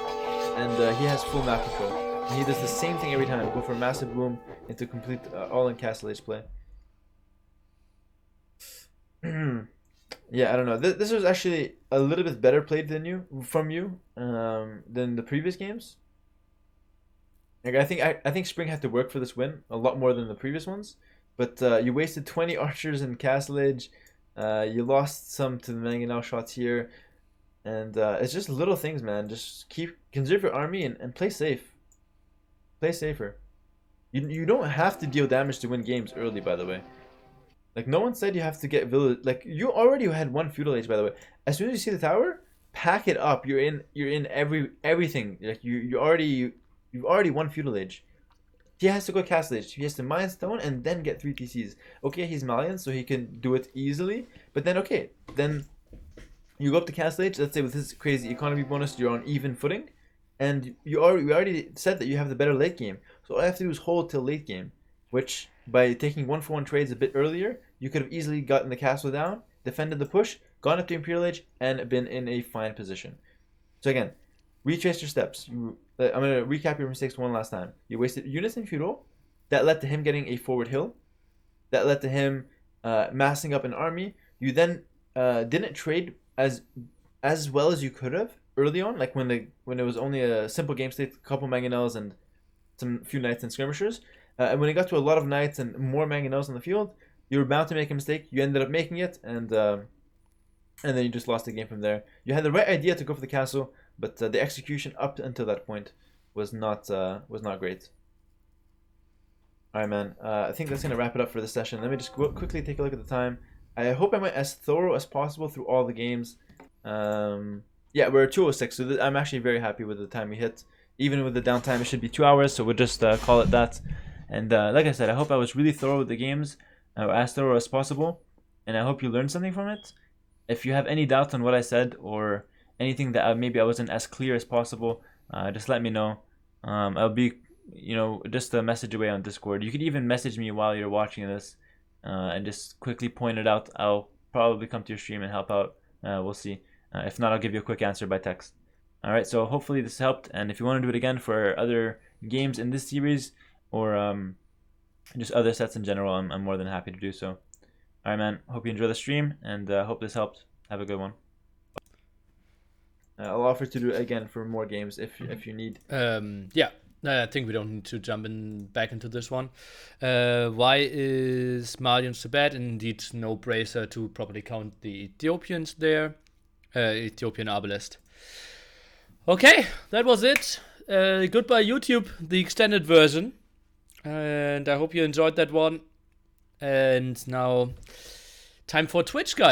and he has full map control. And he does the same thing every time. Go for a massive boom into complete all-in Castle Age play. Yeah, I don't know. This was actually a little bit better played from you than the previous games. Like, I think Spring had to work for this win a lot more than the previous ones. But you wasted 20 archers in Castle Age. You lost some to the mangonel shots here. And it's just little things, man. Just conserve your army and play safe. Play safer. You don't have to deal damage to win games early, by the way. Like, no one said you have to get village. Like, you already had 1 feudal age, by the way. As soon as you see the tower, pack it up. You're in everything. Like, you've already won feudal age. He has to go Castle Age. He has to mine stone and then get 3 TCs. Okay, he's Malian, so he can do it easily. But then, okay, then you go up to Castle Age. Let's say with this crazy economy bonus, you're on even footing. And we already said that you have the better late game. So all I have to do is hold till late game. Which, by taking 1-for-1 trades a bit earlier, you could have easily gotten the castle down, defended the push, gone up to Imperial Age, and been in a fine position. So again, retrace your steps. I'm going to recap your mistakes one last time. You wasted units in feudal. That led to him getting a forward hill. That led to him massing up an army. You then didn't trade as well as you could have early on, like when it was only a simple game state, a couple mangonels and few knights and skirmishers. And when it got to a lot of knights and more mangonels on the field, you were bound to make a mistake. You ended up making it, and then you just lost the game from there. You had the right idea to go for the castle, but the execution up until that point was not great. All right, man. I think that's gonna wrap it up for this session. Let me just quickly take a look at the time. I hope I went as thorough as possible through all the games. Yeah, we're 2:06, so I'm actually very happy with the time we hit. Even with the downtime, it should be 2 hours, so we'll just call it that. And like I said, I hope I was really thorough with the games, as thorough as possible, and I hope you learned something from it. If you have any doubts on what I said or anything that maybe I wasn't as clear as possible, just let me know. I'll be, just a message away on Discord. You could even message me while you're watching this, and just quickly point it out. I'll probably come to your stream and help out. We'll see. If not, I'll give you a quick answer by text. All right, so hopefully this helped, and if you want to do it again for other games in this series or just other sets in general, I'm more than happy to do so. All right, man. Hope you enjoy the stream, and hope this helped. Have a good one. I'll offer to do it again for more games if you need. Yeah. I think we don't need to jump back into this one. Why is Malian so bad? Indeed, no bracer to properly count the Ethiopians there. Ethiopian Arbalest. Okay, that was it. Goodbye, YouTube, the extended version. And I hope you enjoyed that one. And now, time for Twitch, guys.